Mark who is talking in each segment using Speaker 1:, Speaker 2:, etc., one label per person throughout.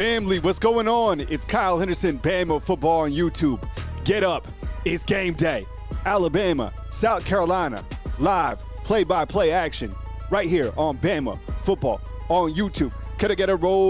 Speaker 1: Family, what's going on? It's Kyle Henderson, Bama Football on YouTube. Get up. It's game day. Alabama, South Carolina, live, play-by-play action right here on Bama Football on YouTube. Can I get a roll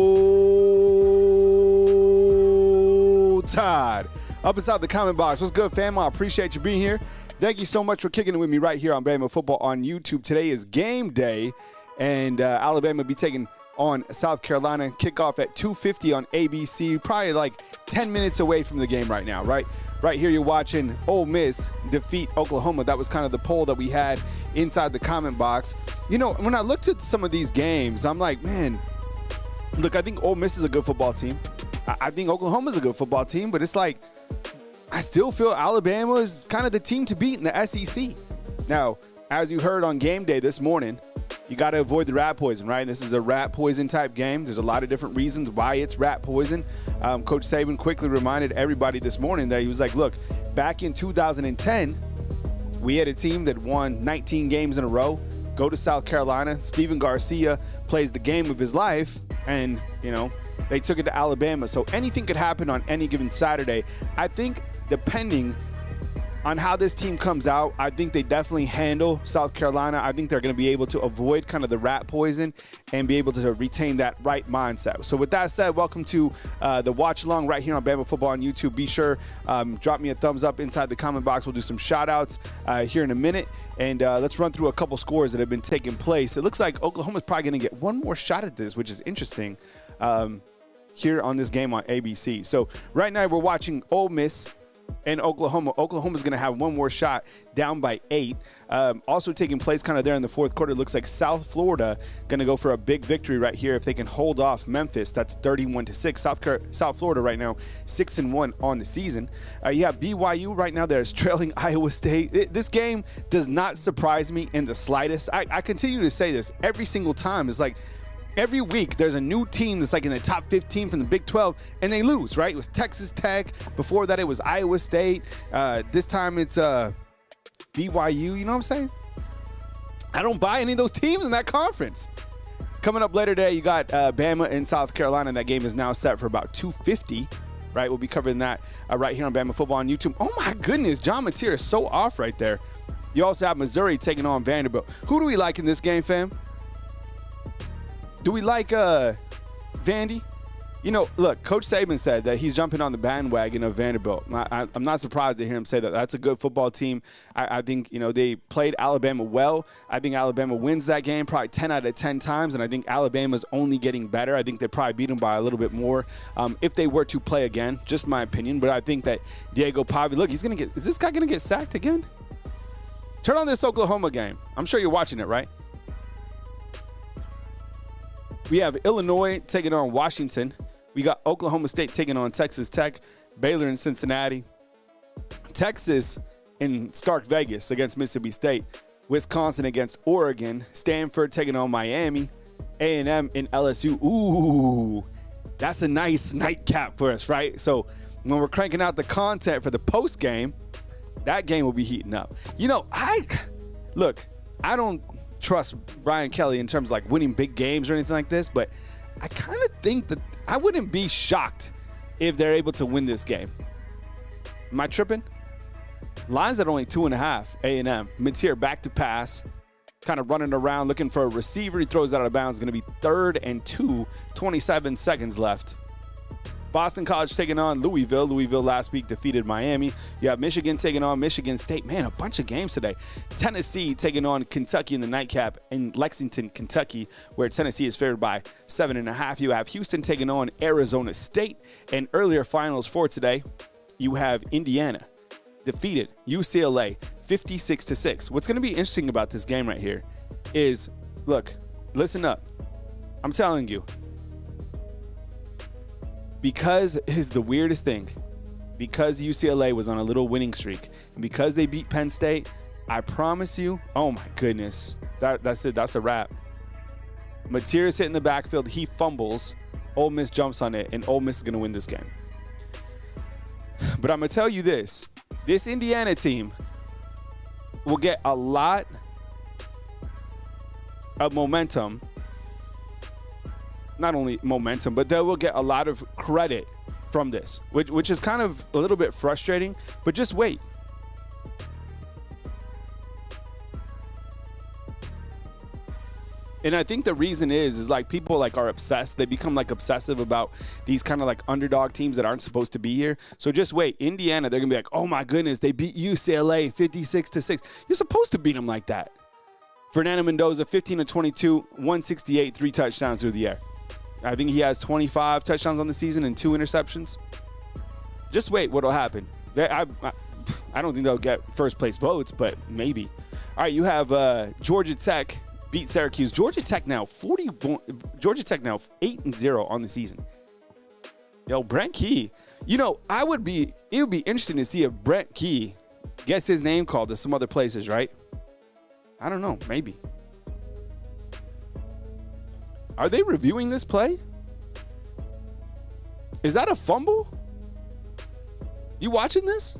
Speaker 1: tide? Up inside the comment box. What's good, fam? I appreciate you being here. Thank you so much for kicking it with me right here on Bama Football on YouTube. Today is game day, and Alabama will be taking on South Carolina. Kickoff at 2:50 on ABC. Probably like 10 minutes away from the game right now, right? Right here you're watching Ole Miss defeat Oklahoma. That was kind of the poll that we had inside the comment box. You know, when I looked at some of these games, I'm like, man, look, I think Ole Miss is a good football team. I think Oklahoma's a good football team, but it's like, I still feel Alabama is kind of the team to beat in the SEC. Now, as you heard on game day this morning, you got to avoid the rat poison, right? This is a rat poison type game. There's a lot of different reasons why it's rat poison. Coach Saban quickly reminded everybody this morning that he was like, look, back in 2010, we had a team that won 19 games in a row, go to South Carolina. Steven Garcia plays the game of his life, and, you know, they took it to Alabama. So anything could happen on any given Saturday. I think depending on how this team comes out, I think they definitely handle South Carolina. I think they're going to be able to avoid kind of the rat poison and be able to retain that right mindset. So with that said, welcome to the watch along right here on Bama Football on YouTube. Be sure, drop me a thumbs up inside the comment box. We'll do some shout outs here in a minute. And let's run through a couple scores that have been taking place. It looks like Oklahoma's probably going to get one more shot at this, which is interesting here on this game on ABC. So right now we're watching Ole Miss and Oklahoma. Oklahoma's going to have one more shot, down by 8. Also taking place kind of there in the fourth quarter. Looks like South Florida going to go for a big victory right here if they can hold off Memphis. That's 31-6. South Florida right now 6-1 on the season. You have BYU right now that's trailing Iowa State. This game does not surprise me in the slightest. I continue to say this every single time. It's like, every week, there's a new team that's like in the top 15 from the Big 12, and they lose, right? It was Texas Tech. Before that, it was Iowa State. This time, it's BYU. You know what I'm saying? I don't buy any of those teams in that conference. Coming up later today, you got Bama and South Carolina. That game is now set for about 2:50, right? We'll be covering that right here on Bama Football on YouTube. Oh, my goodness. John Mateer is so off right there. You also have Missouri taking on Vanderbilt. Who do we like in this game, fam? Do we like Vandy? You know, look, Coach Saban said that he's jumping on the bandwagon of Vanderbilt. I'm not surprised to hear him say that. That's a good football team. I think, you know, they played Alabama well. I think Alabama wins that game probably 10 out of 10 times, and I think Alabama's only getting better. I think they probably beat them by a little bit more if they were to play again, just my opinion. But I think that Diego Pavia, look, he's going to get – is this guy going to get sacked again? Turn on this Oklahoma game. I'm sure you're watching it, right? We have Illinois taking on Washington. We got Oklahoma State taking on Texas Tech, Baylor and Cincinnati, Texas in Stark Vegas against Mississippi State, Wisconsin against Oregon, Stanford taking on Miami, A&M in LSU. Ooh, that's a nice nightcap for us, right? So when we're cranking out the content for the post game, that game will be heating up. You know, I don't trust Brian Kelly in terms of like winning big games or anything like this, but I kind of think that I wouldn't be shocked if they're able to win this game. Am I tripping? Line's at only 2.5. A&M. Mateer back to pass, kind of running around looking for a receiver. He throws that out of bounds. Going to be 3rd and 2. 27 seconds left. Boston College taking on Louisville. Louisville last week defeated Miami. You have Michigan taking on Michigan State. Man, a bunch of games today. Tennessee taking on Kentucky in the nightcap in Lexington, Kentucky, where Tennessee is favored by 7.5. You have Houston taking on Arizona State. And earlier finals for today, you have Indiana defeated UCLA 56-6. What's going to be interesting about this game right here is, look, listen up. I'm telling you, because is the weirdest thing, because UCLA was on a little winning streak, and because they beat Penn State, I promise you, oh my goodness, that's it. That's a wrap. Mateer's hit in the backfield. He fumbles. Ole Miss jumps on it, and Ole Miss is going to win this game. But I'm going to tell you this. This Indiana team will get a lot of momentum not only momentum, but they will get a lot of credit from this, which is kind of a little bit frustrating, but just wait. And I think the reason is like people like are obsessed. They become like obsessive about these kind of like underdog teams that aren't supposed to be here. So just wait. Indiana, they're going to be like, oh my goodness, they beat UCLA 56-6. You're supposed to beat them like that. Fernando Mendoza, 15-22, 168, 3 touchdowns through the air. I think he has 25 touchdowns on the season and 2 interceptions. Just wait what'll happen. I don't think they'll get first place votes, but maybe. All right, you have Georgia Tech beat Syracuse. Georgia Tech now 8-0 on the season. Yo, Brent Key. You know, it would be interesting to see if Brent Key gets his name called to some other places, right? I don't know, maybe. Are they reviewing this play? Is that a fumble? You watching this?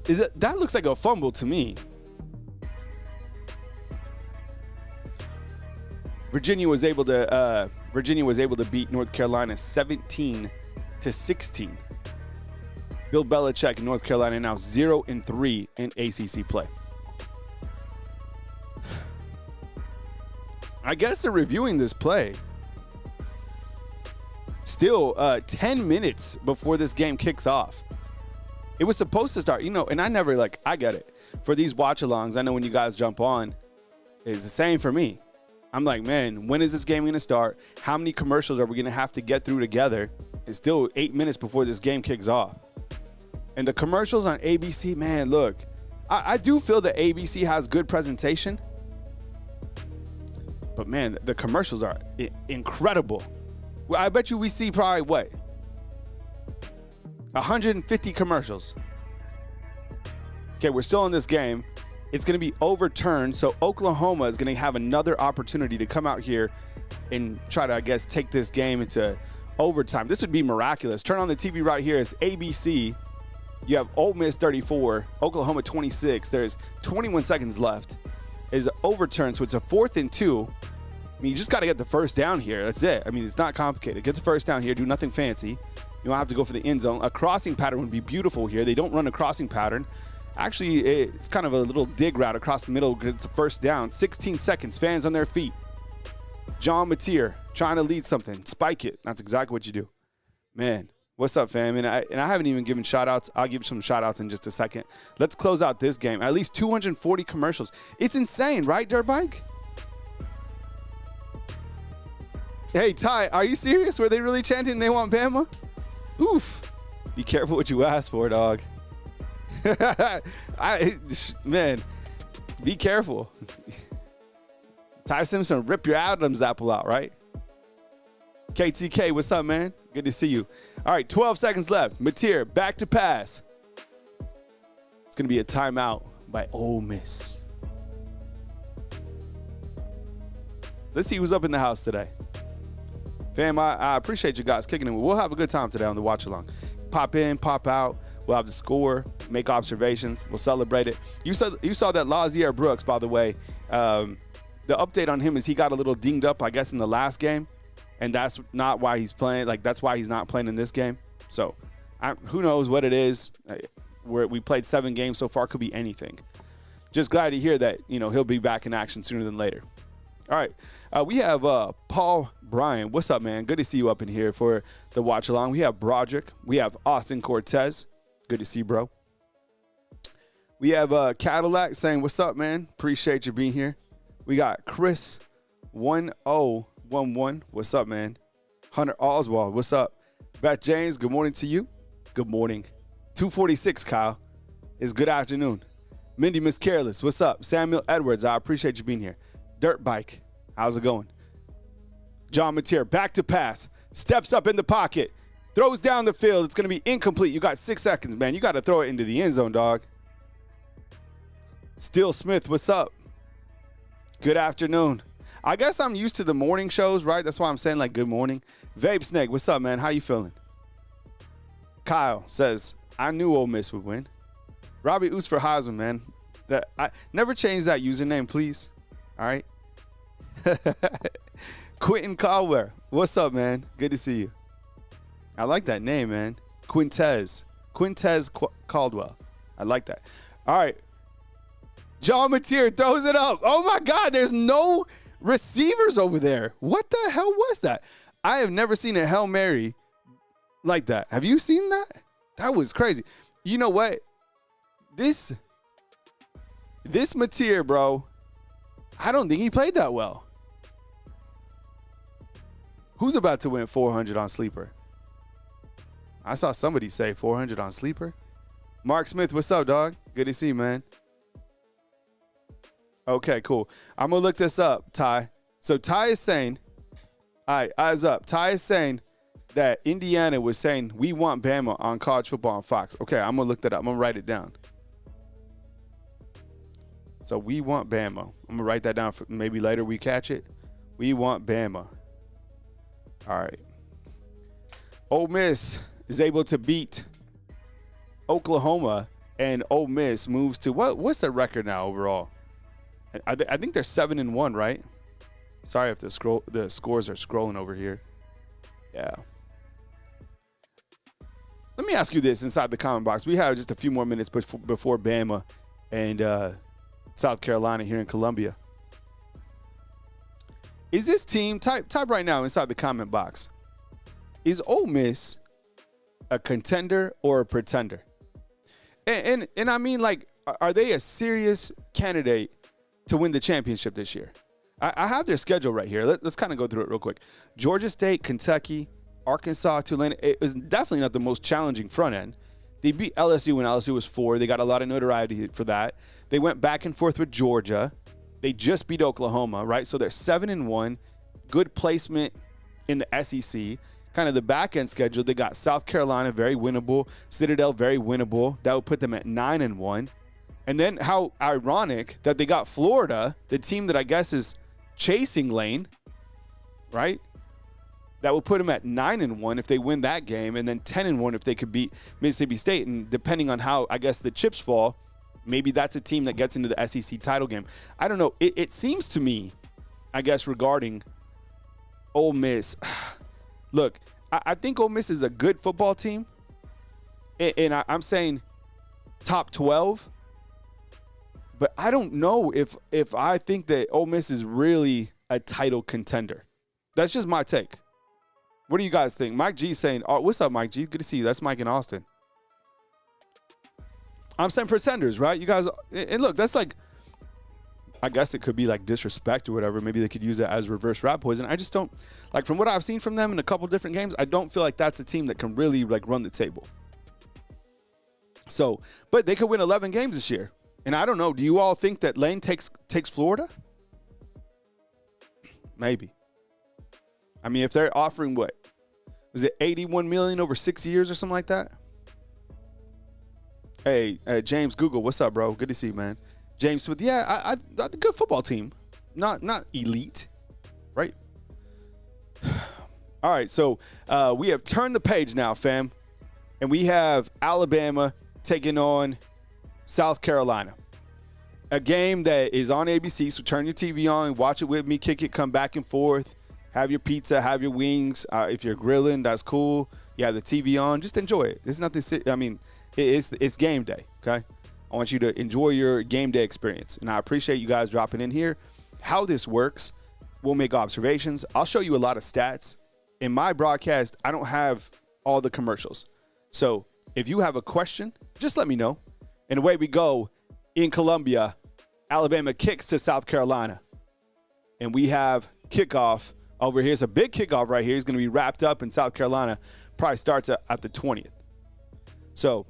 Speaker 1: That looks like a fumble to me. Virginia was able to beat North Carolina 17-16. Bill Belichick in North Carolina now 0-3 in ACC play. I guess they're reviewing this play. Still 10 minutes before this game kicks off. It was supposed to start, and I get it. For these watch-alongs, I know when you guys jump on, it's the same for me. I'm like, man, when is this game going to start? How many commercials are we going to have to get through together? It's still 8 minutes before this game kicks off. And the commercials on ABC, man, look, I do feel that ABC has good presentation. But, man, the commercials are incredible. Well, I bet you we see probably, 150 commercials. Okay, we're still in this game. It's going to be overturned, so Oklahoma is going to have another opportunity to come out here and try to, I guess, take this game into overtime. This would be miraculous. Turn on the TV right here. It's ABC. You have Ole Miss 34, Oklahoma 26. There's 21 seconds left. Is overturned, so it's a 4th and 2. I mean, you just got to get the first down here. That's it. I mean, it's not complicated. Get the first down here. Do nothing fancy. You don't have to go for the end zone. A crossing pattern would be beautiful here. They don't run a crossing pattern. Actually, it's kind of a little dig route across the middle. It's a first down. 16 seconds. Fans on their feet. John Mateer trying to lead something. Spike it. That's exactly what you do. Man, what's up, fam? And I haven't even given shout-outs. I'll give some shout-outs in just a second. Let's close out this game. At least 240 commercials. It's insane, right, Dirt Bike? Hey, Ty, are you serious? Were they really chanting they want Bama? Oof. Be careful what you ask for, dog. Man, be careful. Ty Simpson, rip your Adam's apple out, right? KTK, what's up, man? Good to see you. All right, 12 seconds left. Mateer, back to pass. It's going to be a timeout by Ole Miss. Let's see who's up in the house today. Fam, I appreciate you guys kicking it. We'll have a good time today on the watch along. Pop in, pop out. We'll have the score, make observations. We'll celebrate it. You saw that Lazier Brooks, by the way. The update on him is he got a little dinged up, I guess, in the last game. And that's not why he's playing. Like, that's why he's not playing in this game. So, who knows what it is. We played 7 games so far. Could be anything. Just glad to hear that, he'll be back in action sooner than later. All right. We have Paul Bryan. What's up, man? Good to see you up in here for the watch along. We have Broderick. We have Austin Cortez. Good to see you, bro. We have Cadillac saying, what's up, man? Appreciate you being here. We got Chris 1011. What's up, man? Hunter Oswald. What's up? Beth James, good morning to you. Good morning. 246, Kyle. It's good afternoon. Mindy Miss Careless. What's up? Samuel Edwards. I appreciate you being here. Dirt Bike. How's it going? John Mateer, back to pass. Steps up in the pocket. Throws down the field. It's going to be incomplete. You got 6 seconds, man. You got to throw it into the end zone, dog. Steele Smith, what's up? Good afternoon. I guess I'm used to the morning shows, right? That's why I'm saying, like, good morning. Vape Snake, what's up, man? How you feeling? Kyle says, I knew Ole Miss would win. Robbie Oos for Heisman, man. Never change that username, please. All right? Quentin Caldwell. What's up, man? Good to see you. I like that name, man. Quintez Caldwell. I like that. All right. John Mateer throws it up. Oh, my God. There's no receivers over there. What the hell was that? I have never seen a Hail Mary like that. Have you seen that? That was crazy. You know what? This Mateer, bro, I don't think he played that well. Who's about to win 400 on Sleeper? I saw somebody say 400 on Sleeper. Mark Smith, what's up, dog? Good to see you, man. Okay, cool. I'm going to look this up, Ty. So Ty is saying, all right, eyes up. Ty is saying that Indiana was saying, we want Bama on college football on Fox. Okay, I'm going to look that up. I'm going to write it down. So we want Bama. I'm going to write that down for maybe later we catch it. We want Bama. All right. Ole Miss is able to beat Oklahoma, and Ole Miss moves to what's their record now overall? I think they're 7-1, right? Sorry if the scores are scrolling over here. Yeah. Let me ask you this inside the comment box. We have just a few more minutes before Bama and South Carolina here in Columbia. Is this team, type right now inside the comment box, is Ole Miss a contender or a pretender? And I mean, like, are they a serious candidate to win the championship this year? I have their schedule right here. Let's kind of go through it real quick. Georgia State, Kentucky, Arkansas, Tulane. It was definitely not the most challenging front end. They beat LSU when LSU was 4. They got a lot of notoriety for that. They went back and forth with Georgia. They just beat Oklahoma, right? So they're 7-1. Good placement in the SEC. Kind of the back end schedule. They got South Carolina, very winnable. Citadel, very winnable. That would put them at 9-1. And then how ironic that they got Florida, the team that I guess is chasing Lane, right? That would put them at 9-1 if they win that game, and then 10-1 if they could beat Mississippi State. And depending on how, I guess, the chips fall, maybe that's a team that gets into the SEC title game. I don't know. It seems to me, I guess, regarding Ole Miss. Look, I think Ole Miss is a good football team, and I'm saying top 12. But I don't know if I think that Ole Miss is really a title contender. That's just my take. What do you guys think? Mike G saying, oh, what's up, Mike G? Good to see you. That's Mike in Austin. I'm saying pretenders, right? You guys, and look, that's like, I guess it could be like disrespect or whatever. Maybe they could use it as reverse rat poison. I just don't, like, from what I've seen from them in a couple different games, I don't feel like that's a team that can really, like, run the table. So, but they could win 11 games this year. And I don't know, do you all think that Lane takes Florida? Maybe. I mean, if they're offering what? Was it $81 million over 6 years or something like that? Hey, James Google, what's up, bro? Good to see you, man. James Smith, yeah, I a good football team. Not elite, right? All right, so we have turned the page now, fam. And we have Alabama taking on South Carolina. A game that is on ABC, so turn your TV on, watch it with me, kick it, come back and forth, have your pizza, have your wings. If you're grilling, that's cool. You have the TV on, just enjoy it. It's nothing. I mean, it's game day, okay? I want you to enjoy your game day experience, and I appreciate you guys dropping in here. How this works, we'll make observations. I'll show you a lot of stats. In my broadcast, I don't have all the commercials. So if you have a question, just let me know. And away we go in Columbia. Alabama kicks to South Carolina. And we have kickoff over here. It's a big kickoff right here. It's going to be wrapped up in South Carolina. Probably starts at the 20th. So,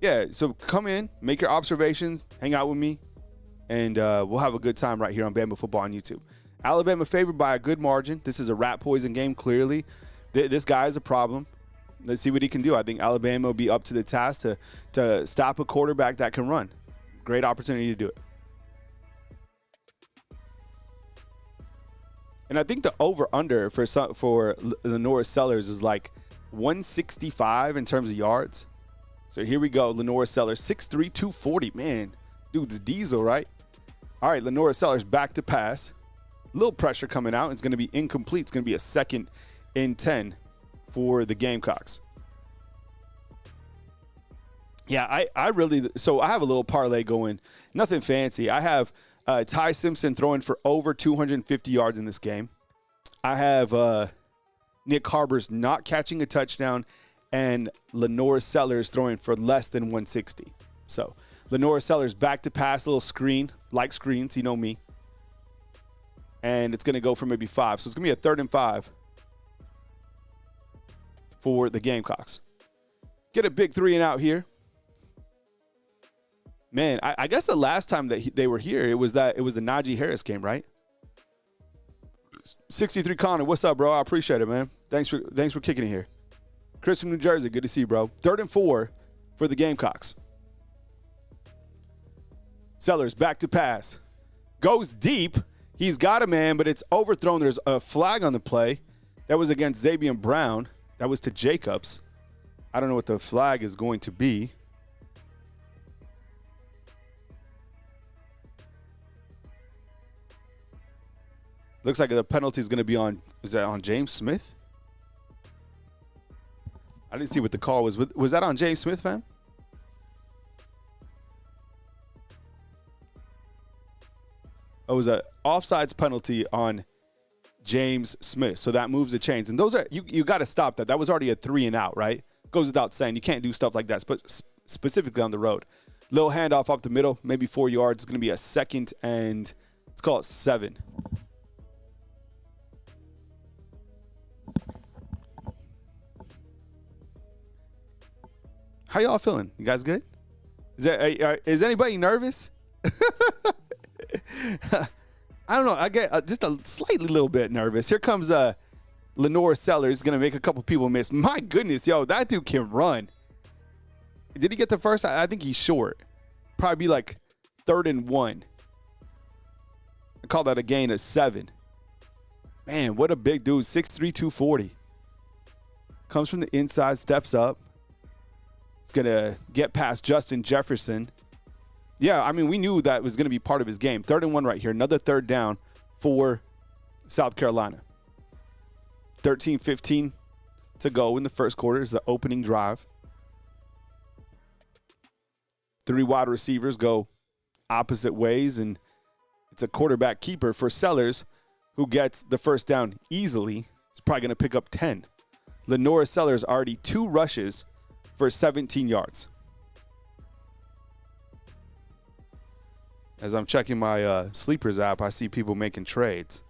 Speaker 1: yeah, so come in, make your observations, hang out with me, and we'll have a good time right here on Bama Football on YouTube. Alabama favored by a good margin. This is a rat poison game, clearly. This guy is a problem. Let's see what he can do. I think Alabama will be up to the task to stop a quarterback that can run. Great opportunity to do it. And I think the over-under for Lenore Sellers is like 165 in terms of yards. So here we go. Lenore Sellers, 6'3", 240. Man, dude's diesel, right? All right, Lenore Sellers back to pass. little pressure coming out. It's going to be incomplete. It's going to be a 2nd and 10 for the Gamecocks. Yeah, I really – so I have a little parlay going. Nothing fancy. I have Ty Simpson throwing for over 250 yards in this game. I have Nick Harbors not catching a touchdown and Lenore Sellers throwing for less than 160. So Lenore Sellers back to pass, a little screen, like screens, you know me. And it's going to go for maybe 5. So it's going to be a 3rd and 5 for the Gamecocks. Get a big 3 and out here. Man, I guess the last time that they were here, it was the Najee Harris game, right? 63 Connor, what's up, bro? I appreciate it, man. Thanks for kicking it here. Chris from New Jersey, good to see you, bro. 3rd and 4 for the Gamecocks. Sellers back to pass. Goes deep. He's got a man, but it's overthrown. There's a flag on the play. That was against Xavier Brown. That was to Jacobs. I don't know what the flag is going to be. Looks like the penalty is going to be on, is that on James Smith? I didn't see what the call was. Was that on James Smith, fam? Oh, it was an offsides penalty on James Smith. So that moves the chains. And those are, you got to stop that. That was already a 3 and out, right? Goes without saying. You can't do stuff like that, specifically on the road. Little handoff up the middle, maybe 4 yards. It's going to be a 2nd and let's call it 7. How y'all feeling? You guys good? Is anybody nervous? I don't know. I get just a slightly little bit nervous. Here comes Lenore Sellers. Going to make a couple people miss. My goodness, yo, that dude can run. Did he get the first? I think he's short. Probably be like 3rd and 1. I call that a gain of 7. Man, what a big dude. 6'3", 240. Comes from the inside, steps up. He's going to get past Justin Jefferson. Yeah, I mean, we knew that was going to be part of his game. 3rd and 1 right here. Another 3rd down for South Carolina. 13-15 to go in the first quarter is the opening drive. 3 wide receivers go opposite ways, and it's a quarterback keeper for Sellers, who gets the first down easily. He's probably going to pick up 10. Lenore Sellers already 2 rushes for 17 yards. As I'm checking my Sleepers app, I see people making trades.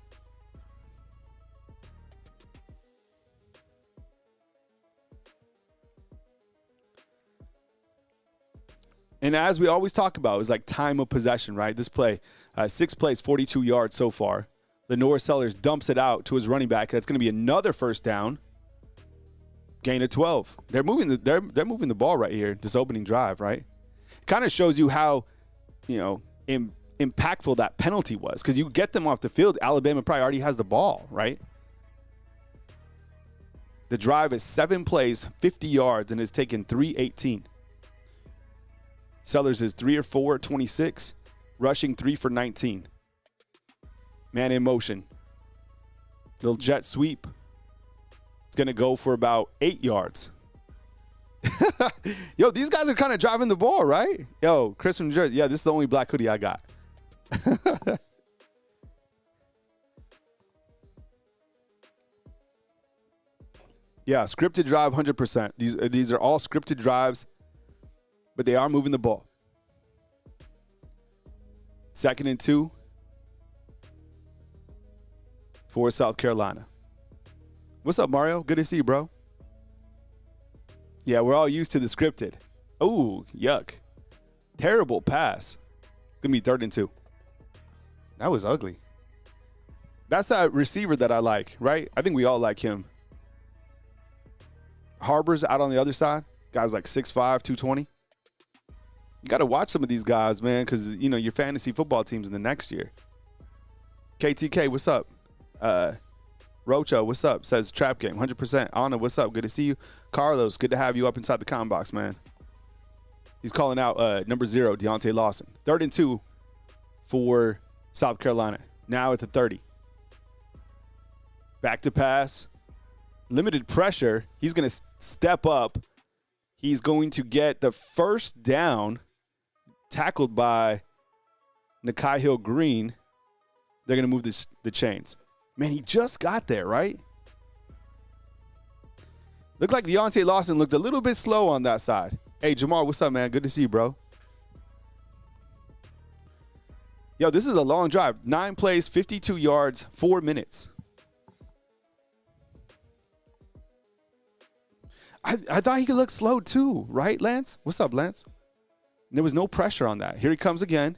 Speaker 1: And as we always talk about, it's like time of possession, right? This play, 6 plays, 42 yards so far. Lenore Sellers dumps it out to his running back. That's going to be another first down. Gain of 12. They're moving the ball right here, this opening drive, right? Kind of shows you how, impactful that penalty was, because you get them off the field, Alabama probably already has the ball, right? The drive is 7 plays, 50 yards, and has taken 3:18. Sellers is 3 or 4, 26, rushing 3 for 19. Man in motion. Little jet sweep. It's going to go for about 8 yards. Yo, these guys are kind of driving the ball, right? Yo, Chris from New Jersey. Yeah, this is the only black hoodie I got. Yeah, scripted drive 100%. These are all scripted drives, but they are moving the ball. 2nd and 2 for South Carolina. What's up, Mario? Good to see you, bro. Yeah, we're all used to the scripted. Oh, yuck. Terrible pass. It's going to be 3rd and 2. That was ugly. That's that receiver that I like, right? I think we all like him. Harbors out on the other side. Guys like 6'5", 220. You got to watch some of these guys, man, because, your fantasy football team's in the next year. KTK, what's up? Rocha, what's up? Says Trap Game, 100%. Anna, what's up? Good to see you. Carlos, good to have you up inside the comment box, man. He's calling out number 0, Deontay Lawson. 3rd and 2 for South Carolina. Now at the 30. Back to pass. Limited pressure. He's going to step up. He's going to get the first down, tackled by Nakai Hill Green. They're going to move the chains. Man, he just got there, right? Looked like Deontay Lawson looked a little bit slow on that side. Hey, Jamar, what's up, man? Good to see you, bro. Yo, this is a long drive. 9 plays, 52 yards, 4 minutes. I thought he could look slow too, right, Lance? What's up, Lance? There was no pressure on that. Here he comes again.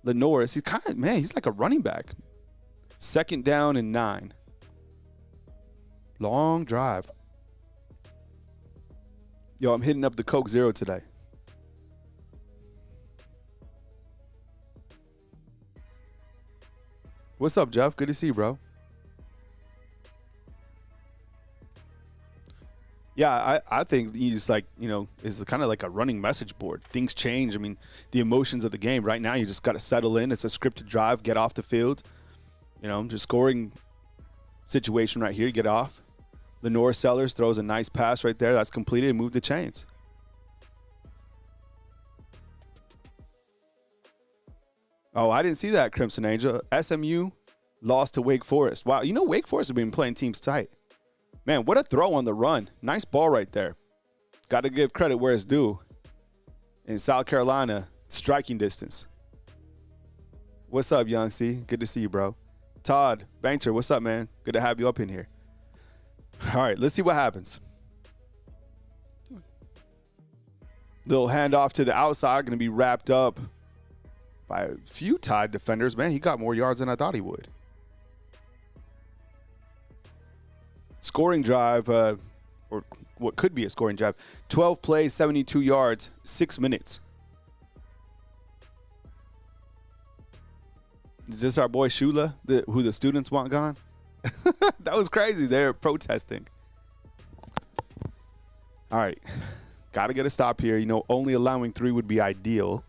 Speaker 1: Lenoris, he's kind of, man, he's like a running back. 2nd down and 9. Long drive. Yo, I'm hitting up the Coke Zero today. What's up, Jeff? Good to see you, bro. Yeah, I think you just it's kind of like a running message board. Things change. I mean, the emotions of the game. Right now, you just got to settle in. It's a scripted drive. Get off the field. Just scoring situation right here. Get off. Lenore Sellers throws a nice pass right there. That's completed. Move the chains. Oh, I didn't see that, Crimson Angel. SMU lost to Wake Forest. Wow, Wake Forest has been playing teams tight. Man, what a throw on the run. Nice ball right there. Got to give credit where it's due. In South Carolina, striking distance. What's up, Young C? Good to see you, bro. Todd Banter, what's up, man? Good to have you up in here. All right, let's see what happens. Little handoff to the outside, going to be wrapped up by a few Tide defenders. Man, he got more yards than I thought he would. Scoring drive, or what could be a scoring drive. 12 plays, 72 yards, 6 minutes. Is this our boy Shula, who the students want gone? That was crazy. They're protesting. All right. Got to get a stop here. Only allowing 3 would be ideal.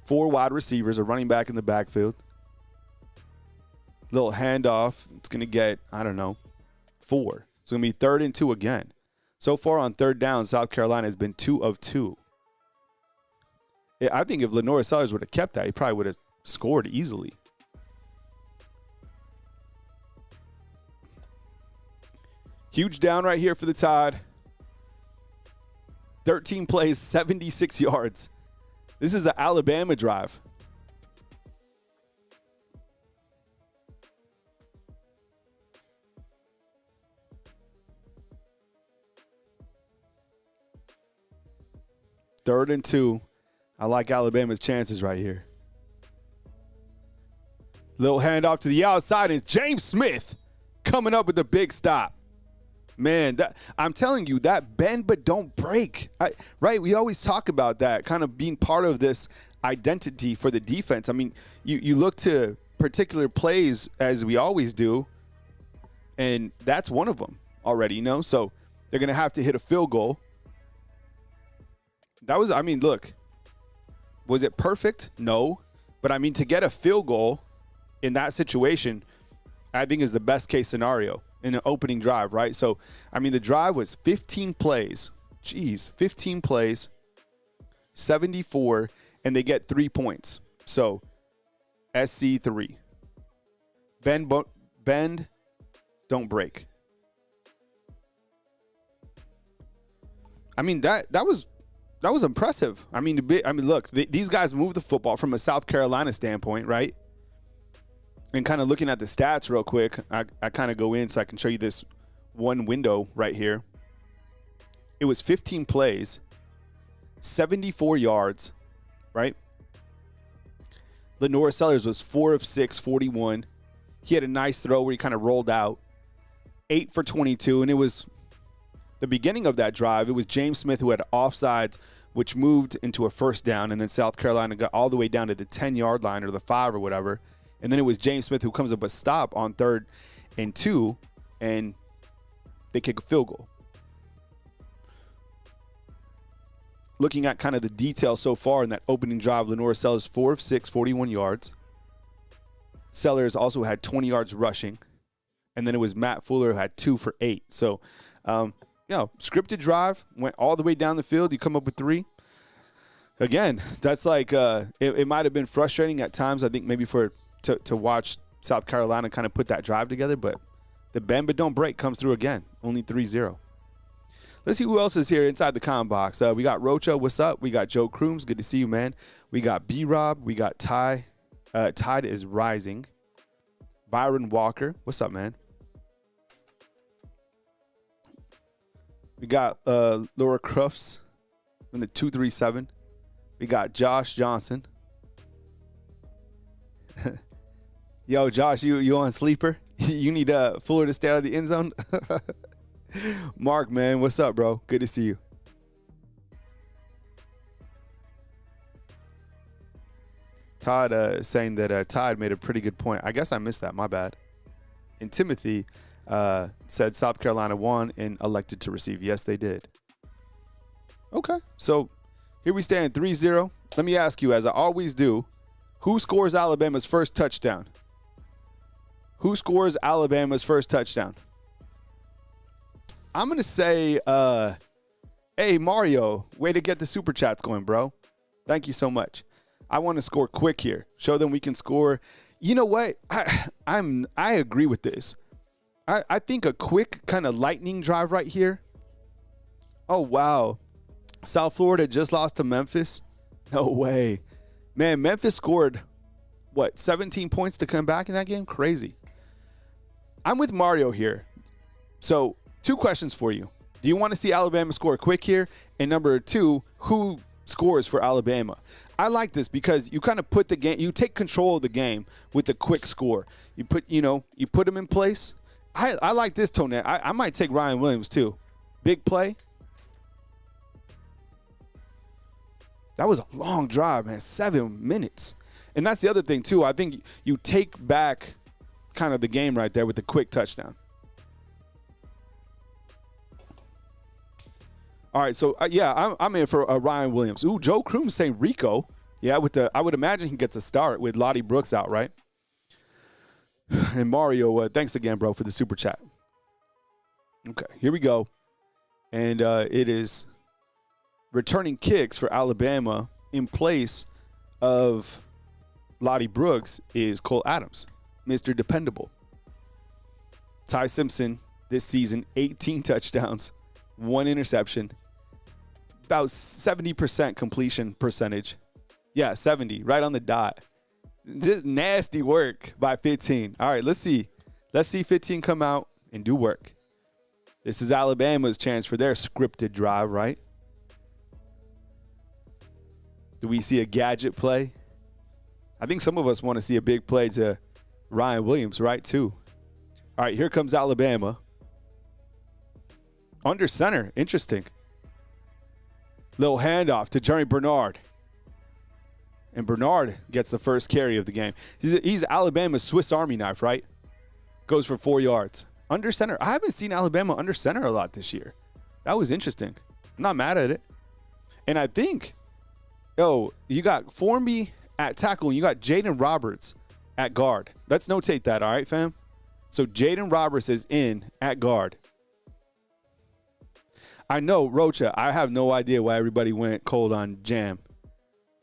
Speaker 1: 4 wide receivers, a running back in the backfield. Little handoff. It's going to get, 4. It's going to be 3rd and 2 again. So far on 3rd down, South Carolina has been 2 of 2. I think if Lenore Sellers would have kept that, he probably would have scored easily. Huge down right here for the Tide. 13 plays, 76 yards. This is an Alabama drive. Third and 2. I like Alabama's chances right here. Little handoff to the outside is James Smith coming up with a big stop. Man, I'm telling you, that bend but don't break. Right? We always talk about that, kind of being part of this identity for the defense. I mean, you look to particular plays, as we always do, and that's one of them already, So they're going to have to hit a field goal. Look, was it perfect? No. But, to get a field goal in that situation, I think is the best case scenario in an opening drive, right? So, the drive was 15 plays. 15 plays, 74, and they get 3 points. So, SC 3. Bend, don't break. That was impressive. Look, these guys move the football from a South Carolina standpoint, right? And kind of looking at the stats real quick, I kind of go in so I can show you this one window right here. It was 15 plays, 74 yards, right? Lenore Sellers was 4 of 6, 41. He had a nice throw where he kind of rolled out. 8 for 22, and it was the beginning of that drive. It was James Smith who had offsides, which moved into a first down, and then South Carolina got all the way down to the 10-yard line or the 5 or whatever. And then it was James Smith who comes up with a stop on 3rd and 2, and they kick a field goal. Looking at kind of the detail so far in that opening drive, Lenore Sellers 4 of 6, 41 yards. Sellers also had 20 yards rushing. And then it was Matt Fuller who had 2 for 8. So, scripted drive, went all the way down the field. You come up with 3. Again, that's like it might have been frustrating at times, I think, maybe to watch South Carolina kind of put that drive together. But the bend but don't break comes through again, only 3-0. Let's see who else is here inside the comment box. We got Rocha, what's up? We got Joe Crooms, good to see you, man. We got B-Rob. We got Ty. Tide is rising. Byron Walker, what's up, man? We got Laura Crufts from the 237. We got Josh Johnson. Yo, Josh, you on sleeper? You need Fuller to stay out of the end zone? Mark, man, what's up, bro? Good to see you. Todd is saying that Todd made a pretty good point. I guess I missed that. My bad. And Timothy said South Carolina won and elected to receive. Yes, they did. Okay, so here we stand 3-0. Let me ask you, as I always do, who scores Alabama's first touchdown? Who scores Alabama's first touchdown? I'm going to say, hey, Mario, way to get the super chats going, bro. Thank you so much. I want to score quick here. Show them we can score. You know what? I agree with this. I think a quick kind of lightning drive right here. Oh, wow. South Florida just lost to Memphis? No way. Man, Memphis scored, 17 points to come back in that game? Crazy. I'm with Mario here. So, 2 questions for you. Do you want to see Alabama score quick here? And number 2, who scores for Alabama? I like this because you kind of put the game, you take control of the game with a quick score. You put them in place. I like this, Tonette. I might take Ryan Williams too. Big play. That was a long drive, man. 7 minutes. And that's the other thing too. I think you take back kind of the game right there with the quick touchdown. All right, so I'm in for Ryan Williams. Ooh, Joe Crooms saying Rico. Yeah, I would imagine he gets a start with Lottie Brooks out, right? And Mario, thanks again, bro, for the super chat. Okay, here we go. And it is returning kicks for Alabama in place of Lottie Brooks is Cole Adams, Mr. Dependable. Ty Simpson this season, 18 touchdowns, 1 interception. About 70% completion percentage. Yeah, 70, right on the dot. Just nasty work by 15. All right, let's see. Let's see 15 come out and do work. This is Alabama's chance for their scripted drive, right? Do we see a gadget play? I think some of us want to see a big play to Ryan Williams, right, too. All right, here comes Alabama. Under center, interesting. Little handoff to Jerry Bernard. And Bernard gets the first carry of the game. He's Alabama's Swiss Army knife, right? Goes for 4 yards. Under center. I haven't seen Alabama under center a lot this year. That was interesting. I'm not mad at it. And I think, you got Formby at tackle, and you got Jaden Roberts at guard. Let's notate that, all right, fam? So Jaden Roberts is in at guard. I know, Rocha, I have no idea why everybody went cold on Jam.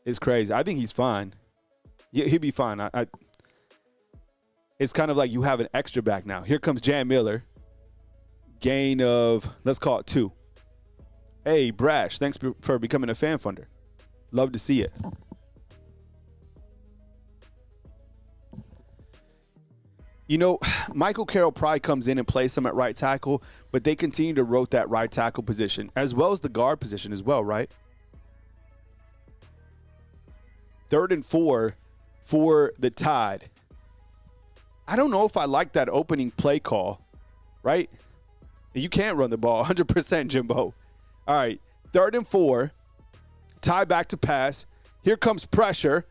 Speaker 1: It's crazy. I think he's fine. Yeah, he'll be fine. It's kind of like you have an extra back now. Here comes Jam Miller. Gain of, let's call it 2. Hey, Brash, thanks for becoming a fan funder. Love to see it. You know, Michael Carroll probably comes in and plays some at right tackle, but they continue to rotate that right tackle position as well as the guard position as well, right? 3rd and 4 for the Tide. I don't know if I like that opening play call, right? You can't run the ball 100%, Jimbo. All right, 3rd and 4. Ty back to pass. Here comes pressure.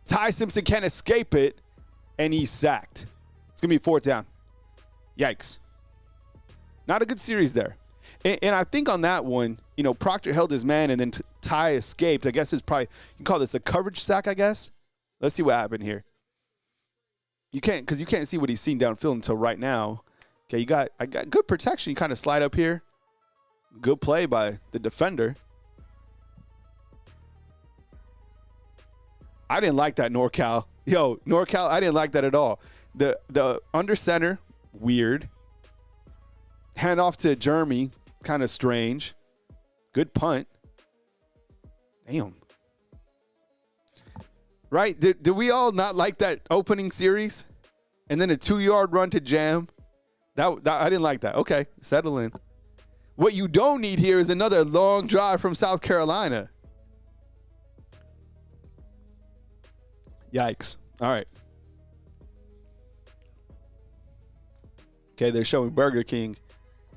Speaker 1: Ty Simpson can't escape it, and he's sacked. It's going to be 4th down. Yikes. Not a good series there. And I think on that one, Proctor held his man, and then Ty escaped. I guess it's probably, you can call this a coverage sack, I guess. Let's see what happened here. You can't, because you can't see what he's seen downfield until right now. Okay, I got good protection. You kind of slide up here. Good play by the defender. I didn't like that, NorCal. Yo, NorCal, I didn't like that at all. The under center, weird. Hand off to Jeremy, kind of strange. Good punt. Damn. Right? Did we all not like that opening series? And then a 2-yard run to jam? That I didn't like that. Okay, settle in. What you don't need here is another long drive from South Carolina. Yikes. All right. Okay, they're showing Burger King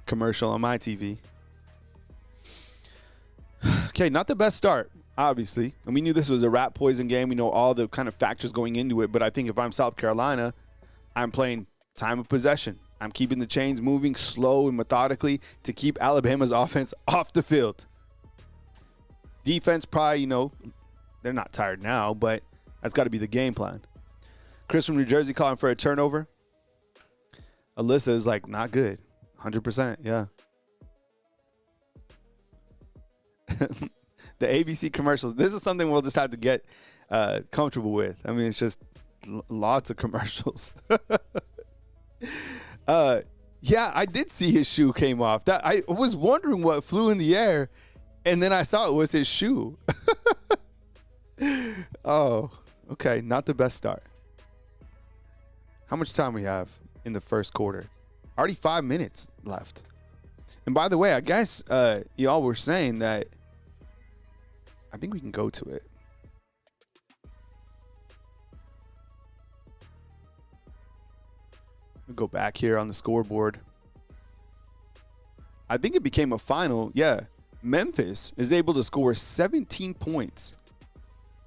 Speaker 1: commercial on my TV. Okay, not the best start, obviously. And we knew this was a rat poison game. We know all the kind of factors going into it. But I think if I'm South Carolina, I'm playing time of possession. I'm keeping the chains moving slow and methodically to keep Alabama's offense off the field. Defense probably, they're not tired now, but that's got to be the game plan. Chris from New Jersey calling for a turnover. Alyssa is like, not good. 100%, yeah. The ABC commercials. This is something we'll just have to get comfortable with. I mean, it's just lots of commercials. Yeah, I did see his shoe came off. That I was wondering what flew in the air, and then I saw it was his shoe. Oh, okay. Not the best start. How much time we have in the first quarter? Already 5 minutes left. And by the way, I guess y'all were saying that I think we can go to it. We'll go back here on the scoreboard. I think it became a final. Yeah. Memphis is able to score 17 points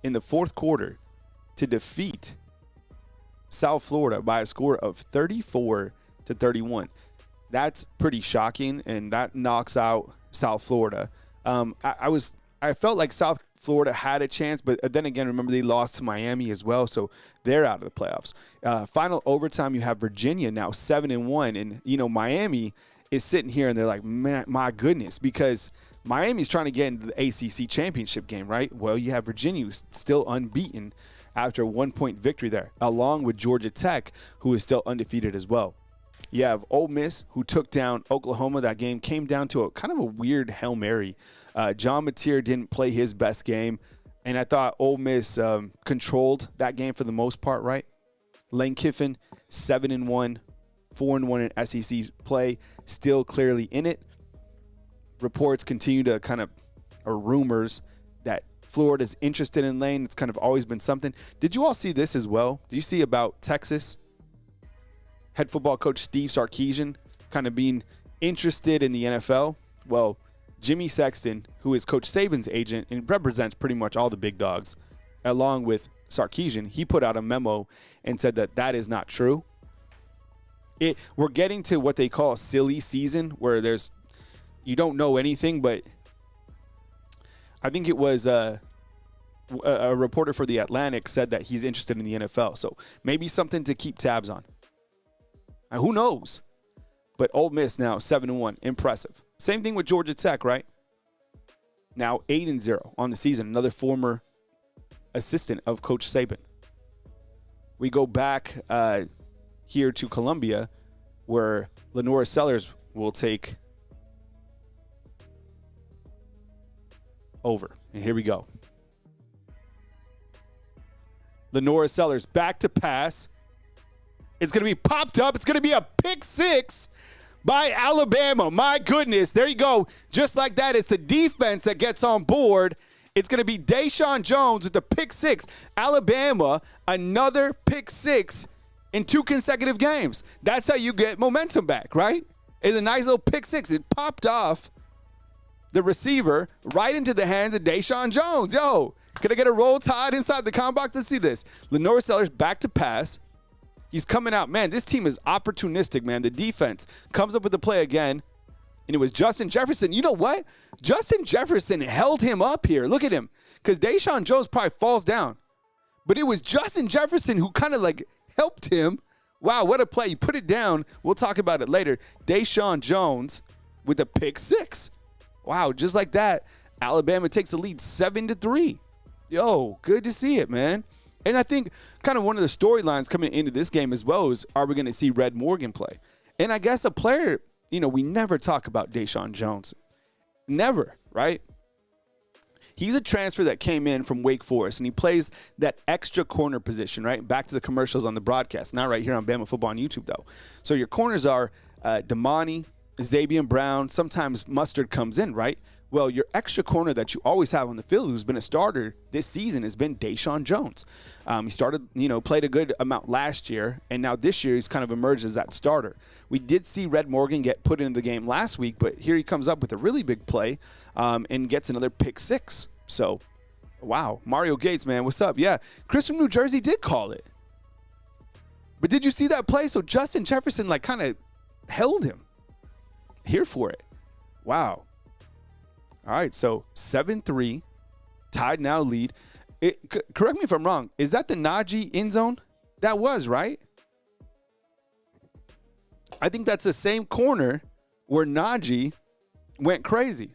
Speaker 1: in the fourth quarter to defeat South Florida by a score of 34-31. That's pretty shocking, and that knocks out South Florida. I felt like South Florida had a chance, but then again, remember they lost to Miami as well, so they're out of the playoffs. Final overtime, you have Virginia now 7-1, and Miami is sitting here and they're like, man, my goodness, because Miami's trying to get into the ACC championship game, right? Well, you have Virginia who's still unbeaten after a 1-point victory there, along with Georgia Tech, who is still undefeated as well. You have Ole Miss, who took down Oklahoma. That game came down to a kind of a weird Hail Mary. John Mateer didn't play his best game, and I thought Ole Miss controlled that game for the most part, right? Lane Kiffin, 7-1, 4-1 in SEC play, still clearly in it. Reports continue to or rumors that Florida's interested in Lane. It's kind of always been something. Did you all see this as well? Did you see about Texas head football coach Steve Sarkisian kind of being interested in the NFL? Well, Jimmy Sexton, who is Coach Saban's agent and represents pretty much all the big dogs, along with Sarkisian, he put out a memo and said that is not true. We're getting to what they call a silly season, where you don't know anything, but I think it was a reporter for The Atlantic said that he's interested in the NFL. So maybe something to keep tabs on. Now, who knows? But Ole Miss now 7-1, impressive. Same thing with Georgia Tech, right? Now 8-0 on the season. Another former assistant of Coach Saban. We go back here to Columbia, where Lenora Sellers will take over. And here we go. Lenora Sellers back to pass. It's going to be popped up. It's going to be a pick six by Alabama. My goodness. There you go. Just like that, it's the defense that gets on board. It's going to be Deshaun Jones with the pick six. Alabama, another pick six in 2 consecutive games. That's how you get momentum back, right? It's a nice little pick six. It popped off the receiver right into the hands of Deshaun Jones. Yo, can I get a roll tide inside the combo box? Let's see this. Lenora Sellers back to pass. He's coming out. Man, this team is opportunistic, man. The defense comes up with the play again, and it was Justin Jefferson. You know what? Justin Jefferson held him up here. Look at him, because Deshaun Jones probably falls down. But it was Justin Jefferson who kind of like helped him. Wow, what a play. He put it down. We'll talk about it later. Deshaun Jones with a pick six. Wow, just like that, Alabama takes the lead 7-3. Yo, good to see it, man. And I think kind of one of the storylines coming into this game as well is, are we going to see Red Morgan play? And I guess a player, we never talk about Deshaun Jones. Never, right? He's a transfer that came in from Wake Forest, and he plays that extra corner position, right? Back to the commercials on the broadcast, not right here on Bama Football on YouTube, though. So your corners are Damani, Xavier Brown. Sometimes Mustard comes in, right? Well, your extra corner that you always have on the field who's been a starter this season has been Deshaun Jones. He started, played a good amount last year, and now this year he's kind of emerged as that starter. We did see Red Morgan get put into the game last week, but here he comes up with a really big play and gets another pick six. So, wow. Mario Gates, man, what's up? Yeah, Chris from New Jersey did call it. But did you see that play? So Justin Jefferson, kind of held him. Here for it. Wow. All right, so 7-3, tied now lead. Correct me if I'm wrong. Is that the Najee end zone? That was, right? I think that's the same corner where Najee went crazy.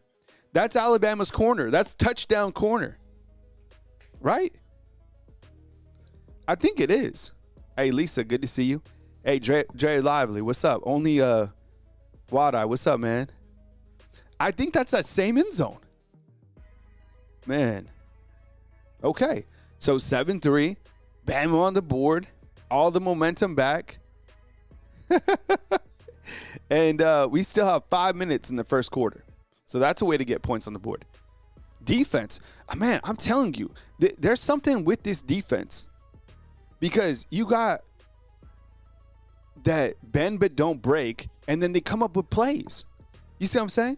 Speaker 1: That's Alabama's corner. That's touchdown corner. Right? I think it is. Hey, Lisa, good to see you. Hey, Dre Lively, what's up? Only Wad-Eye, what's up, man? I think that's that same end zone. Man. Okay. So 7-3. Bama on the board. All the momentum back. And we still have 5 minutes in the first quarter. So that's a way to get points on the board. Defense. Man, I'm telling you, there's something with this defense. Because you got that bend but don't break, and then they come up with plays. You see what I'm saying?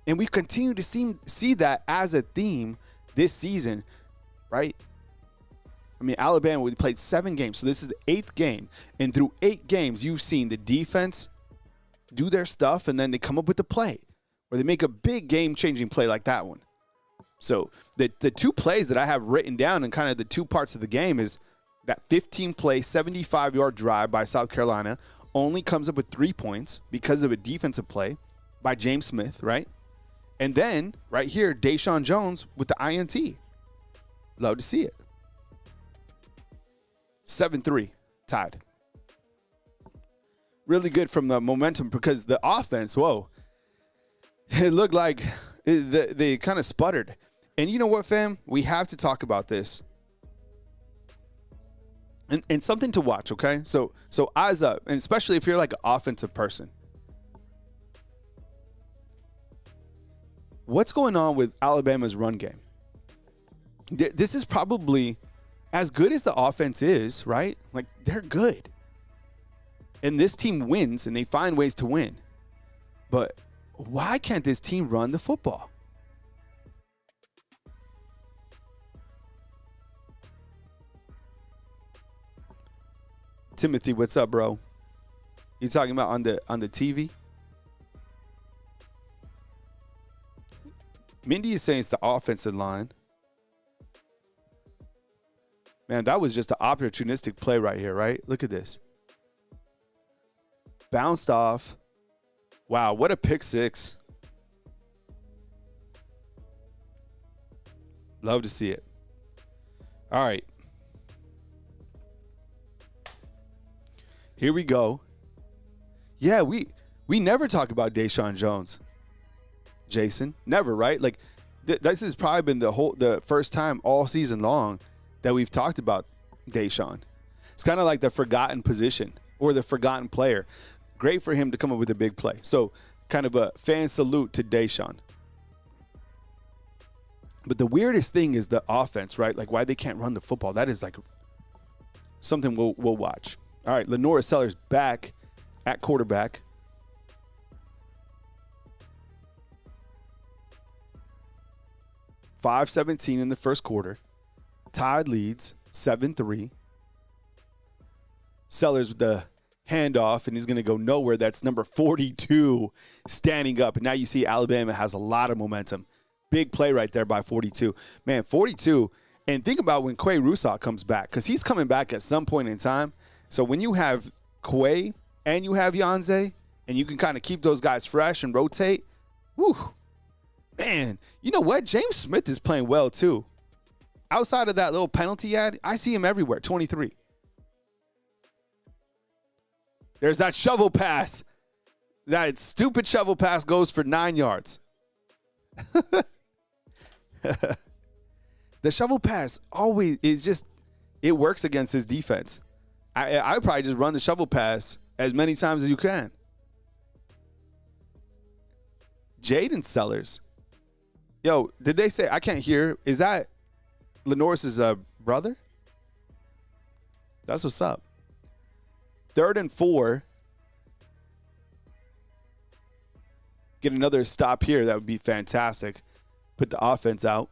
Speaker 1: And we continue to see that as a theme this season, right? I mean, Alabama, we played 7 games, so this is the 8th game. And through 8 games, you've seen the defense do their stuff, and then they come up with the play, or they make a big game-changing play like that one. So the 2 plays that I have written down and kind of the 2 parts of the game is that 15-play, 75-yard drive by South Carolina only comes up with 3 points because of a defensive play by James Smith, right? And then, right here, Deshaun Jones with the INT. Love to see it. 7-3, tied. Really good from the momentum because the offense, whoa, it looked like they kind of sputtered. And you know what, fam? We have to talk about this. And something to watch, okay? So eyes up, and especially if you're like an offensive person. What's going on with Alabama's run game? This is probably as good as the offense is, right? Like, they're good. And this team wins, and they find ways to win. But why can't this team run the football? Timothy, what's up, bro? You talking about on the TV? Mindy is saying it's the offensive line. Man, that was just an opportunistic play right here, right? Look at this. Bounced off. Wow, what a pick six. Love to see it. All right. Here we go. Yeah, we never talk about Deshaun Jones. Jason, never, right? Like this has probably been the first time all season long that we've talked about Deshaun. It's kind of like the forgotten position or the forgotten player. Great for him to come up with a big play. So kind of a fan salute to Deshaun. But the weirdest thing is the offense, right? Like why they can't run the football. That is like something we'll watch. All right, Lenora Sellers back at quarterback. .517 in the first quarter. Tide leads 7-3. Sellers with the handoff, and he's going to go nowhere. That's number 42 standing up. And now you see Alabama has a lot of momentum. Big play right there by 42. Man, 42. And think about when Quay Russaw comes back, because he's coming back at some point in time. So when you have Quay and you have Yanze, and you can kind of keep those guys fresh and rotate, whew, man, you know what? James Smith is playing well too. Outside of that little penalty he had, I see him everywhere, 23. There's that shovel pass. That stupid shovel pass goes for 9 yards. The shovel pass always is just, it works against his defense. I probably just run the shovel pass as many times as you can. Jaden Sellers. Yo, did they say, I can't hear, is that Lenoris's brother? That's what's up. 3rd and 4. Get another stop here. That would be fantastic. Put the offense out.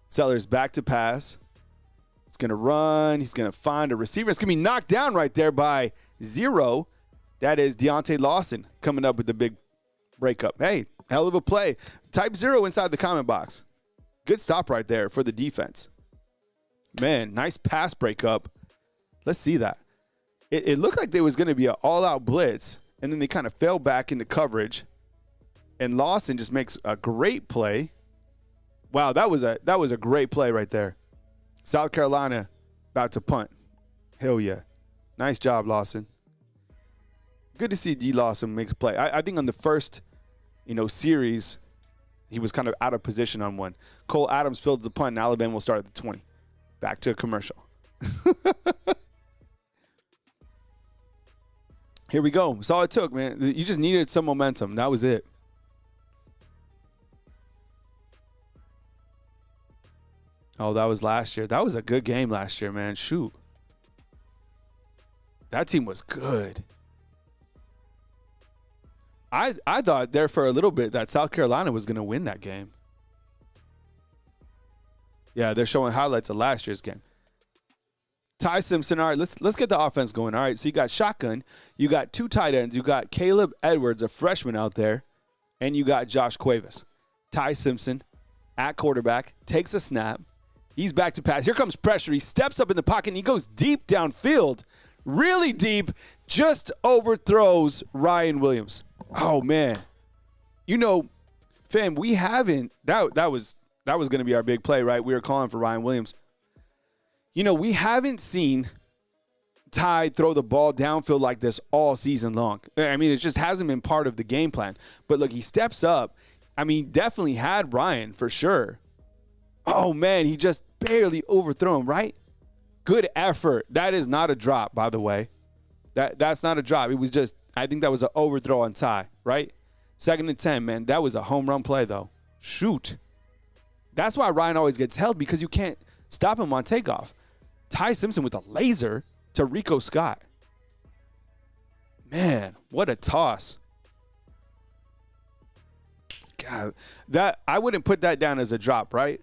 Speaker 1: Sellers back to pass. He's going to run. He's going to find a receiver. It's going to be knocked down right there by 0. That is Deontay Lawson coming up with the big breakup. Hey, hell of a play. Type 0 inside the comment box. Good stop right there for the defense. Man, nice pass breakup. Let's see that. It looked like there was going to be an all-out blitz, and then they kind of fell back into coverage. And Lawson just makes a great play. Wow, that was a great play right there. South Carolina about to punt. Hell yeah. Nice job, Lawson. Good to see D. Lawson make a play. I think on the first, series, he was kind of out of position on one. Cole Adams fields the punt, and Alabama will start at the 20. Back to a commercial. Here we go. That's all it took, man. You just needed some momentum. That was it. Oh, that was last year. That was a good game last year, man. Shoot. That team was good. I thought there for a little bit that South Carolina was going to win that game. Yeah, they're showing highlights of last year's game. Ty Simpson, all right, let's get the offense going. All right, so you got shotgun. You got 2 tight ends. You got Caleb Edwards, a freshman out there, and you got Josh Cuevas. Ty Simpson at quarterback, takes a snap. He's back to pass. Here comes pressure. He steps up in the pocket, and he goes deep downfield, really deep, just overthrows Ryan Williams. Oh, man. Fam, we haven't – that was going to be our big play, right? We were calling for Ryan Williams. We haven't seen Ty throw the ball downfield like this all season long. I mean, it just hasn't been part of the game plan. But, look, he steps up. I mean, definitely had Ryan for sure. Oh, man, he just barely overthrew him, right? Good effort. That is not a drop, by the way. That's not a drop. It was just, I think that was an overthrow on Ty, right? 2nd and 10, man. That was a home run play, though. Shoot. That's why Ryan always gets held, because you can't stop him on takeoff. Ty Simpson with a laser to Rico Scott. Man, what a toss. God, that I wouldn't put that down as a drop, right?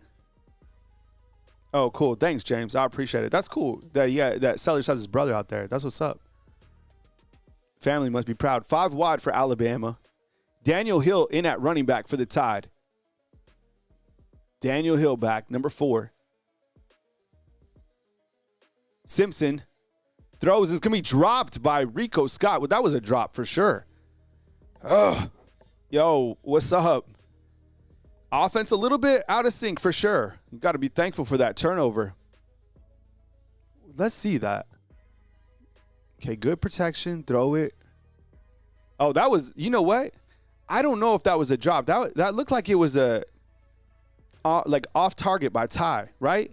Speaker 1: Oh, cool. Thanks, James. I appreciate it. That's cool. That Sellers has his brother out there. That's what's up. Family must be proud. 5 wide for Alabama. Daniel Hill in at running back for the Tide. Daniel Hill back, number 4. Simpson throws. It's going to be dropped by Rico Scott. Well, that was a drop for sure. Ugh. Yo, what's up? Offense a little bit out of sync for sure. You got to be thankful for that turnover. Let's see that. Okay, good protection. Throw it. Oh, that was, you know what? I don't know if that was a drop. That looked like it was a like off target by Ty, right?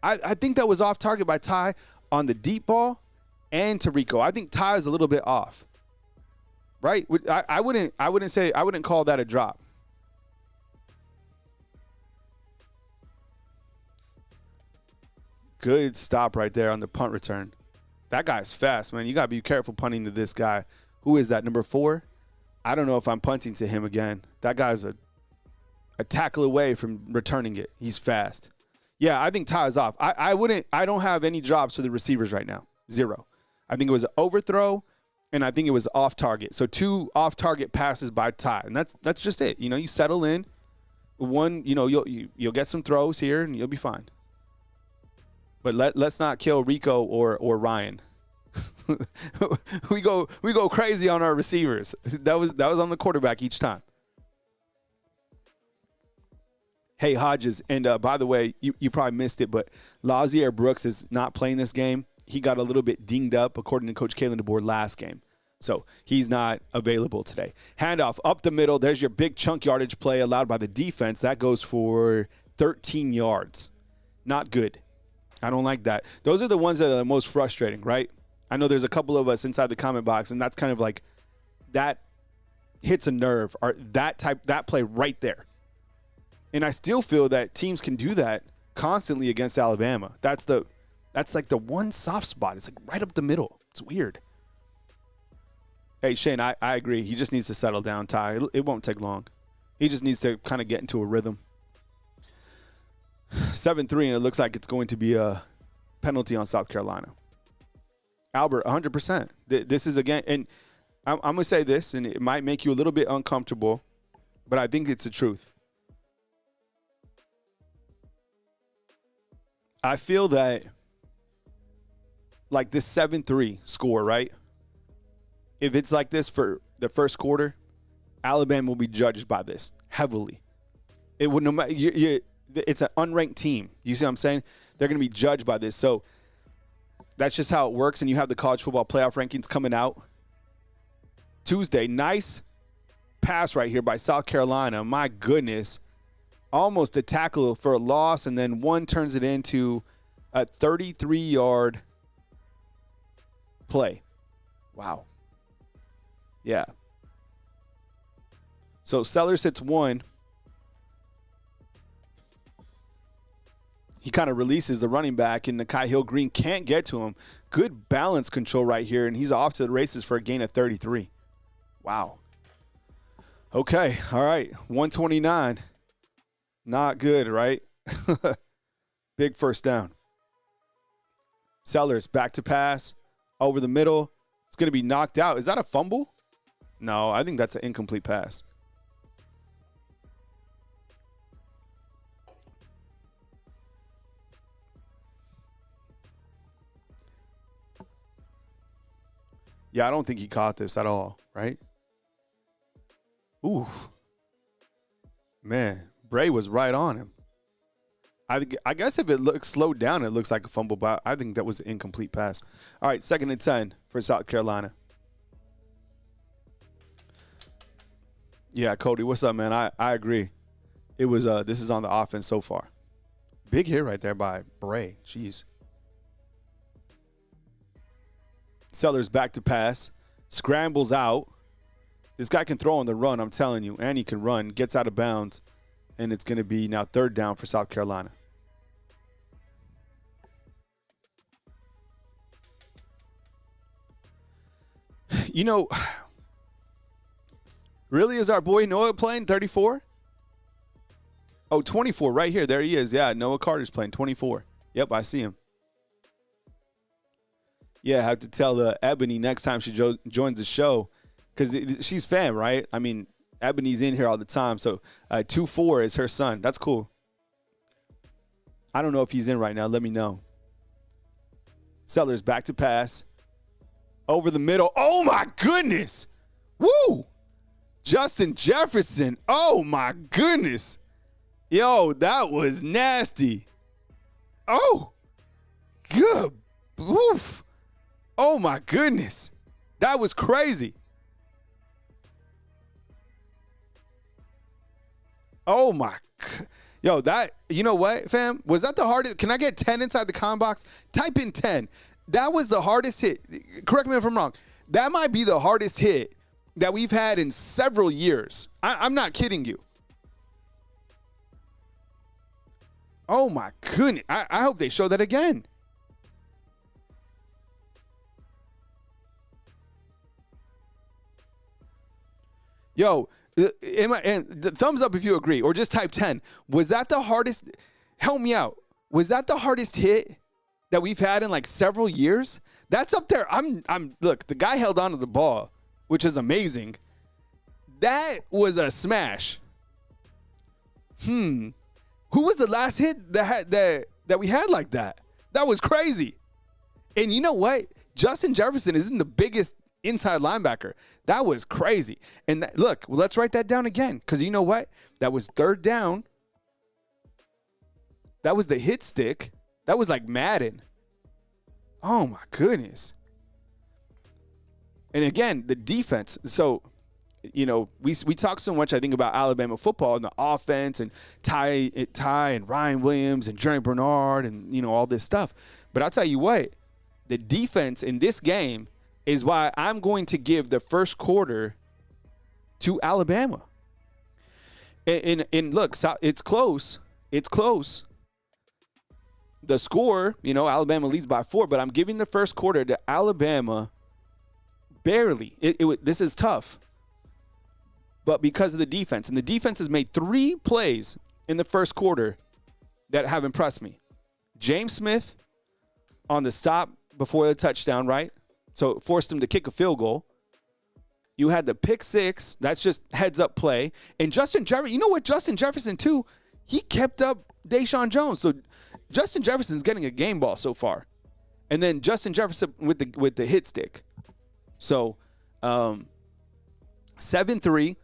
Speaker 1: I think that was off target by Ty on the deep ball and to Rico. I think Ty is a little bit off, right? I wouldn't call that a drop. Good stop right there on the punt return. That guy's fast, man. You got to be careful punting to this guy. Who is that, number 4? I don't know if I'm punting to him again. That guy's a tackle away from returning it. He's fast. Yeah, I think Ty is off. I don't have any drops for the receivers right now. 0. I think it was an overthrow, and I think it was off target. So 2 off target passes by Ty, and that's just it. You settle in, you'll get some throws here and you'll be fine. But let's not kill Rico or Ryan. we go crazy on our receivers. That was on the quarterback each time. Hey, Hodges, and by the way, you probably missed it, but Lazier Brooks is not playing this game. He got a little bit dinged up, according to Coach Kalen DeBoer, last game. So he's not available today. Handoff up the middle. There's your big chunk yardage play allowed by the defense. That goes for 13 yards. Not good. I don't like that. Those are the ones that are the most frustrating, right? I know there's a couple of us inside the comment box, and that's kind of like that hits a nerve, or that play right there. And I still feel that teams can do that constantly against Alabama. That's like the one soft spot. It's like right up the middle. It's weird. Hey, Shane, I agree. He just needs to settle down, Ty. It won't take long. He just needs to kind of get into a rhythm. 7-3, and it looks like it's going to be a penalty on South Carolina. Albert, 100%. This is, again, and I'm going to say this, and it might make you a little bit uncomfortable, but I think it's the truth. I feel that, like this 7-3 score, right? If it's like this for the first quarter, Alabama will be judged by this heavily. It would no matter. It's an unranked team. You see what I'm saying? They're going to be judged by this. So that's just how it works. And you have the college football playoff rankings coming out Tuesday. Nice pass right here by South Carolina. My goodness. Almost a tackle for a loss, and then one turns it into a 33-yard play. Wow. Yeah. So Sellers hits one. He kind of releases the running back, and Nakai Hill-Green can't get to him. Good balance control right here, and he's off to the races for a gain of 33. Wow. Okay. All right. 129. Not good, right? Big first down. Sellers back to pass. Over the middle. It's going to be knocked out. Is that a fumble? No, I think that's an incomplete pass. Yeah, I don't think he caught this at all, right? Ooh. Man. Bray was right on him. I guess if it looks slowed down, it looks like a fumble, but I think that was an incomplete pass. All right, 2nd and 10 for South Carolina. Yeah, Cody, what's up, man? I agree. It was this is on the offense so far. Big hit right there by Bray. Jeez. Sellers back to pass. Scrambles out. This guy can throw on the run, I'm telling you, and he can run. Gets out of bounds. And it's going to be now 3rd down for South Carolina. You know, really, is our boy Noah playing 34? Oh, 24 right here. There he is. Yeah, Noah Carter's playing 24. Yep, I see him. Yeah, I have to tell Ebony next time she joins the show, because she's fam, right? I mean, Ebony's in here all the time. So 2-4 is her son. That's cool. I don't know if he's in right now. Let me know. Sellers back to pass. Over the middle. Oh, my goodness. Woo. Justin Jefferson. Oh, my goodness. Yo, that was nasty. Oh, good. Oof. Oh, my goodness. That was crazy. Oh, my. Yo, that, you know what, fam? Was that the hardest? Can I get 10 inside the comment box? Type in 10. That was the hardest hit. Correct me if I'm wrong. That might be the hardest hit that we've had in several years. I'm not kidding you. Oh, my goodness. I hope they show that again. Yo, and the thumbs up if you agree, or just type 10. Was that the hardest? Help me out. Was that the hardest hit that we've had in like several years? That's up there. Look, the guy held on to the ball, which is amazing. That was a smash. Who was the last hit that we had like that? That was crazy. And you know what? Justin Jefferson isn't the biggest inside linebacker. That was crazy. And look, let's write that down again, because you know what? That was third down. That was the hit stick. That was like Madden. Oh, my goodness. And again, the defense. So, you know, we talk so much, I think, about Alabama football and the offense and Ty and Ryan Williams and Jerry Bernard and, you know, all this stuff. But I'll tell you what, the defense in this game is why I'm going to give the first quarter to Alabama. And look, it's close. It's close. The score, you know, Alabama leads by 4, but I'm giving the first quarter to Alabama barely. This is tough. But because of the defense. And the defense has made 3 plays in the first quarter that have impressed me. James Smith on the stop before the touchdown, right? So it forced him to kick a field goal. You had the pick 6. That's just heads-up play. And Justin Jefferson, you know what? Justin Jefferson, too, he kept up Deshaun Jones. So Justin Jefferson's getting a game ball so far. And then Justin Jefferson with the hit stick. So 7-3.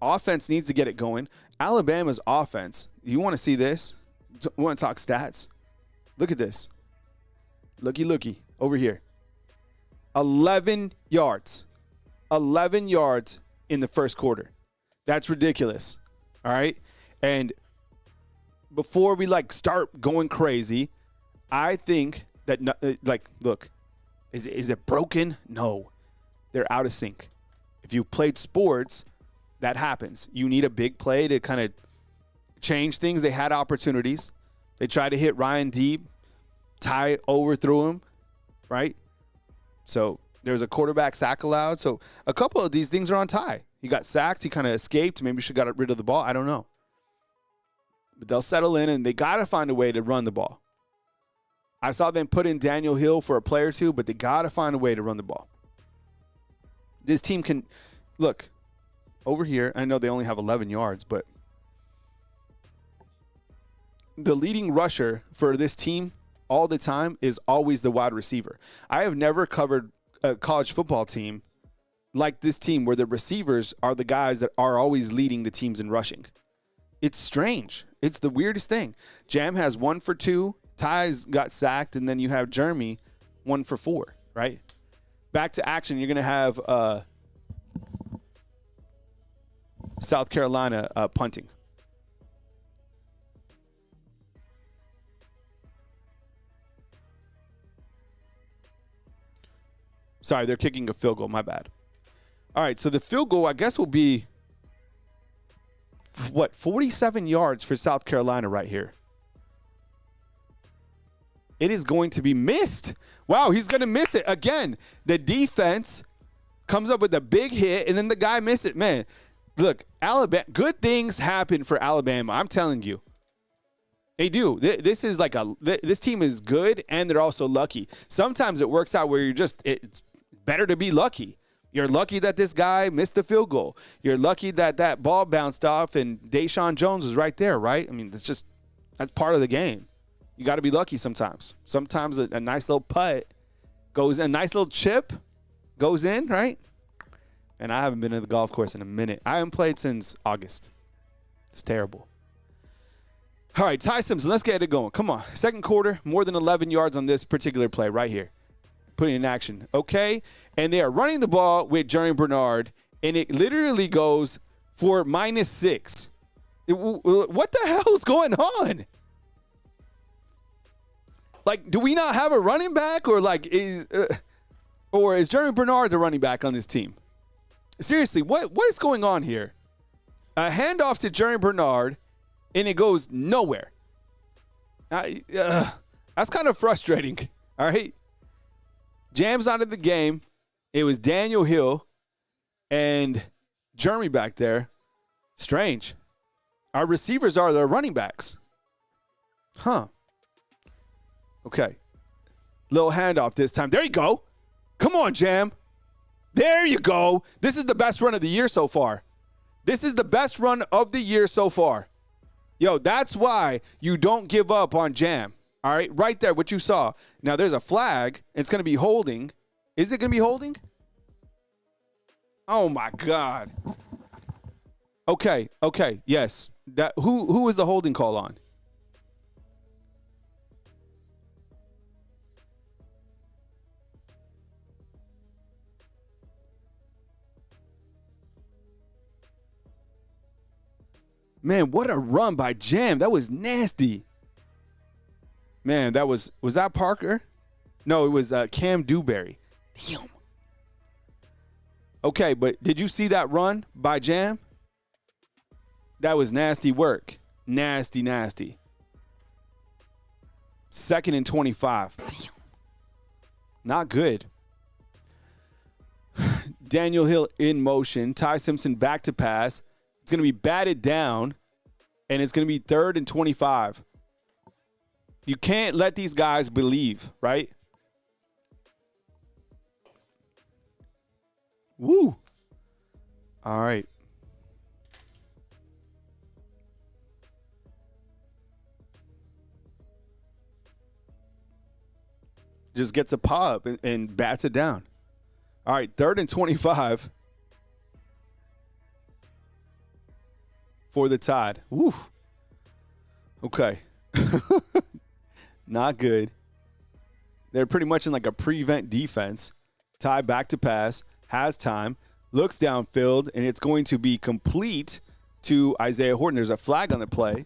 Speaker 1: Offense needs to get it going. Alabama's offense. You want to see this? You want to talk stats? Look at this. Looky. Over here. 11 yards. 11 yards in the first quarter. That's ridiculous. All right? And before we start going crazy, I think that look, is it broken? No. They're out of sync. If you played sports, that happens. You need a big play to kind of change things. They had opportunities. They tried to hit Ryan deep. Ty overthrew him, right? So there's a quarterback sack allowed. So a couple of these things are on Ty. He got sacked. He kind of escaped. Maybe should have got rid of the ball. I don't know. But they'll settle in, and they got to find a way to run the ball. I saw them put in Daniel Hill for a play or two, but they got to find a way to run the ball. This team can – look, over here, I know they only have 11 yards, but the leading rusher for this team all the time is always the wide receiver. I have never covered a college football team like this team where the receivers are the guys that are always leading the teams in rushing. It's strange. It's the weirdest thing. Jam has 1 for 2. Ty's got sacked, and then you have Jeremy 1 for 4, right? Back to action. You're going to have South Carolina punting. Sorry, they're kicking a field goal. My bad. All right, so the field goal, I guess, will be, 47 yards for South Carolina right here. It is going to be missed. Wow, he's going to miss it. Again, the defense comes up with a big hit, and then the guy missed it. Man, look, Alabama, good things happen for Alabama. I'm telling you. They do. This is this team is good, and they're also lucky. Sometimes it works out where it's better to be lucky. You're lucky that this guy missed the field goal. You're lucky that that ball bounced off and Deshaun Jones was right there, right? I mean, that's part of the game. You got to be lucky sometimes. Sometimes a nice little putt goes in, a nice little chip goes in, right? And I haven't been to the golf course in a minute. I haven't played since August. It's terrible. All right, Ty Simpson, let's get it going. Come on. Second quarter, more than 11 yards on this particular play right here. Putting in action. Okay? And they are running the ball with Jerry Bernard, and it literally goes for -6. What the hell is going on? Do we not have a running back, or is Jerry Bernard the running back on this team? Seriously, what is going on here? A handoff to Jerry Bernard, and it goes nowhere. That's kind of frustrating. All right. Jam's out of the game. It was Daniel Hill and Jeremy back there. Strange. Our receivers are the running backs. Huh. Okay. Little handoff this time. There you go. Come on, Jam. There you go. This is the best run of the year so far. This is the best run of the year so far. Yo, that's why you don't give up on Jam. All right, right there, what you saw. Now, there's a flag. It's going to be holding. Is it going to be holding? Oh, my God. Okay, yes. Who was the holding call on? Man, what a run by Jam. That was nasty. Man, was that Parker? No, it was Cam Dewberry. Damn. Okay, but did you see that run by Jam? That was nasty work. Nasty. 2nd and 25. Damn. Not good. Daniel Hill in motion. Ty Simpson back to pass. It's going to be batted down, and it's going to be 3rd and 25. You can't let these guys believe, right? Woo. All right. Just gets a pop and bats it down. All right, 3rd and 25 for the Tide. Woo. Okay. Not good. They're pretty much in like a prevent defense. Ty back to pass, has time, looks downfield, and it's going to be complete to Isaiah Horton. There's a flag on the play.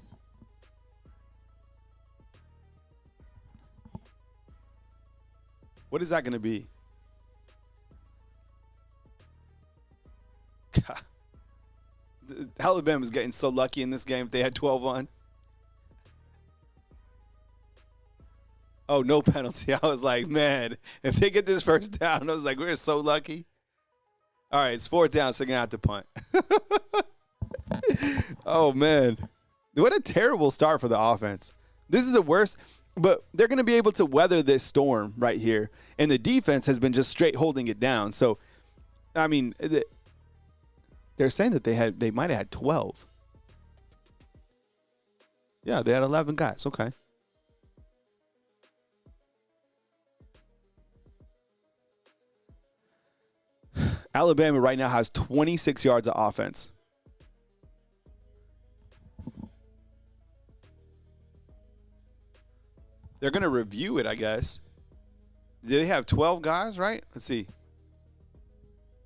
Speaker 1: What is that going to be? Alabama's getting so lucky in this game if they had 12 on. Oh, no penalty. I was like, man, if they get this first down, I was like, we're so lucky. All right, it's 4th down, so they're going to have to punt. Oh, man. What a terrible start for the offense. This is the worst, but they're going to be able to weather this storm right here. And the defense has been just straight holding it down. So, I mean, they're saying that they might have had 12. Yeah, they had 11 guys. Okay. Alabama right now has 26 yards of offense. They're going to review it, I guess. Do they have 12 guys, right? Let's see.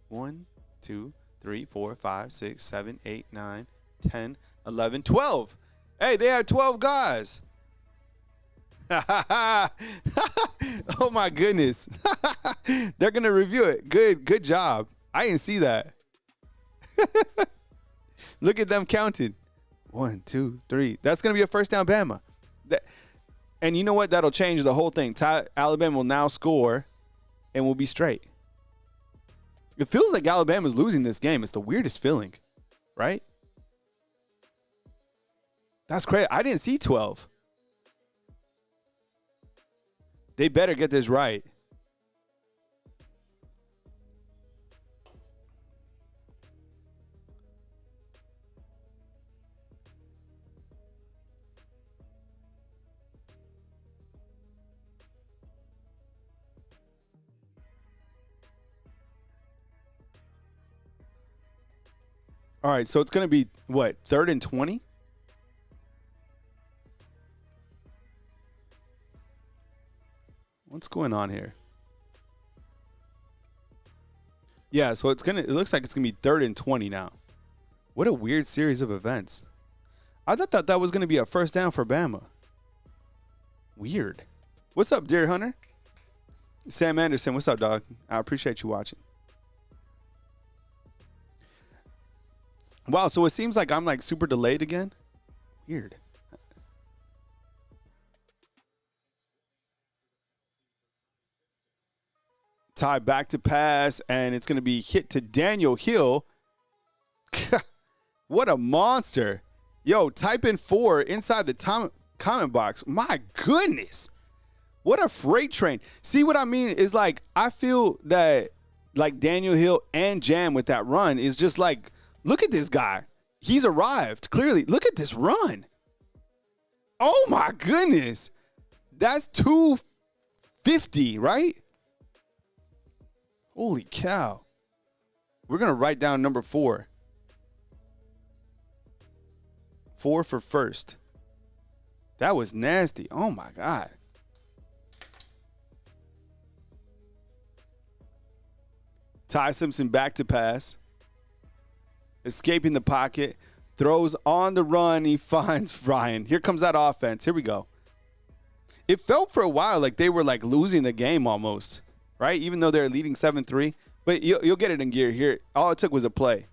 Speaker 1: 1, 2, 3, 4, 5, 6, 7, 8, 9, 10, 11, 12. Hey, they had 12 guys. Oh, my goodness. They're going to review it. Good job. I didn't see that. Look at them counting. 1, 2, 3. That's going to be a first down Bama. And you know what? That'll change the whole thing. Alabama will now score and we'll be straight. It feels like Alabama's losing this game. It's the weirdest feeling, right? That's crazy. I didn't see 12. They better get this right. All right, so it's going to be, what, 3rd and 20? What's going on here? Yeah, so it looks like it's going to be 3rd and 20 now. What a weird series of events. I thought that was going to be a first down for Bama. Weird. What's up, Deer Hunter? Sam Anderson, what's up, dog? I appreciate you watching. Wow, so it seems like I'm like super delayed again. Weird. Ty back to pass, and it's going to be hit to Daniel Hill. What a monster. Yo, type in 4 inside the comment box. My goodness. What a freight train. See what I mean is like I feel that like Daniel Hill and Jam with that run is just like, look at this guy. He's arrived. Clearly, look at this run. Oh, my goodness. That's 250, right? Holy cow. We're going to write down number 4. 4 for first. That was nasty. Oh, my God. Ty Simpson back to pass. Escaping the pocket. Throws on the run. He finds Ryan. Here comes that offense. Here we go. It felt for a while like they were like losing the game almost, right? Even though they're leading 7-3. But you'll get it in gear here. All it took was a play.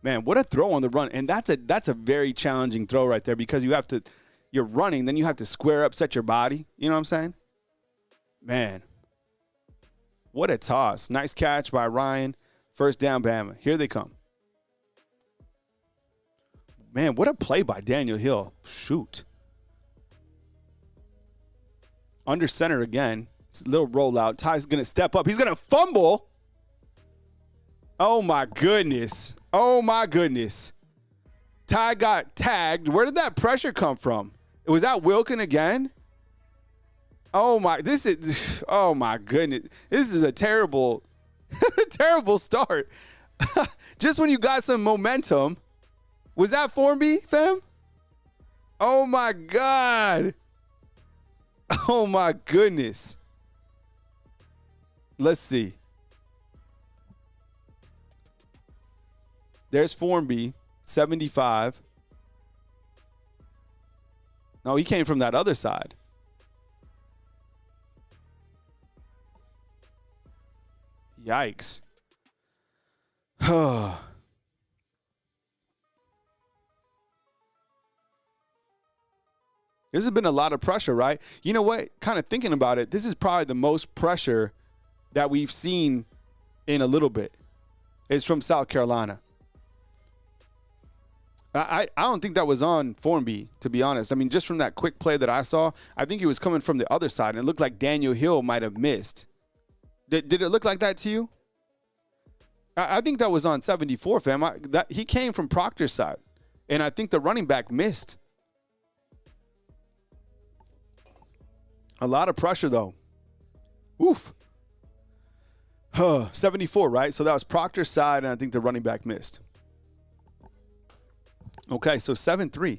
Speaker 1: Man, what a throw on the run. And that's a very challenging throw right there because you're running, then you have to square up, set your body. You know what I'm saying? Man, what a toss. Nice catch by Ryan. First down, Bama. Here they come. Man, what a play by Daniel Hill. Shoot. Under center again. Little rollout. Ty's going to step up. He's going to fumble. Oh, my goodness. Oh, my goodness. Ty got tagged. Where did that pressure come from? Was that Wilkin again? Oh, my goodness. This is a terrible, terrible start. Just when you got some momentum. Was that Formby, fam? Oh, my God. Oh, my goodness. Let's see. There's Formby, 75. No, he came from that other side. Yikes. This has been a lot of pressure, right? You know what? Kind of thinking about it, this is probably the most pressure that we've seen in a little bit. It's from South Carolina. I don't think that was on Formby, to be honest. I mean, just from that quick play that I saw, I think he was coming from the other side, and it looked like Daniel Hill might have missed. Did it look like that to you? I think that was on 74, fam. He came from Proctor's side, and I think the running back missed. A lot of pressure, though. Oof. 74, right? So that was Proctor's side, and I think the running back missed. Okay, so 7-3.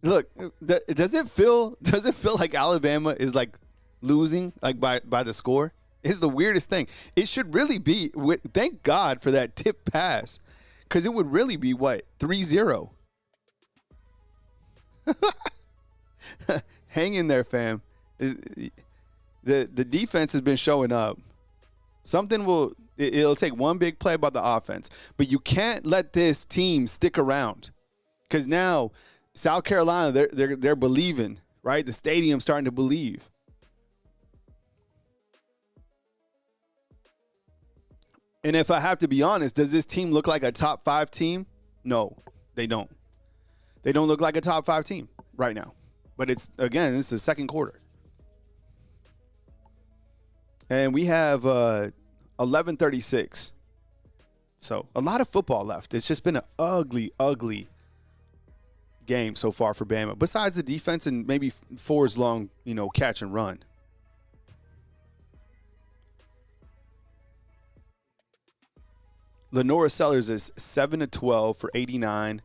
Speaker 1: Look, does it feel like Alabama is like losing like by the score? It's the weirdest thing. It should really be. Thank God for that tip pass, because it would really be what 3-0. Hang in there, fam. The defense has been showing up. It'll take one big play by the offense, but you can't let this team stick around, because now South Carolina they're believing, right? The stadium's starting to believe. And if I have to be honest, does this team look like a top 5 team? No, they don't. They don't look like a top 5 team right now. But this is the second quarter. And we have 11:36. So a lot of football left. It's just been an ugly, ugly game so far for Bama. Besides the defense and maybe Ford's long, catch and run. Lenora Sellers is 7 of 12 for 89.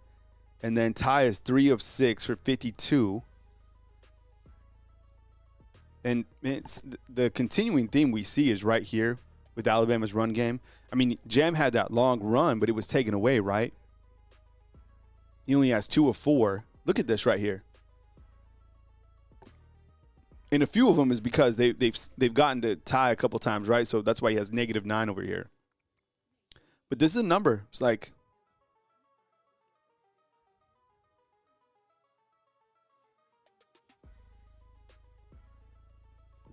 Speaker 1: And then Ty is 3 of 6 for 52. And it's the continuing theme we see is right here with Alabama's run game. I mean, Jam had that long run, but it was taken away, right? He only has 2 of 4. Look at this right here. And a few of them is because they've gotten to Ty a couple times, right? So that's why he has -9 over here. But this is a number. It's like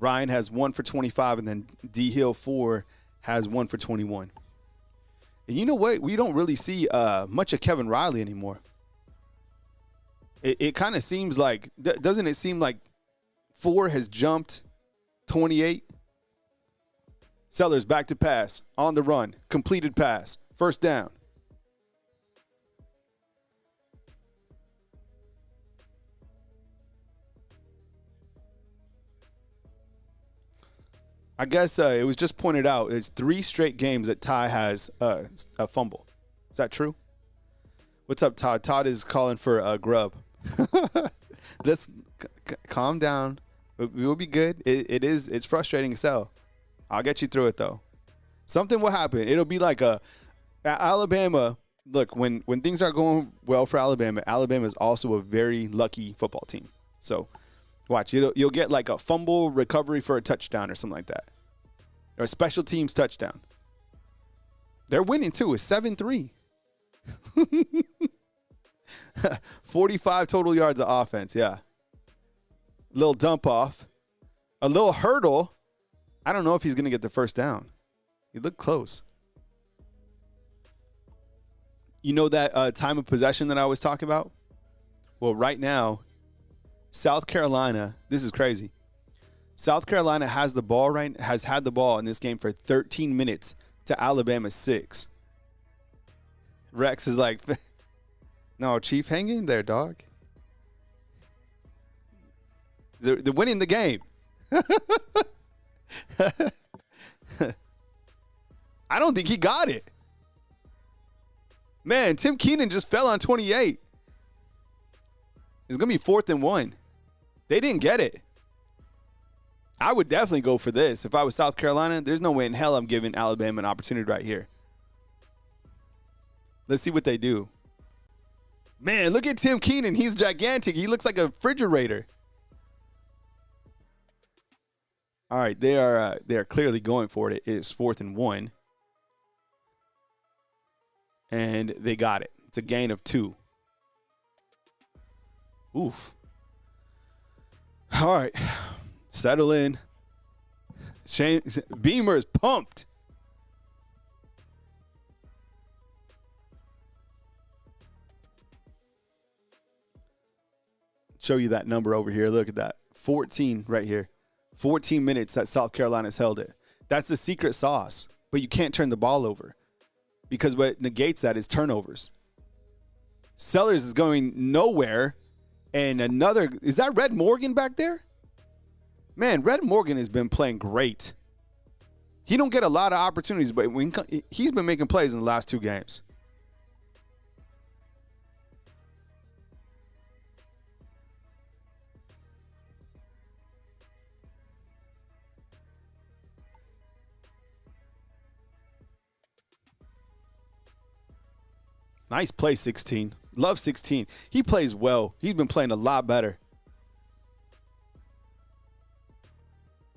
Speaker 1: Ryan has 1 for 25, and then D Hill 4 has 1 for 21. And you know what? We don't really see much of Kevin Riley anymore. It kind of seems like, doesn't it seem like 4 has jumped 28? Sellers back to pass, on the run, completed pass. First down. I guess it was just pointed out it's 3 straight games that Ty has a fumble. Is that true? What's up, Todd? Todd is calling for a grub. Let's calm down. We'll be good. It's frustrating as hell. I'll get you through it, though. Something will happen. It'll be like Alabama. Look, when things aren't going well for Alabama, Alabama is also a very lucky football team. So watch. You'll get like a fumble recovery for a touchdown or something like that. Or a special teams touchdown. They're winning, too. It's 7-3. 45 total yards of offense, yeah. Little dump off. A little hurdle. I don't know if he's going to get the first down. He looked close. You know that time of possession that I was talking about? Well, right now, South Carolina, this is crazy. South Carolina has had the ball in this game for 13 minutes to Alabama's 6. Rex is like, no, Chief, hang in there, dog. They're winning the game. I don't think he got it. Man, Tim Keenan just fell on 28. It's going to be 4th and 1. They didn't get it. I would definitely go for this. If I was South Carolina, there's no way in hell I'm giving Alabama an opportunity right here. Let's see what they do. Man, look at Tim Keenan. He's gigantic. He looks like a refrigerator. All right, they are clearly going for it. It is 4th and 1. And they got it. It's a gain of 2. Oof. All right. Settle in. Shane Beamer is pumped. Show you that number over here. Look at that. 14 right here. 14 minutes that South Carolina's held it. That's the secret sauce. But you can't turn the ball over. Because what negates that is turnovers. Sellers is going nowhere. And is that Red Morgan back there? Man, Red Morgan has been playing great. He don't get a lot of opportunities, but he's been making plays in the last 2 games. Nice play, 16. Love 16. He plays well. He's been playing a lot better.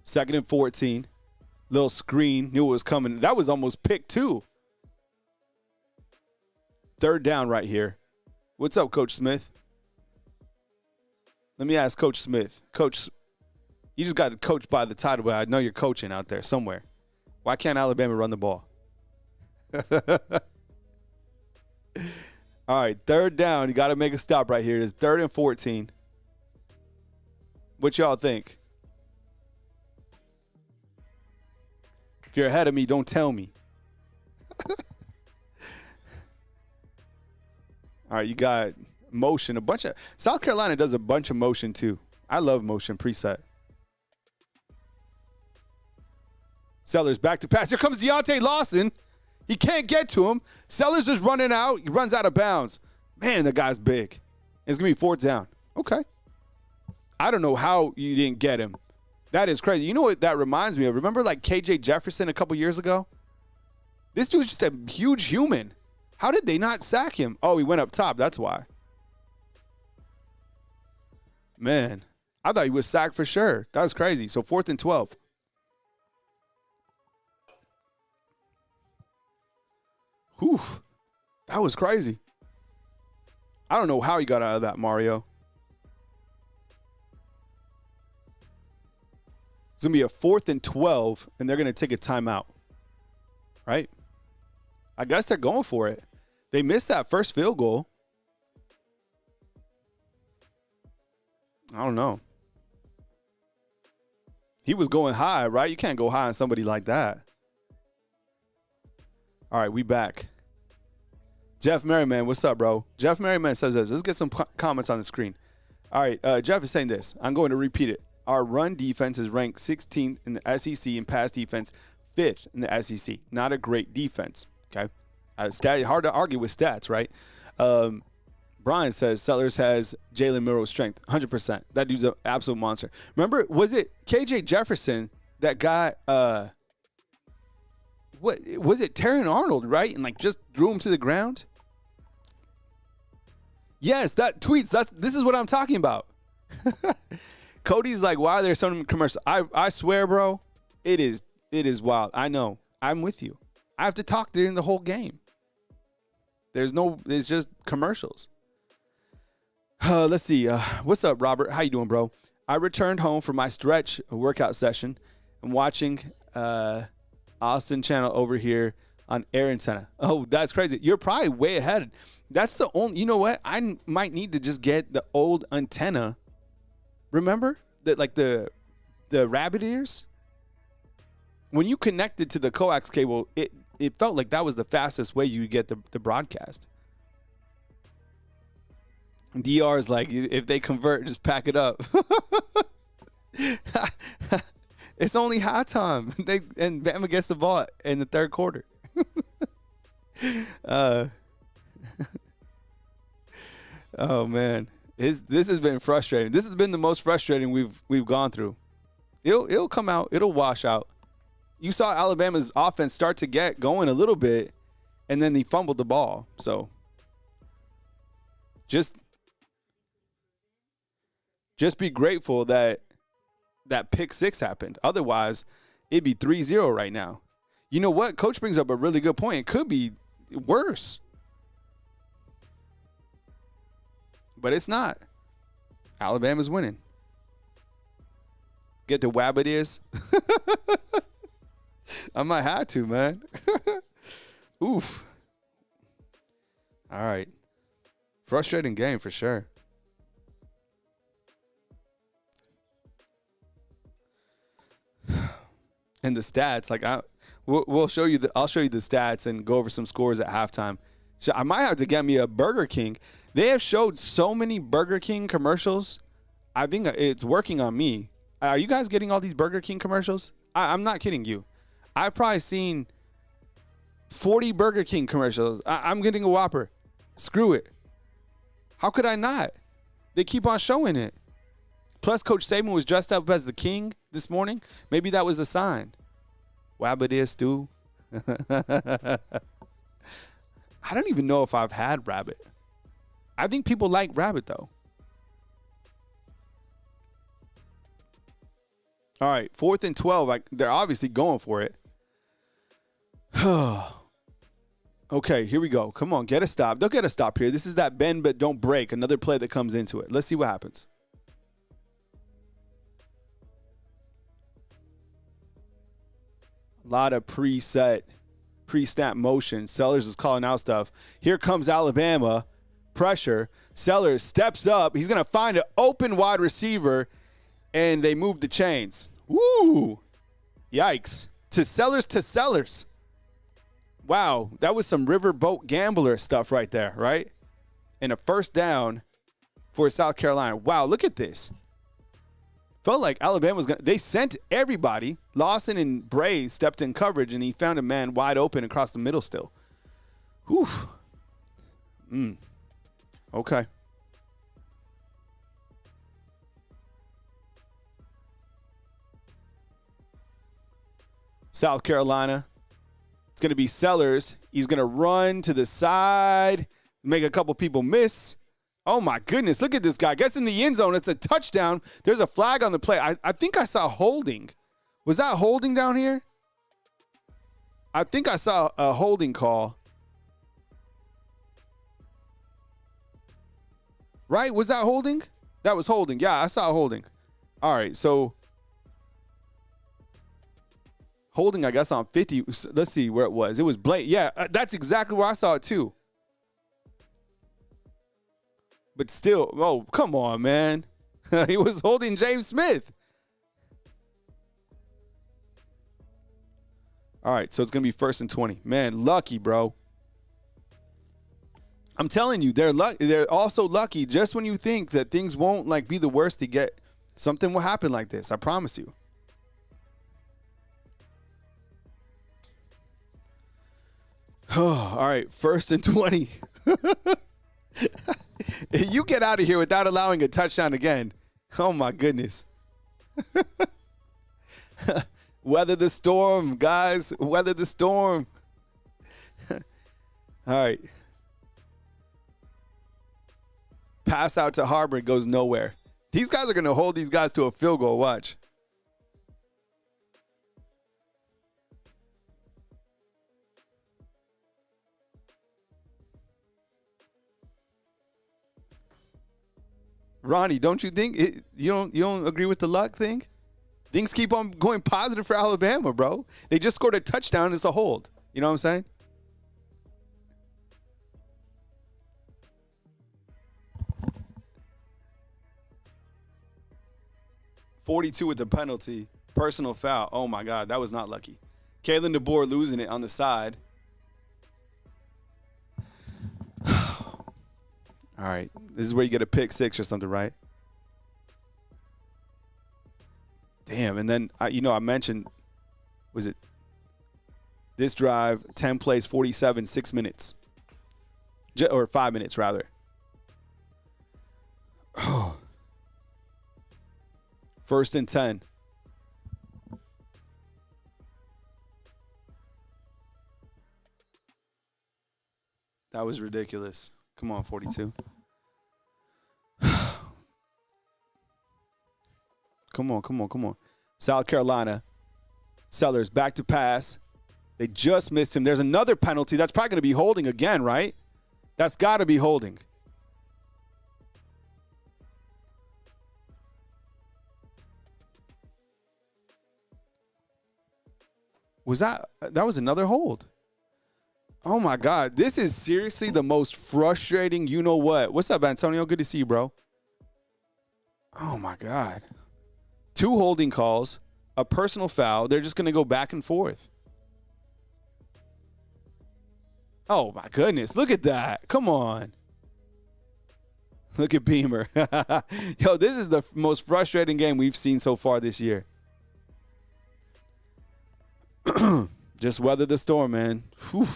Speaker 1: 2nd and 14. Little screen. Knew it was coming. That was almost pick 2. 3rd down right here. What's up, Coach Smith? Let me ask Coach Smith. Coach, you just got to coach by the title, but I know you're coaching out there somewhere. Why can't Alabama run the ball? All right, 3rd down. You got to make a stop right here. It's 3rd and 14. What y'all think? If you're ahead of me, don't tell me. All right, you got motion. South Carolina does a bunch of motion too. I love motion preset. Sellers back to pass. Here comes Deontay Lawson. He can't get to him. Sellers is running out. He runs out of bounds. Man, the guy's big. It's going to be 4th down. Okay. I don't know how you didn't get him. That is crazy. You know what that reminds me of? Remember like KJ Jefferson a couple years ago? This dude's just a huge human. How did they not sack him? Oh, he went up top. That's why. Man, I thought he was sacked for sure. That was crazy. So 4th and 12. Whew. That was crazy. I don't know how he got out of that, Mario. It's going to be a 4th and 12, and they're going to take a timeout. Right? I guess they're going for it. They missed that first field goal. I don't know. He was going high, right? You can't go high on somebody like that. All right, we back. Jeff Merriman, what's up, bro? Jeff Merriman says this. Let's get some comments on the screen. All right, Jeff is saying this. I'm going to repeat it. Our run defense is ranked 16th in the SEC and pass defense 5th in the SEC. Not a great defense, okay? Hard to argue with stats, right? Brian says Sellers has Jalen Milroe's strength, 100%. That dude's an absolute monster. Remember, was it KJ Jefferson that got what was it? Terran Arnold, right? And like just threw him to the ground. Yes, that tweets. This is what I'm talking about. Cody's like, why are there so many commercials? I swear, bro, it is wild. I know. I'm with you. I have to talk during the whole game. It's just commercials. Let's see. What's up, Robert? How you doing, bro? I returned home from my stretch workout session and watching Austin channel over here on air antenna. Oh, that's crazy. You're probably way ahead. That's the only, you know what? I might need to just get the old antenna. Remember that, like the rabbit ears? When you connected to the coax cable, it felt like that was the fastest way you get the broadcast. DR is like, if they convert, just pack it up. It's only halftime. And Bama gets the ball in the third quarter. Oh man, this has been frustrating. This has been the most frustrating we've gone through. It'll come out. It'll wash out. You saw Alabama's offense start to get going a little bit, and then he fumbled the ball. So just be grateful that pick six happened. Otherwise, it'd be 3-0 right now. You know what? Coach brings up a really good point. It could be worse. But it's not. Alabama's winning. Get to Wabbit. I might have to, man. Oof. All right. Frustrating game for sure. And the stats, like we'll show you I'll show you the stats and go over some scores at halftime. So I might have to get me a Burger King. They have showed so many Burger King commercials. I think it's working on me. Are you guys getting all these Burger King commercials? I'm not kidding you. I've probably seen 40 Burger King commercials. I'm getting a Whopper. Screw it. How could I not? They keep on showing it. Plus, Coach Saban was dressed up as the king this morning. Maybe that was a sign. Wabbit stew. I don't even know if I've had rabbit. I think people like rabbit, though. All right, 4th and 12. They're obviously going for it. Okay, here we go. Come on, get a stop. They'll get a stop here. This is that bend but don't break. Another play that comes into it. Let's see what happens. A lot of pre-snap motion. Sellers is calling out stuff. Here comes Alabama. Pressure. Sellers steps up. He's going to find an open wide receiver, and they move the chains. Woo! Yikes. To Sellers. Wow, that was some riverboat gambler stuff right there, right? And a first down for South Carolina. Wow, look at this. Felt like Alabama was going to – they sent everybody. Lawson and Bray stepped in coverage, and he found a man wide open across the middle still. Whew. Okay. South Carolina. It's going to be Sellers. He's going to run to the side, make a couple people miss. Oh, my goodness. Look at this guy. Gets in the end zone. It's a touchdown. There's a flag on the play. I think I saw holding. Was that holding down here? I think I saw a holding call. Right? Was that holding? That was holding. Yeah, I saw holding. All right, so holding, I guess, on 50. Let's see where it was. It was Blake. Yeah, that's exactly where I saw it, too. But still, oh, come on, man. He was holding James Smith. All right, so it's going to be 1st and 20. Man, lucky, bro. I'm telling you, they're also lucky. Just when you think that things won't like be the worst, something will happen like this. I promise you. Oh, all right, 1st and 20. You get out of here without allowing a touchdown again. Oh my goodness. Weather the storm, guys. Weather the storm. All right. Pass out to Harbor, it goes nowhere. These guys are going to hold these guys to a field goal. Watch. Ronnie, don't you think you don't agree with the luck thing? Things keep on going positive for Alabama, bro. They just scored a touchdown. It's a hold. You know what I'm saying? .42 with the penalty. Personal foul. Oh, my God. That was not lucky. Kalen DeBoer losing it on the side. All right. This is where you get a pick six or something, right? Damn. And then, I mentioned, was it this drive, 10 plays, 47, 6 minutes. Or 5 minutes, rather. Oh. 1st and 10. That was ridiculous. Come on, 42. Come on. South Carolina. Sellers back to pass. They just missed him. There's another penalty. That's probably going to be holding again, right? That's got to be holding. That was another hold. Oh, my God. This is seriously the most frustrating you-know-what. What's up, Antonio? Good to see you, bro. Oh, my God. 2 holding calls, a personal foul. They're just going to go back and forth. Oh, my goodness. Look at that. Come on. Look at Beamer. Yo, this is the most frustrating game we've seen so far this year. Just weather the storm, man. Whew.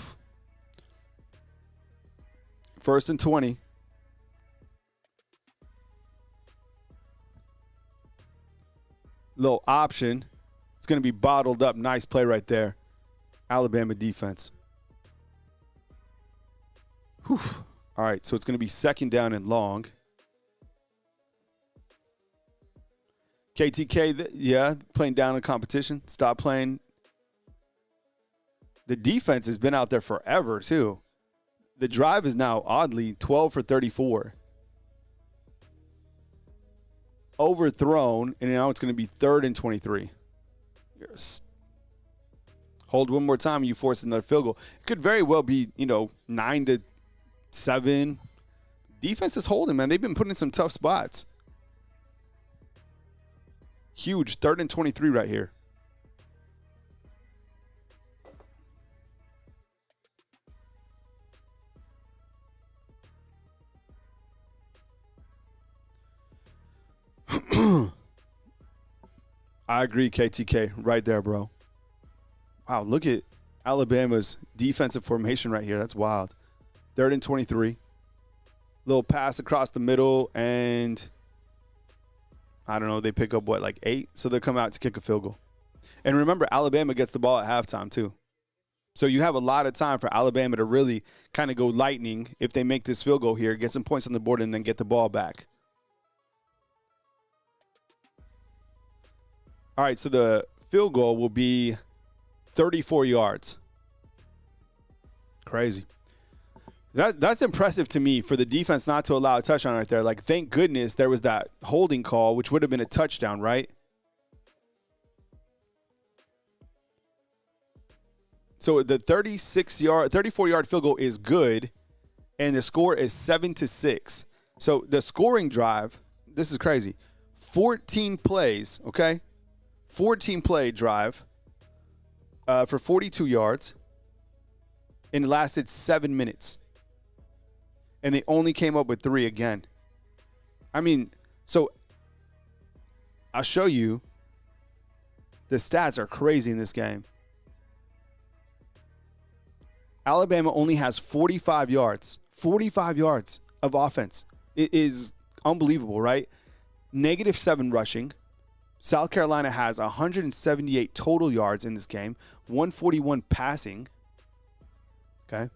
Speaker 1: 1st and 20. Little option. It's going to be bottled up. Nice play right there. Alabama defense. Whew. All right, so it's going to be 2nd down and long. KTK, yeah, playing down in competition. Stop playing. The defense has been out there forever, too. The drive is now, oddly, 12 for 34. Overthrown, and now it's going to be 3rd and 23. Hold one more time, you force another field goal. It could very well be, 9-7. Defense is holding, man. They've been putting in some tough spots. Huge 3rd and 23 right here. I agree, KTK. Right there, bro. Wow, look at Alabama's defensive formation right here. That's wild. 3rd and 23. Little pass across the middle, and I don't know, they pick up, 8? So they'll come out to kick a field goal. And remember, Alabama gets the ball at halftime, too. So you have a lot of time for Alabama to really kind of go lightning if they make this field goal here, get some points on the board, and then get the ball back. All right, so the field goal will be 34 yards. Crazy. That's impressive to me for the defense not to allow a touchdown right there. Like, thank goodness there was that holding call, which would have been a touchdown, right? So the 34-yard field goal is good, and the score is 7-6. So the scoring drive, this is crazy. 14 plays, okay? 14-play drive for 42 yards, and it lasted 7 minutes. and they only came up with 3 again. I mean, so I'll show you. The stats are crazy in this game. Alabama only has 45 yards. 45 yards of offense. It is unbelievable, right? -7 rushing. South Carolina has 178 total yards in this game, 141 passing. Okay?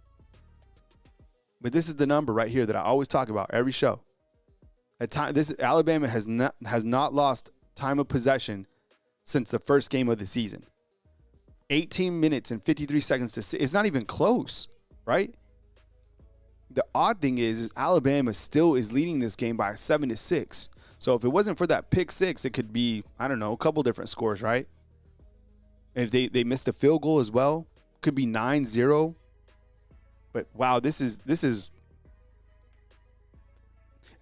Speaker 1: But this is the number right here that I always talk about every show. Alabama has not lost time of possession since the first game of the season. 18 minutes and 53 seconds to see. It's not even close, right? The odd thing is Alabama still is leading this game by 7-6. So if it wasn't for that pick 6, it could be, I don't know, a couple different scores, right? If they missed a field goal as well, could be 9-0. But wow, this is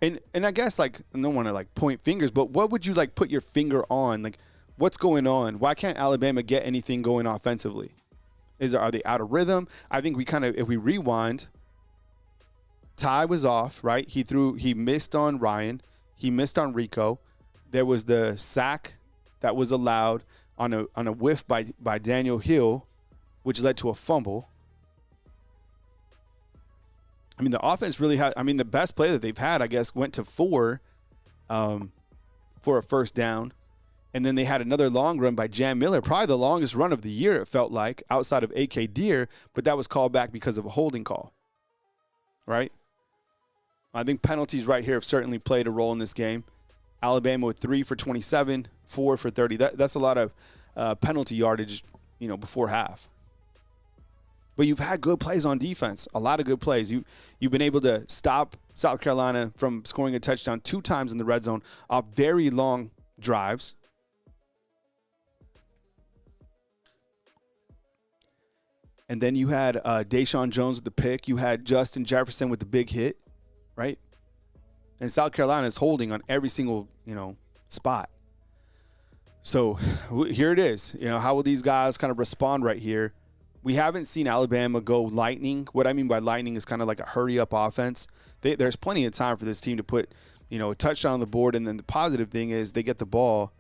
Speaker 1: and I guess, like, I don't want to like point fingers, but what would you like put your finger on? Like, what's going on? Why can't Alabama get anything going offensively? Are they out of rhythm? I think if we rewind, Ty was off, right? He missed on Ryan. He missed on Rico. There was the sack that was allowed on a whiff by Daniel Hill, which led to a fumble. I mean, the offense really had, the best play that they've had, I guess, went to 4 for a first down. And then they had another long run by Jam Miller, probably the longest run of the year, it felt like, outside of A.K. Deere, but that was called back because of a holding call, right? I think penalties right here have certainly played a role in this game. Alabama with 3 for 27, 4 for 30. That's a lot of penalty yardage, before half. But you've had good plays on defense, a lot of good plays. You've been able to stop South Carolina from scoring a touchdown 2 times in the red zone off very long drives. And then you had Deshaun Jones with the pick. You had Justin Jefferson with the big hit, right? And South Carolina is holding on every single, spot. So here it is. How will these guys kind of respond right here? We haven't seen Alabama go lightning. What I mean by lightning is kind of like a hurry-up offense. There's plenty of time for this team to put, a touchdown on the board. And then the positive thing is they get the ball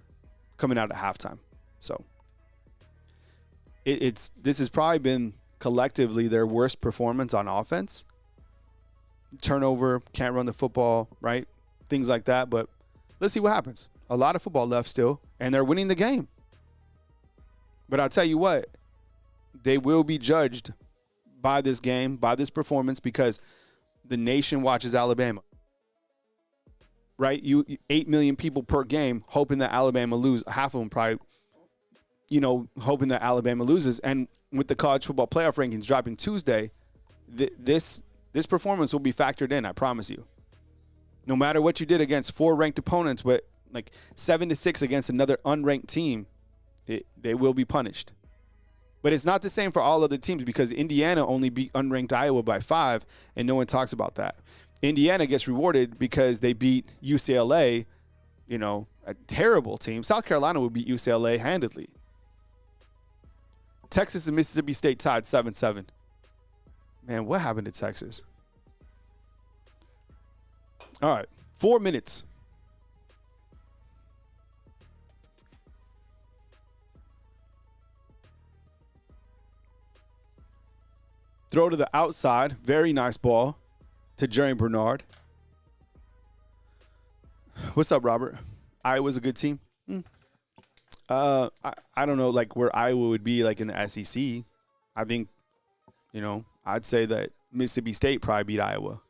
Speaker 1: coming out at halftime. So this has probably been collectively their worst performance on offense. Turnover, can't run the football, right? Things like that. But let's see what happens. A lot of football left still, and they're winning the game. But I'll tell you what, they will be judged by this game, by this performance, because the nation watches Alabama. Right? 8 million people per game hoping that Alabama lose. Half of them probably, hoping that Alabama loses. And with the college football playoff rankings dropping Tuesday, this performance will be factored in, I promise you. No matter what you did against 4 ranked opponents, but like 7-6 against another unranked team, they will be punished. But it's not the same for all other teams because Indiana only beat unranked Iowa by 5, and no one talks about that. Indiana gets rewarded because they beat UCLA, a terrible team. South Carolina will beat UCLA handedly. Texas and Mississippi State tied 7-7. Man, what happened to Texas? All right, 4 minutes. Throw to the outside. Very nice ball to Jerry Bernard. What's up, Robert? Iowa's a good team. I don't know, like, where Iowa would be, like, in the SEC. I think, I'd say that Mississippi State probably beat Iowa.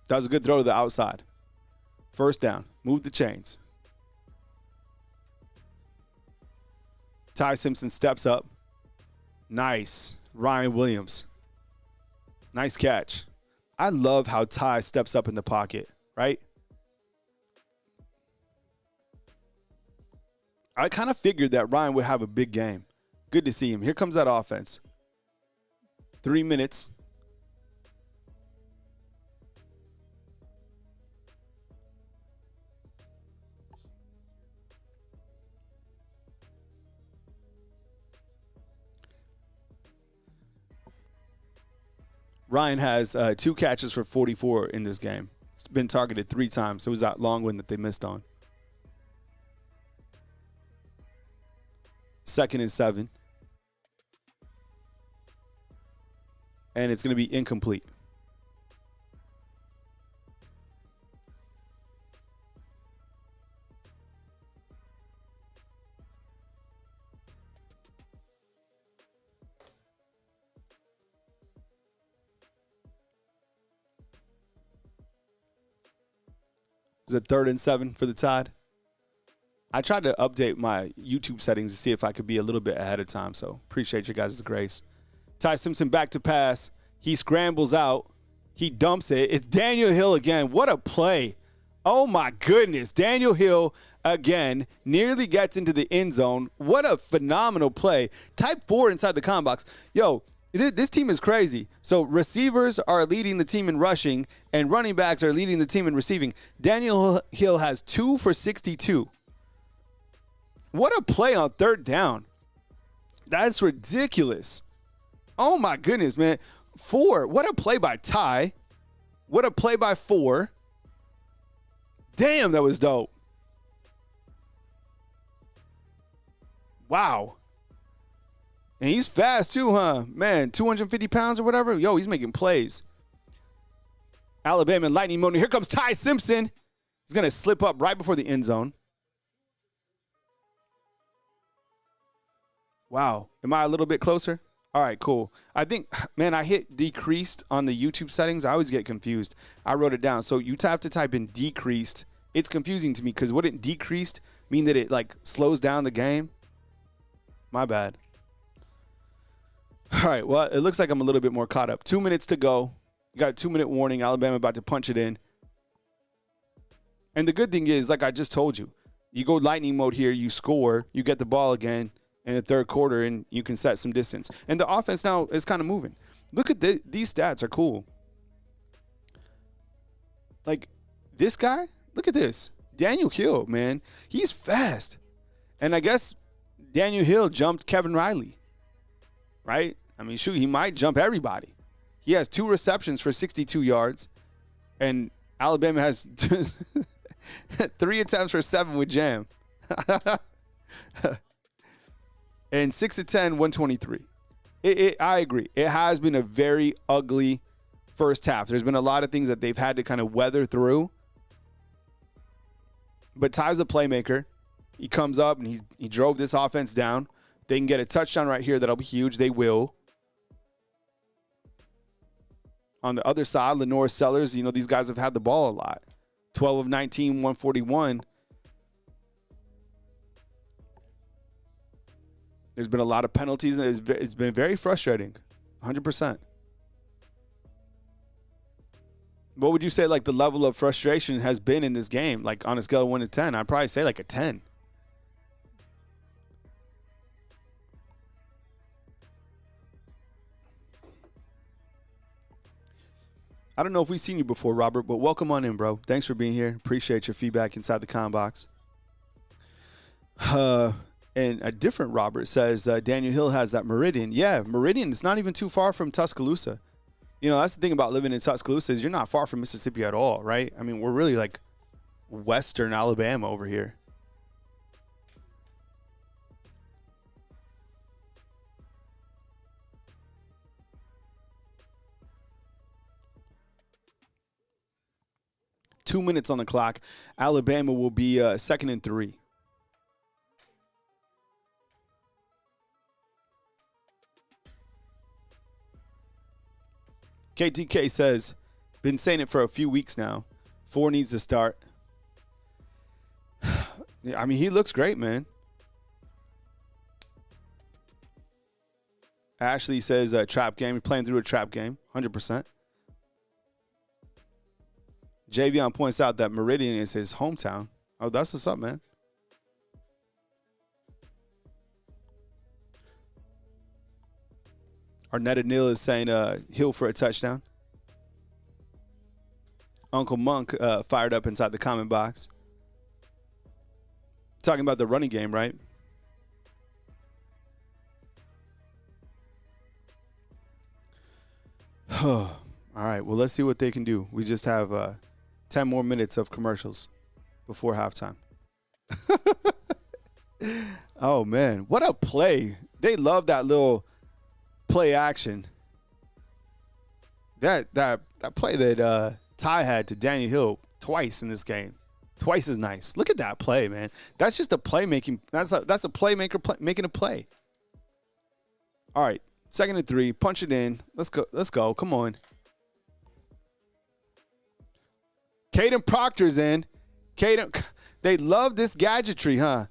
Speaker 1: That was a good throw to the outside. First down. Move the chains. Ty Simpson steps up. Nice. Ryan Williams. Nice catch. I love how Ty steps up in the pocket, right? I kind of figured that Ryan would have a big game. Good to see him. Here comes that offense. 3 minutes. Ryan has 2 catches for 44 in this game. It's been targeted 3 times. So it was that long one that they missed on. 2nd and 7. And it's going to be incomplete. Is it 3rd and 7 for the Tide? I tried to update my YouTube settings to see if I could be a little bit ahead of time, so appreciate you guys' grace. Ty Simpson back to pass. He scrambles out. He dumps it. It's Daniel Hill again. What a play. Oh, my goodness. Daniel Hill again nearly gets into the end zone. What a phenomenal play. Type 4 inside the comment box. Yo, this team is crazy. So receivers are leading the team in rushing, and running backs are leading the team in receiving. Daniel Hill has 2 for 62. What a play on 3rd down. That's ridiculous. Oh, my goodness, man. 4. What a play by Ty. What a play by 4. Damn, that was dope. Wow. And he's fast too, huh? Man, 250 pounds or whatever. Yo, he's making plays. Alabama lightning mode. Here comes Ty Simpson. He's going to slip up right before the end zone. Wow. Am I a little bit closer? All right, cool. I think, man, I hit decreased on the YouTube settings. I always get confused. I wrote it down. So you have to type in decreased. It's confusing to me because wouldn't decreased mean that it, like, slows down the game? My bad. All right, well, it looks like I'm a little bit more caught up. 2 minutes to go. You got a 2-minute warning. Alabama about to punch it in. And the good thing is, like I just told you, you go lightning mode here, you score, you get the ball again in the 3rd quarter, and you can set some distance. And the offense now is kind of moving. Look at these stats are cool. Like, this guy, look at this. Daniel Hill, man. He's fast. And I guess Daniel Hill jumped Kevin Riley. Right? I mean, shoot, he might jump everybody. He has 2 receptions for 62 yards, and Alabama has 3 attempts for 7 with Jam. And 6 of 10, 123. I agree. It has been a very ugly first half. There's been a lot of things that they've had to kind of weather through. But Ty's a playmaker. He comes up, and he drove this offense down. They can get a touchdown right here. That'll be huge. They will. On the other side, Lenore Sellers, you know, these guys have had the ball a lot. 12 of 19, 141. There's been a lot of penalties, and it's been very frustrating. 100%. What would you say, like, the level of frustration has been in this game? Like, on a scale of 1 to 10, I'd probably say, like, a 10. I don't know if we've seen you before, Robert, but welcome on in, bro. Thanks for being here. Appreciate your feedback inside the comment box. And a different Robert says Daniel Hill has that Meridian. Yeah, Meridian is not even too far from Tuscaloosa. You know, that's the thing about living in Tuscaloosa is you're not far from Mississippi at all, right? I mean, we're really like western Alabama over here. Two minutes on the clock. Alabama will be 2nd and 3. KTK says, been saying it for a few weeks now. 4 needs to start. I mean, he looks great, man. Ashley says trap game. He's playing through a trap game, 100%. Javion points out that Meridian is his hometown. Oh, that's what's up, man. Arnetta Neal is saying Hill for a touchdown. Uncle Monk fired up inside the comment box. Talking about the running game, right? All right, well, let's see what they can do. We just have 10 more minutes of commercials before halftime. Oh, man, what a play. They love that little play action. That play that Ty had to Daniel Hill twice in this game. Twice as nice. Look at that play, man. That's just a playmaking. That's a playmaker making a play. All right, 2nd and 3. Punch it in. Let's go. Let's go. Come on. Caden Proctor's in. Caden, they love this gadgetry, huh?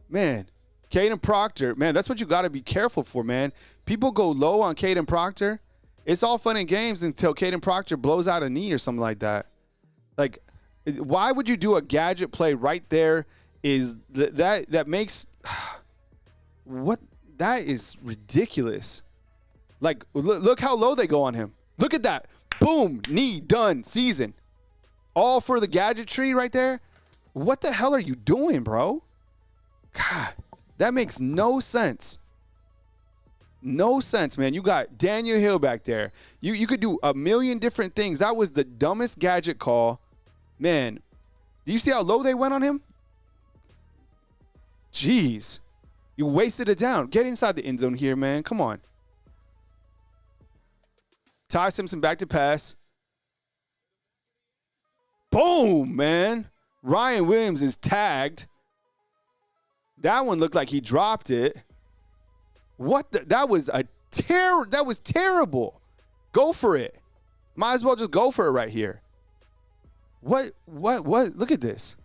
Speaker 1: Man, Caden Proctor, man, that's what you got to be careful for, man. People go low on Caden Proctor. It's all fun and games until Caden Proctor blows out a knee or something like that. Like, why would you do a gadget play right there? Is that makes what? That is ridiculous. Like, look how low they go on him. Look at that. Boom, knee, done, season. All for the gadgetry right there. What the hell are you doing, bro? God, that makes no sense. No sense, man. You got Daniel Hill back there. You could do a million different things. That was the dumbest gadget call. Man, do you see how low they went on him? Jeez. You wasted it down. Get inside the end zone here, man. Come on. Ty Simpson back to pass. Boom, man. Ryan Williams is tagged. That one looked like he dropped it. What? That was terrible. Go for it. Might as well just go for it right here. What? Look at this.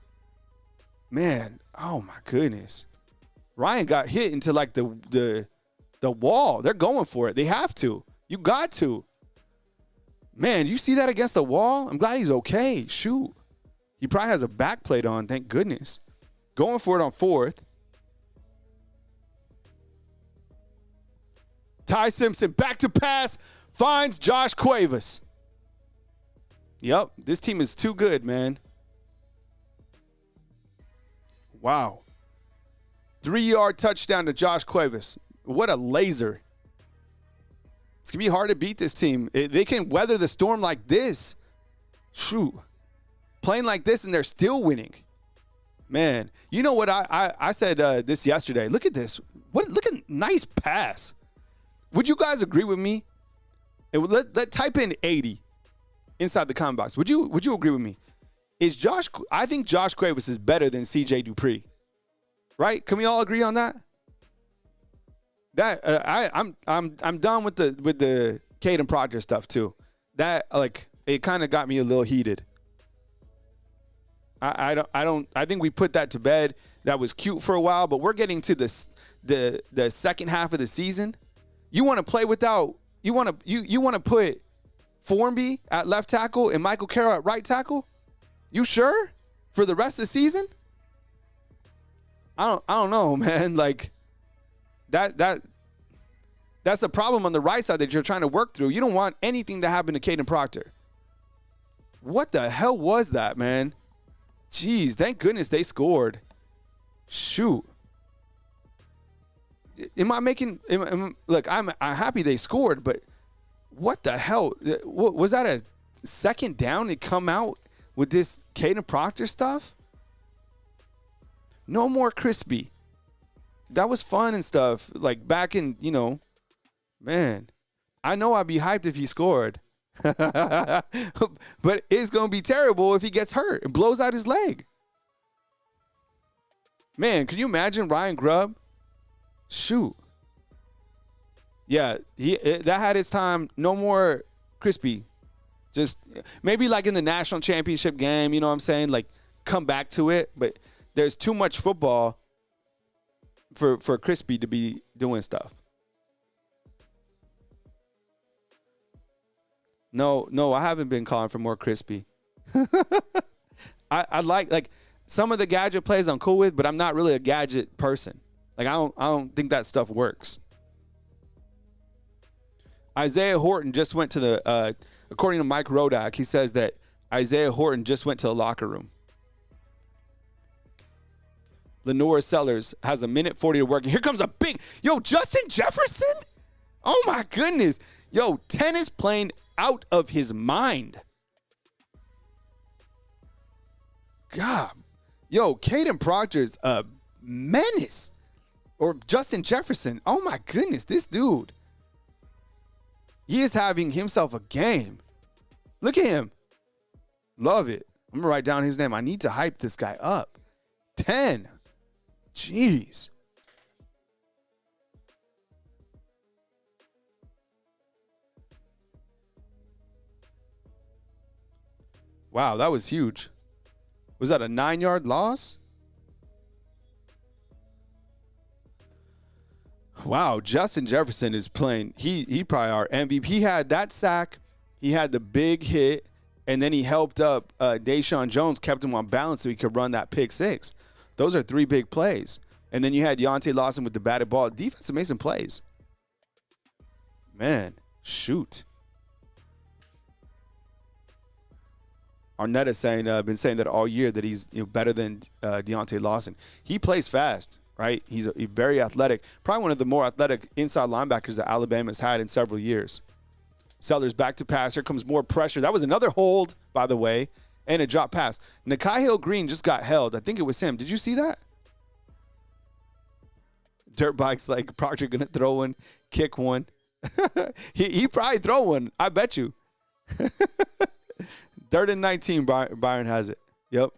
Speaker 1: Man, oh my goodness. Ryan got hit into like the wall. They're going for it. They have to. You got to. Man, you see that against the wall? I'm glad he's okay. Shoot. He probably has a back plate on, thank goodness. Going for it on 4th. Ty Simpson back to pass. Finds Josh Cuevas. Yep, this team is too good, man. Wow. 3-yard touchdown to Josh Cuevas. What a laser. It's going to be hard to beat this team. They can weather the storm like this. Shoot. Playing like this and they're still winning. Man, you know what I said this yesterday. Look at this. Look at nice pass. Would you guys agree with me? Let type in 80 inside the comment box. Would you agree with me? I think Josh Cuevas is better than CJ Dupree. Right? Can we all agree on that? That I'm done with the Caden Proctor stuff too. That it kind of got me a little heated. I think we put that to bed. That was cute for a while, but we're getting to the second half of the season. You want to play without you want to put Formby at left tackle and Michael Carroll at right tackle? You sure? For the rest of the season? I don't know, man. Like that's a problem on the right side that you're trying to work through. You don't want anything to happen to Caden Proctor. What the hell was that, man? Jeez, thank goodness they scored. Shoot. Look, I'm happy they scored, but what the hell? Was that a second down to come out with this Caden Proctor stuff? No more crispy. That was fun and stuff. Like back in, man, I know I'd be hyped if he scored. But it's going to be terrible if he gets hurt and blows out his leg. Man, can you imagine Ryan Grubb? Shoot. Yeah, that had his time. No more crispy. Just maybe like in the national championship game, you know what I'm saying? Like come back to it. But there's too much football for crispy to be doing stuff. No, I haven't been calling for more crispy. I like some of the gadget plays I'm cool with, but I'm not really a gadget person. Like I don't think that stuff works. Isaiah Horton just went to the according to Mike Rodak, he says that Isaiah Horton just went to the locker room. Lenore Sellers has a minute 40 to work. And here comes Justin Jefferson? Oh my goodness. Yo, tennis playing out of his mind. God. Yo, Caden Proctor's a menace. Or Justin Jefferson. Oh, my goodness. This dude. He is having himself a game. Look at him. Love it. I'm going to write down his name. I need to hype this guy up. 10. Jeez. Wow, that was huge. Was that a 9-yard loss? Wow, Justin Jefferson is playing. He probably our MVP. He had that sack. He had the big hit, and then he helped up Deshaun Jones, kept him on balance so he could run that pick six. Those are 3 big plays. And then you had Deontay Lawson with the batted ball. Defense made some plays. Man, shoot. Arnett has been saying that all year that he's better than Deontay Lawson. He plays fast, right? He's very athletic. Probably one of the more athletic inside linebackers that Alabama's had in several years. Sellers back to pass. Here comes more pressure. That was another hold, by the way, and a drop pass. Nakai Hill-Green just got held. I think it was him. Did you see that? Dirt bikes like Proctor going to throw one, kick one. he probably throw one. I bet you. 3rd and 19, Byron has it. Yep.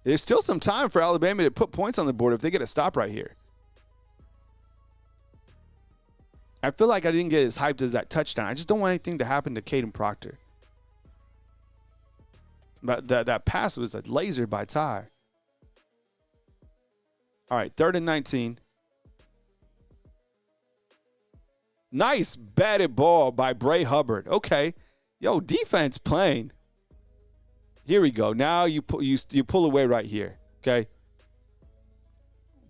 Speaker 1: There's still some time for Alabama to put points on the board if they get a stop right here. I feel like I didn't get as hyped as that touchdown. I just don't want anything to happen to Caden Proctor. But that pass was a laser by Ty. All right, 3rd and 19. Nice batted ball by Bray Hubbard. Okay. Yo, defense playing. Here we go. Now you pull away right here. Okay.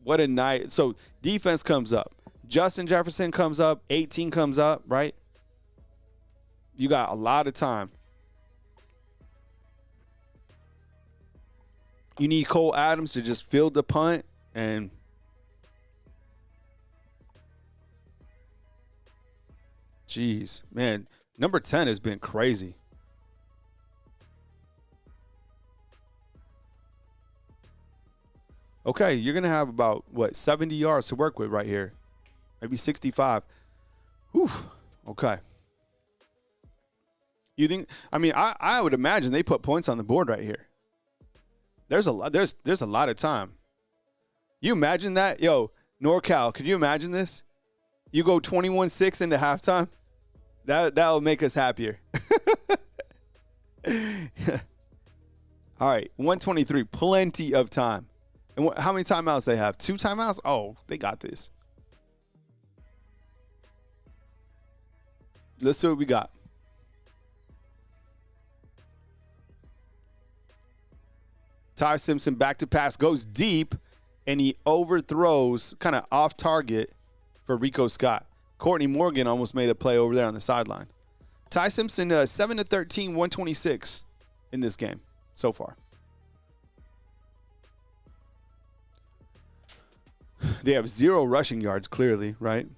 Speaker 1: What a night. So defense comes up. Justin Jefferson comes up. 18 comes up, right? You got a lot of time. You need Cole Adams to just field the punt and jeez, man. Number 10 has been crazy. Okay, you're going to have about, 70 yards to work with right here. Maybe 65. Whew. Okay. You think, I would imagine they put points on the board right here. There's a lot of time. You imagine that? Yo, NorCal, could you imagine this? You go 21-6 into halftime? That'll make us happier. All right, 123, plenty of time. And how many timeouts they have? 2 timeouts? Oh, they got this. Let's see what we got. Ty Simpson back to pass, goes deep, and he overthrows, kind of off target for Rico Scott. Courtney Morgan almost made a play over there on the sideline. Ty Simpson, 7-13, 126 in this game so far. They have 0 rushing yards, clearly, right?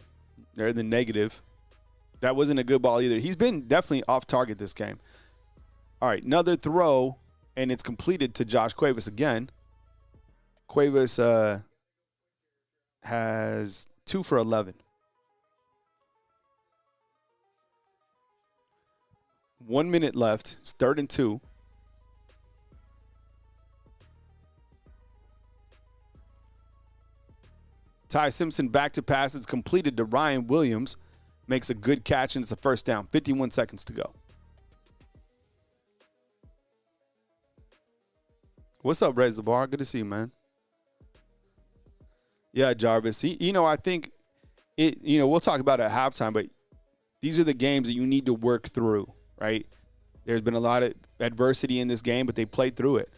Speaker 1: They're in the negative. That wasn't a good ball either. He's been definitely off target this game. All right, another throw, and it's completed to Josh Cuevas again. Cuevas has 2 for 11. 1 minute left. It's 3rd and 2. Ty Simpson back to pass. It's completed to Ryan Williams. Makes a good catch, and it's a first down. 51 seconds to go. What's up, Rez Labar? Good to see you, man. Yeah, Jarvis. I think we'll talk about it at halftime, but these are the games that you need to work through, right? There's been a lot of adversity in this game, but they played through it.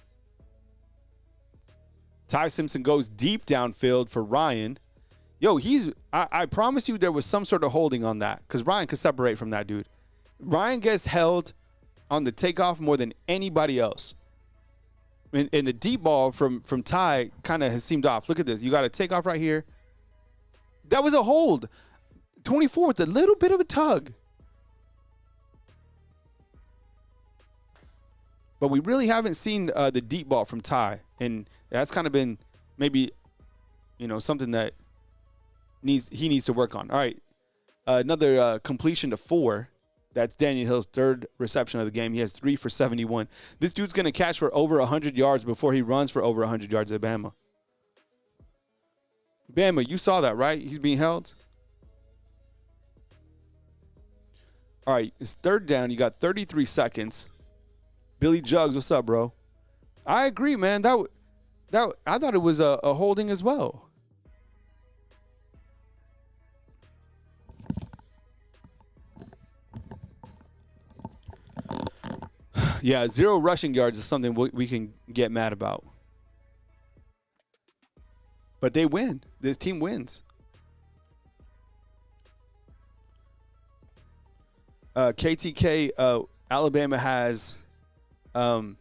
Speaker 1: Ty Simpson goes deep downfield for Ryan. Yo, I promise you there was some sort of holding on that because Ryan could separate from that dude. Ryan gets held on the takeoff more than anybody else. And the deep ball from Ty kind of has seemed off. Look at this. You got a takeoff right here. That was a hold. 24 with a little bit of a tug. But we really haven't seen the deep ball from Ty, and that's kind of been maybe, something that he needs to work on. All right, another completion to 4. That's Daniel Hill's 3rd reception of the game. He has 3 for 71. This dude's going to catch for over 100 yards before he runs for over 100 yards at Bama. Bama, you saw that, right? He's being held. All right, it's 3rd down. You got 33 seconds. Billy Jugs, what's up, bro? I agree, man. That I thought it was a holding as well. Yeah, 0 rushing yards is something we can get mad about. But they win. This team wins. KTK, Alabama has 9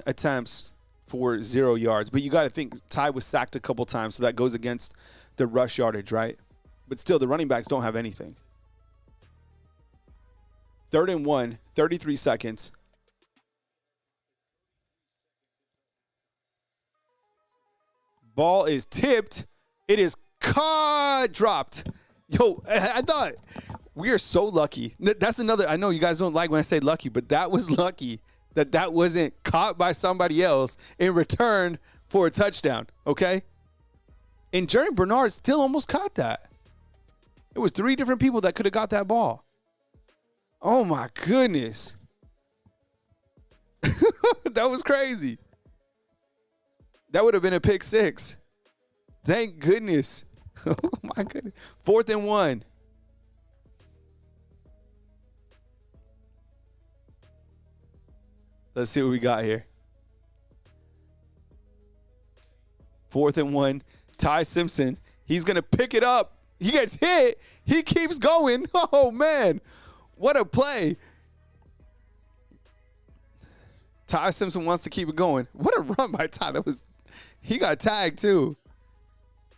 Speaker 1: attempts for 0 yards. But you got to think Ty was sacked a couple times, so that goes against the rush yardage, right? But still, the running backs don't have anything. 3rd and 1, 33 seconds. Ball is tipped. It is caught, dropped. Yo, I thought we are so lucky. That's another, I know you guys don't like when I say lucky, but that was lucky that wasn't caught by somebody else in return for a touchdown, okay? And Jerry Bernard still almost caught that. It was 3 different people that could have got that ball. Oh, my goodness. That was crazy. That would have been a pick 6. Thank goodness. Oh, my goodness. 4th and 1. Let's see what we got here. 4th and 1. Ty Simpson. He's going to pick it up. He gets hit. He keeps going. Oh, man. What a play. Ty Simpson wants to keep it going. What a run by Ty. He got tagged too.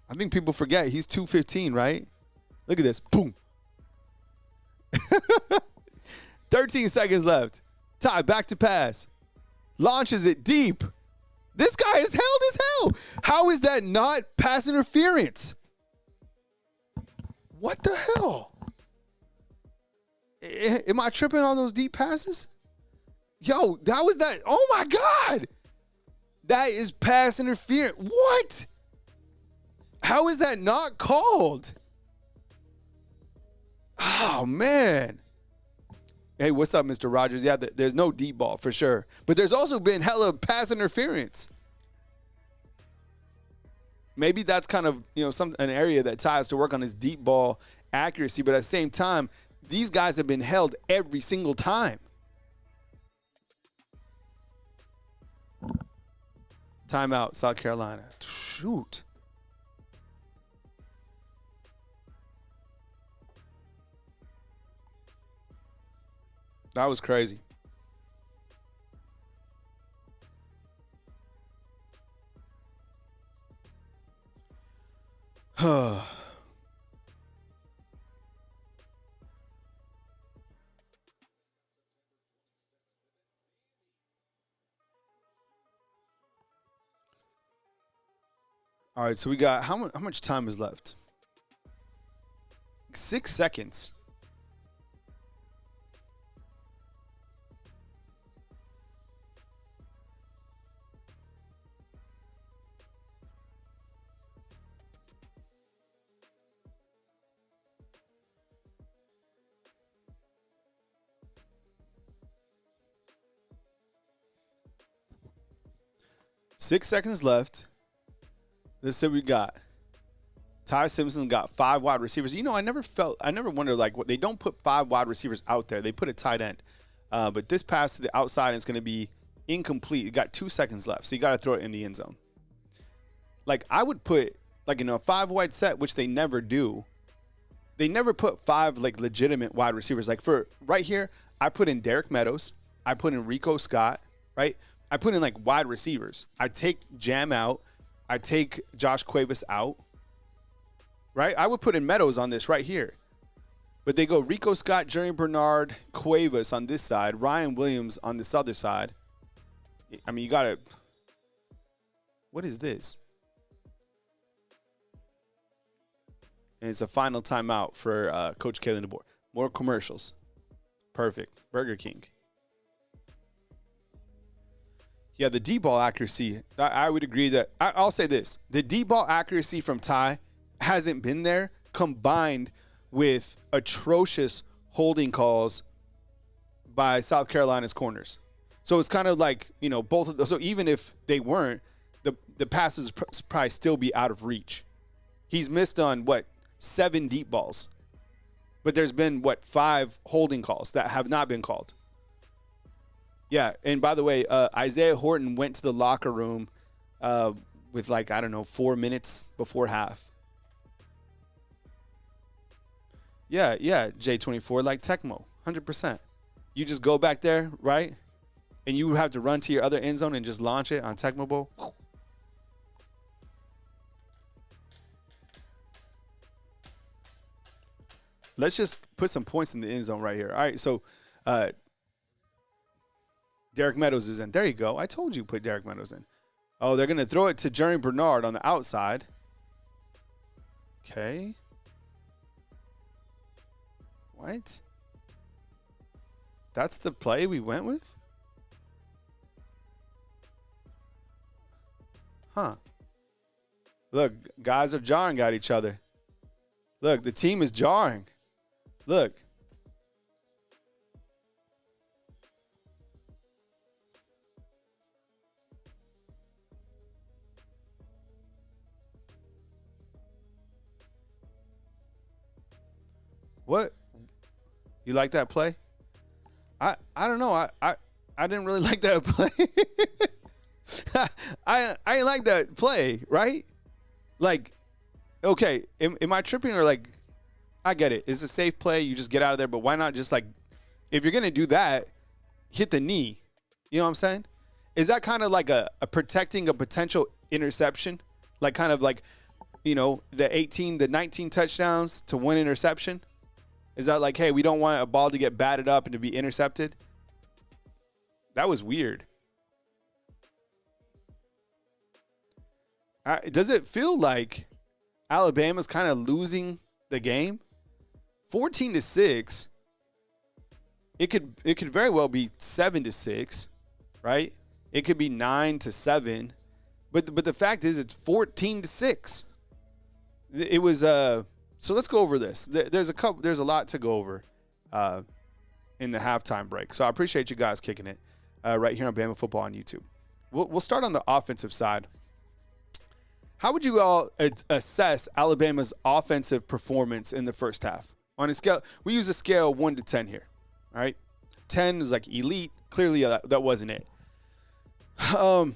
Speaker 1: I think people forget he's 215, right? Look at this. Boom. 13 seconds left. Ty back to pass. Launches it deep. This guy is held as hell. How is that not pass interference? What the hell? Am I tripping on those deep passes? Yo, that was that. Oh, my God. That is pass interference. What? How is that not called? Oh, man. Hey, what's up, Mr. Rogers? Yeah, there's no deep ball for sure. But there's also been hella pass interference. Maybe that's kind of, an area that Ty has to work on his deep ball accuracy. But at the same time, these guys have been held every single time. Timeout, South Carolina. Shoot. That was crazy. All right, so we got how much time is left? 6 seconds. Six seconds left. This is what we got. Ty Simpson got 5 wide receivers. I never wondered, what they don't put 5 wide receivers out there. They put a tight end. But this pass to the outside is going to be incomplete. You got 2 seconds left, so you got to throw it in the end zone. I would put, in a 5-wide set, which they never do. They never put 5, legitimate wide receivers. For right here, I put in Derek Meadows. I put in Rico Scott, right? I put in, wide receivers. I take Jam out. I take Josh Cuevas out, right? I would put in Meadows on this right here. But they go Rico Scott, Jerry Bernard, Cuevas on this side, Ryan Williams on this other side. I mean, you got to – what is this? And it's a final timeout for Coach Kalen DeBoer. More commercials. Perfect. Burger King. Yeah, the deep ball accuracy, I would agree that – I'll say this. The deep ball accuracy from Ty hasn't been there, combined with atrocious holding calls by South Carolina's corners. So it's kind of like, you know, both of those. So even if they weren't, the passes probably still be out of reach. He's missed on, 7 deep balls. But there's been, 5 holding calls that have not been called. Yeah, and by the way, Isaiah Horton went to the locker room with 4 minutes before half. Yeah, J24, like Tecmo, 100%. You just go back there, right? And you have to run to your other end zone and just launch it on Tecmo Bowl. Let's just put some points in the end zone right here. All right, so Derek Meadows is in. There you go. I told you put Derek Meadows in. Oh, they're going to throw it to Jerry Bernard on the outside. Okay. What? That's the play we went with? Huh. Look, guys are jarring at each other. Look, the team is jarring. Look. What? You like that play? I don't know. I didn't really like that play. I didn't like that play, right? Like, okay, am I tripping or like, I get it. It's a safe play. You just get out of there, but why not just if you're going to do that, hit the knee. You know what I'm saying? Is that kind of like a protecting a potential interception? Like kind of like, the 19 touchdowns to 1 interception? Is that like, hey, we don't want a ball to get batted up and to be intercepted? That was weird. Does it feel like Alabama's kind of losing the game? 14-6. It could very well be 7-6, right? It could be 9-7. But the fact is, it's 14-6. It was So let's go over this. There's a lot to go over in the halftime break. So I appreciate you guys kicking it right here on Bama Football on YouTube. We'll start on the offensive side. How would you all assess Alabama's offensive performance in the first half? On a scale, we use a scale of 1 to 10 here. All right, 10 is like elite. Clearly, that wasn't it. I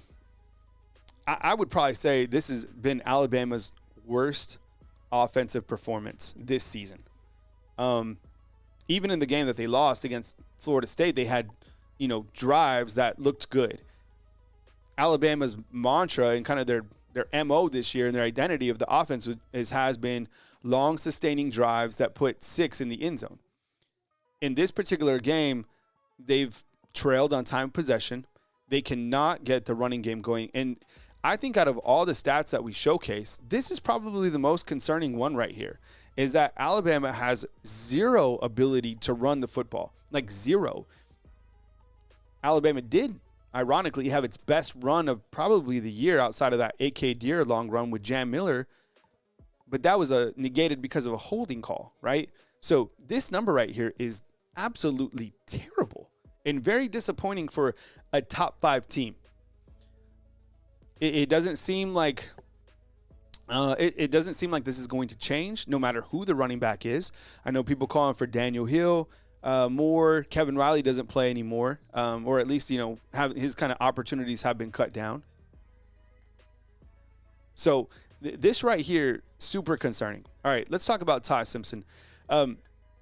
Speaker 1: would probably say this has been Alabama's worst offensive performance this season. Even in the game that they lost against Florida State, they had, drives that looked good. Alabama's mantra and kind of their MO this year and their identity of the offense has been long sustaining drives that put 6 in the end zone. In this particular game, they've trailed on time of possession. They cannot get the running game going. And I think out of all the stats that we showcase, this is probably the most concerning one right here, is that Alabama has 0 ability to run the football, like 0. Alabama did, ironically, have its best run of probably the year outside of that AK Deer long run with Jam Miller, but that was negated because of a holding call, right? So this number right here is absolutely terrible and very disappointing for a top 5 team. It doesn't seem like it doesn't seem like this is going to change no matter who the running back is. I know people calling for Daniel Hill more. Kevin Riley doesn't play anymore, or at least have his kind of opportunities have been cut down. So this right here, super concerning. All right, let's talk about Ty Simpson.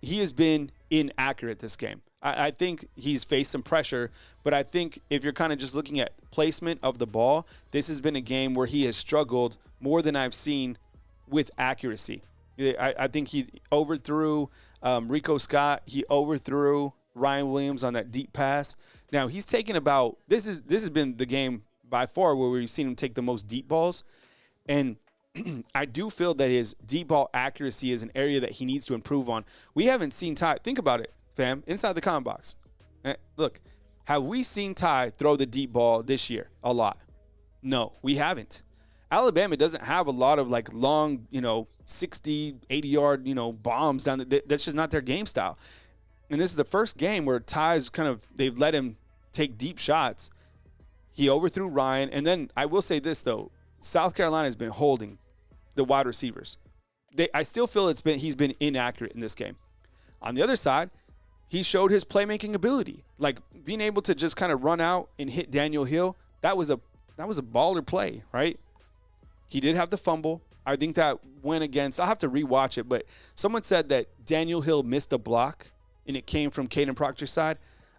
Speaker 1: He has been inaccurate this game. I think he's faced some pressure, but I think if you're kind of just looking at placement of the ball, this has been a game where he has struggled more than I've seen with accuracy. I think he overthrew Rico Scott. He overthrew Ryan Williams on that deep pass. Now, he's taken about – this has been the game by far where we've seen him take the most deep balls. And I do feel that his deep ball accuracy is an area that he needs to improve on. We haven't seen Ty – think about it, fam, inside the comment box. Look, have we seen Ty throw the deep ball this year a lot? No, we haven't. Alabama doesn't have a lot of like long, 60, 80-yard, bombs down. That's just not their game style. And this is the first game where Ty's they've let him take deep shots. He overthrew Ryan. And then I will say this, though. South Carolina has been holding the wide receivers. I still feel he's been inaccurate in this game. On the other side, he showed his playmaking ability. Like being able to just kind of run out and hit Daniel Hill, that was a baller play, right? He did have the fumble. I think that went against – I'll have to rewatch it, but someone said that Daniel Hill missed a block and it came from Caden Proctor's side.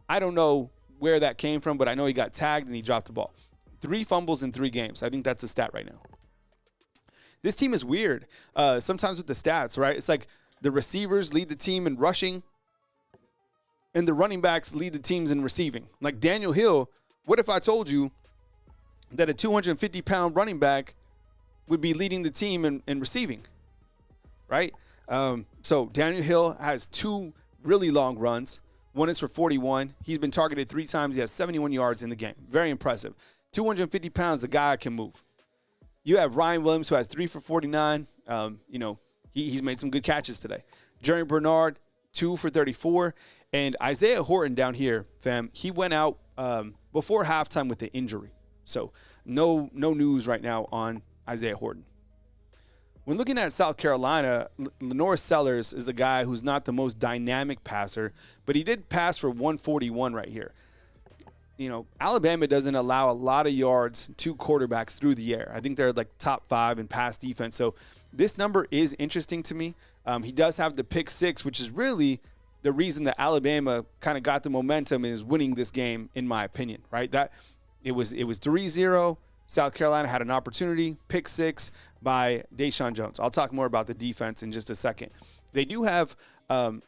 Speaker 1: I don't know where that came from, but I know he got tagged and he dropped the ball. 3 fumbles in 3 games. I think that's a stat right now. This team is weird sometimes with the stats, right? It's like the receivers lead the team in rushing and the running backs lead the teams in receiving. Like Daniel Hill, what if I told you that a 250-pound running back would be leading the team in receiving, right? So Daniel Hill has 2 really long runs. One is for 41. He's been targeted 3 times. He has 71 yards in the game. Very impressive. 250 pounds, the guy can move. You have Ryan Williams, who has 3 for 49. He's made some good catches today. Jerry Bernard, 2 for 34. And Isaiah Horton down here, fam, he went out before halftime with the injury. So no news right now on Isaiah Horton. When looking at South Carolina, Lenore Sellers is a guy who's not the most dynamic passer, but he did pass for 141 right here. Alabama doesn't allow a lot of yards to quarterbacks through the air. I think they're like top 5 in pass defense. So this number is interesting to me. He does have the pick 6, which is really the reason that Alabama kind of got the momentum and is winning this game, in my opinion, right? That it was 3-0. South Carolina had an opportunity, pick 6 by Deshaun Jones. I'll talk more about the defense in just a second. They do have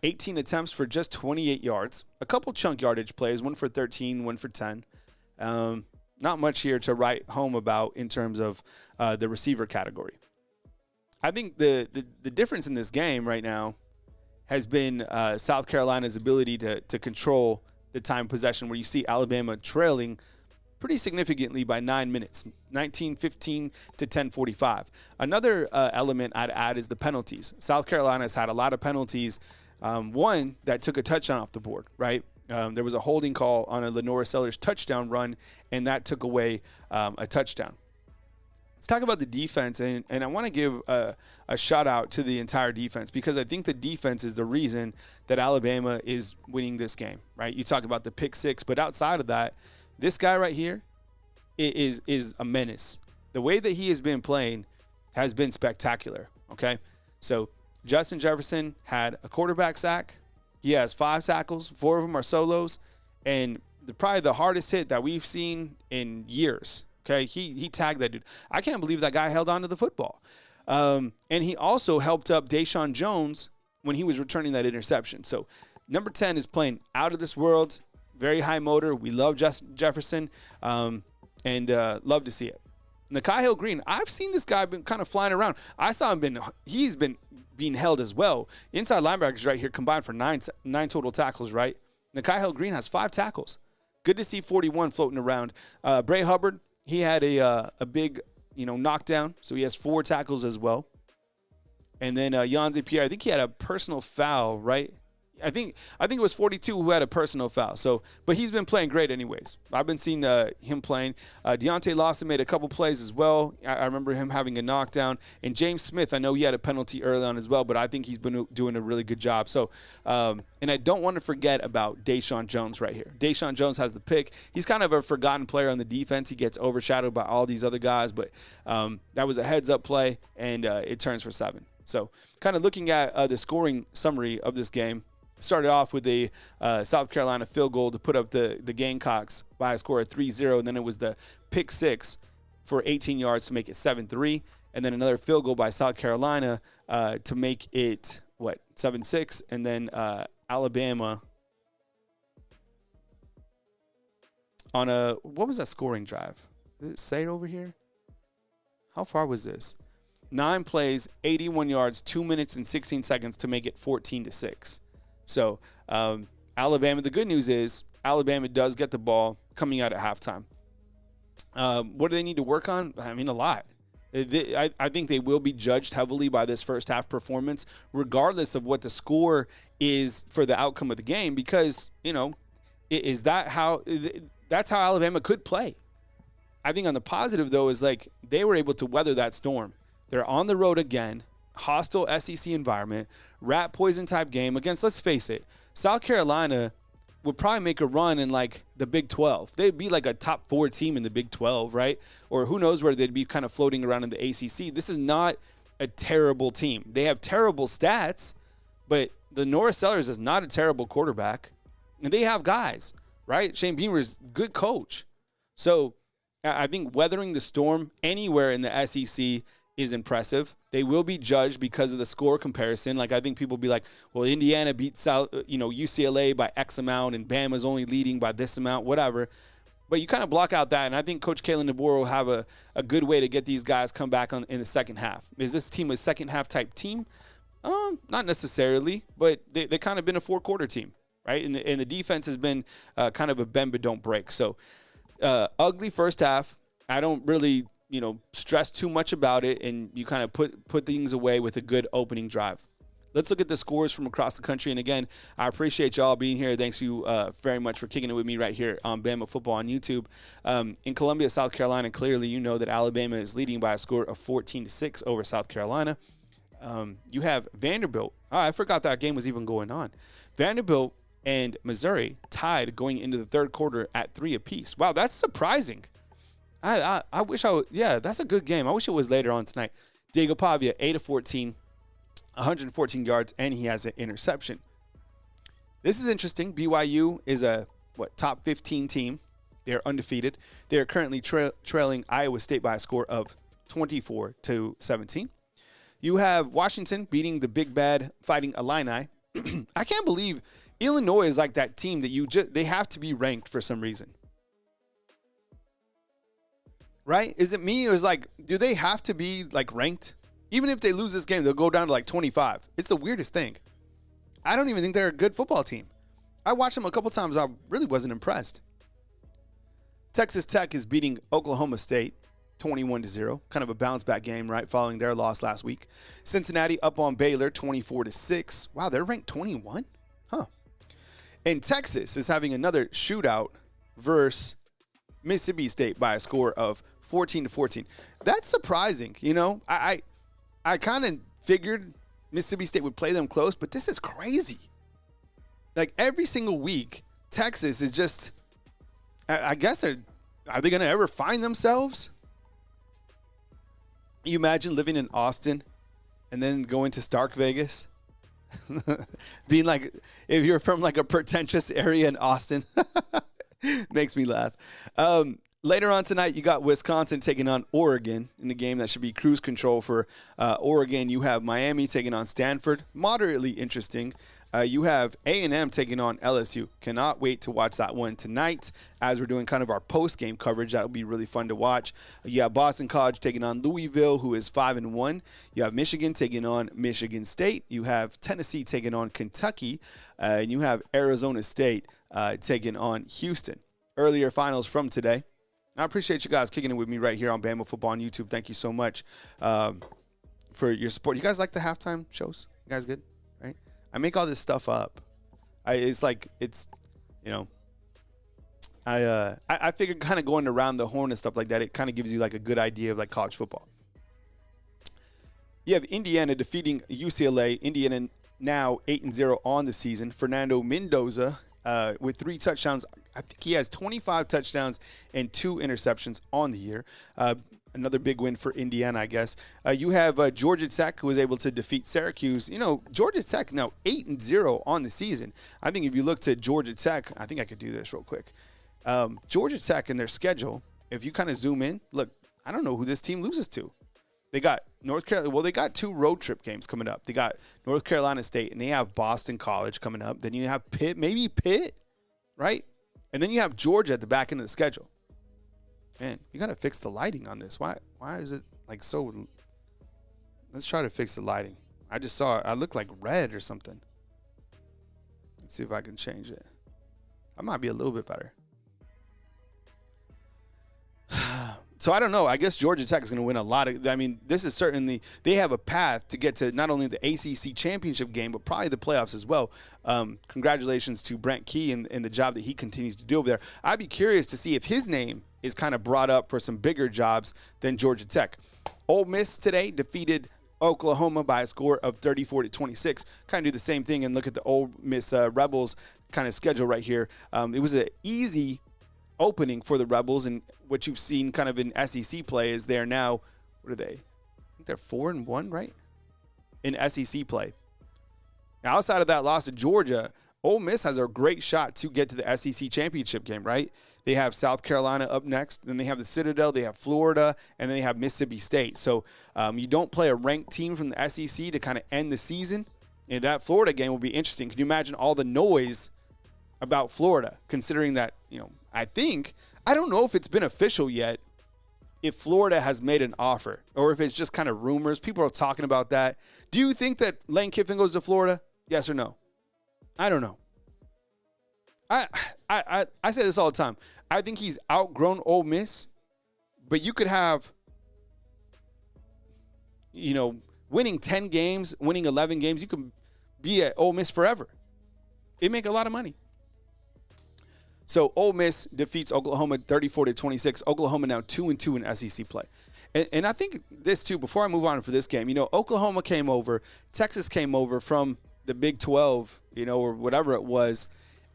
Speaker 1: 18 attempts for just 28 yards, a couple chunk yardage plays, 1 for 13, 1 for 10. Not much here to write home about in terms of the receiver category. I think the difference in this game right now has been South Carolina's ability to control the time possession, where you see Alabama trailing pretty significantly by 9 minutes, 19:15 to 10:45. Another element I'd add is the penalties. South Carolina's had a lot of penalties. One that took a touchdown off the board, right? There was a holding call on a Lenore Sellers touchdown run, and that took away a touchdown. Let's talk about the defense, and I want to give a shout out to the entire defense, because I think the defense is the reason that Alabama is winning this game, right? You talk about the pick 6, but outside of that, this guy right here is a menace. The way that he has been playing has been spectacular, okay? So Justin Jefferson had a quarterback sack. He has 5 tackles. 4 of them are solos. And probably the hardest hit that we've seen in years, okay? He tagged that dude. I can't believe that guy held on to the football. And he also helped up Deshaun Jones when he was returning that interception. So number 10 is playing out of this world. Very high motor. We love Justin Jefferson and love to see it. Nikhil Green, I've seen this guy been kind of flying around. I saw him he's been being held as well. Inside linebackers right here combined for nine total tackles, right? Nikhil Green has 5 tackles. Good to see 41 floating around. Bray Hubbard, he had a big knockdown, so he has 4 tackles as well. And then Yanze Pierre, I think he had a personal foul, right? I think it was 42 who had a personal foul. So, but he's been playing great anyways. I've been seeing him playing. Deontay Lawson made a couple plays as well. I remember him having a knockdown. And James Smith, I know he had a penalty early on as well, but I think he's been doing a really good job. So, and I don't want to forget about Deshaun Jones right here. Deshaun Jones has the pick. He's kind of a forgotten player on the defense. He gets overshadowed by all these other guys, but that was a heads-up play, and it turns for 7. So, kind of looking at the scoring summary of this game. Started off with a South Carolina field goal to put up the Gamecocks by a score of 3-0, and then it was the pick 6 for 18 yards to make it 7-3, and then another field goal by South Carolina to make it, 7-6. And then Alabama on what was that scoring drive? Does it say it over here? How far was this? 9 plays, 81 yards, 2 minutes and 16 seconds to make it 14-6. So Alabama, the good news is Alabama does get the ball coming out at halftime. What do they need to work on? I mean, a lot. I think they will be judged heavily by this first half performance, regardless of what the score is for the outcome of the game, because, that's how Alabama could play. I think on the positive, though, is like they were able to weather that storm. They're on the road again, hostile SEC environment, rat poison type game against, let's face it, South Carolina would probably make a run in like the Big 12. They'd be like a top 4 team in the Big 12, right? Or who knows where they'd be kind of floating around in the ACC. This is not a terrible team. They have terrible stats, but the Norris Sellers is not a terrible quarterback. And they have guys, right? Shane Beamer's good coach. So I think weathering the storm anywhere in the SEC is impressive. They will be judged because of the score comparison. Like, I think people will be like, well, Indiana beat UCLA by X amount and Bama's only leading by this amount, whatever. But you kind of block out that, and I think Coach Kalen DeBoer will have a good way to get these guys come back in the second half. Is this team a second half type team? Not necessarily, but they kind of been a 4-quarter team, right? And the defense has been kind of a bend but don't break. So ugly first half. I don't really stress too much about it, and you kind of put things away with a good opening drive. Let's look at the scores from across the country. And again, I appreciate y'all being here. Thanks you very much for kicking it with me right here on Bama Football on YouTube. In Columbia, South Carolina, clearly you know that Alabama is leading by a score of 14-6 over South Carolina. You have Vanderbilt. Oh, I forgot that game was even going on. Vanderbilt and Missouri tied going into the third quarter at 3 apiece. Wow, that's surprising. I wish that's a good game. I wish it was later on tonight. Diego Pavia, 8 of 14, 114 yards, and he has an interception. This is interesting. BYU is a top 15 team. They're undefeated. They are currently trailing Iowa State by a score of 24-17. You have Washington beating the Big Bad Fighting Illini. I can't believe Illinois is like that team that they have to be ranked for some reason. Right? Is it me, or is do they have to be ranked? Even if they lose this game, they'll go down to 25. It's the weirdest thing. I don't even think they're a good football team. I watched them a couple times. I really wasn't impressed. Texas Tech is beating Oklahoma State 21-0. Kind of a bounce back game, right? Following their loss last week. Cincinnati up on Baylor 24-6. Wow, they're ranked 21? Huh. And Texas is having another shootout versus Mississippi State by a score of 14-14. That's surprising. I kind of figured Mississippi State would play them close, but this is crazy. Every single week, Texas is just, I guess, are they going to ever find themselves? You imagine living in Austin and then going to Stark Vegas? Being if you're from a pretentious area in Austin. Makes me laugh. Later on tonight, you got Wisconsin taking on Oregon in the game that should be cruise control for Oregon. You have Miami taking on Stanford. Moderately interesting. You have A&M taking on LSU. Cannot wait to watch that one tonight as we're doing kind of our post-game coverage. That'll be really fun to watch. You have Boston College taking on Louisville, who is 5-1. You have Michigan taking on Michigan State. You have Tennessee taking on Kentucky. And you have Arizona State taking on Houston. Earlier finals from today. I appreciate you guys kicking it with me right here on Bama Football on YouTube. Thank you so much for your support. You guys like the halftime shows? You guys good? Right? I make all this stuff up. I figured kind of going around the horn and stuff like that, it kind of gives you a good idea of college football. You have Indiana defeating UCLA. Indiana now 8-0 on the season. Fernando Mendoza with 3 touchdowns. I think he has 25 touchdowns and 2 interceptions on the year. Another big win for Indiana, I guess. You have Georgia Tech, who was able to defeat Syracuse. Georgia Tech now 8-0 on the season. I think if you look to Georgia Tech, I think I could do this real quick. Georgia Tech and their schedule, if you kind of zoom in, look, I don't know who this team loses to. They got North Carolina. Well, they got 2 road trip games coming up. They got North Carolina State, and they have Boston College coming up. Then you have Pitt, maybe Pitt, right? And then you have Georgia at the back end of the schedule. Man, you got to fix the lighting on this. Why is it like so? Let's try to fix the lighting. I just saw I look like red or something. Let's see if I can change it. I might be a little bit better. So I don't know. I guess Georgia Tech is going to win a lot of. I mean, this is certainly they have a path to get to not only the ACC championship game, but probably the playoffs as well. Congratulations to Brent Key and the job that he continues to do over there. I'd be curious to see if his name is kind of brought up for some bigger jobs than Georgia Tech. Ole Miss today defeated Oklahoma by a score of 34-26. Kind of do the same thing and look at the Ole Miss Rebels kind of schedule right here. It was an easy opening for the Rebels, and what you've seen kind of in SEC play is they're now, what are they? I think they're 4-1, right? In SEC play. Now, outside of that loss to Georgia, Ole Miss has a great shot to get to the SEC championship game, right? They have South Carolina up next, then they have the Citadel, they have Florida, and then they have Mississippi State. So you don't play a ranked team from the SEC to kind of end the season. And that Florida game will be interesting. Can you imagine all the noise about Florida, considering that, I don't know if it's been official yet, if Florida has made an offer or if it's just kind of rumors. People are talking about that. Do you think that Lane Kiffin goes to Florida? Yes or no? I don't know. I say this all the time. I think he's outgrown Ole Miss, but you could have, winning 10 games, winning 11 games. You could be at Ole Miss forever. They make a lot of money. So Ole Miss defeats Oklahoma 34-26. Oklahoma now 2-2 in SEC play. And I think this too, before I move on for this game, Oklahoma came over, Texas came over from the Big 12, or whatever it was.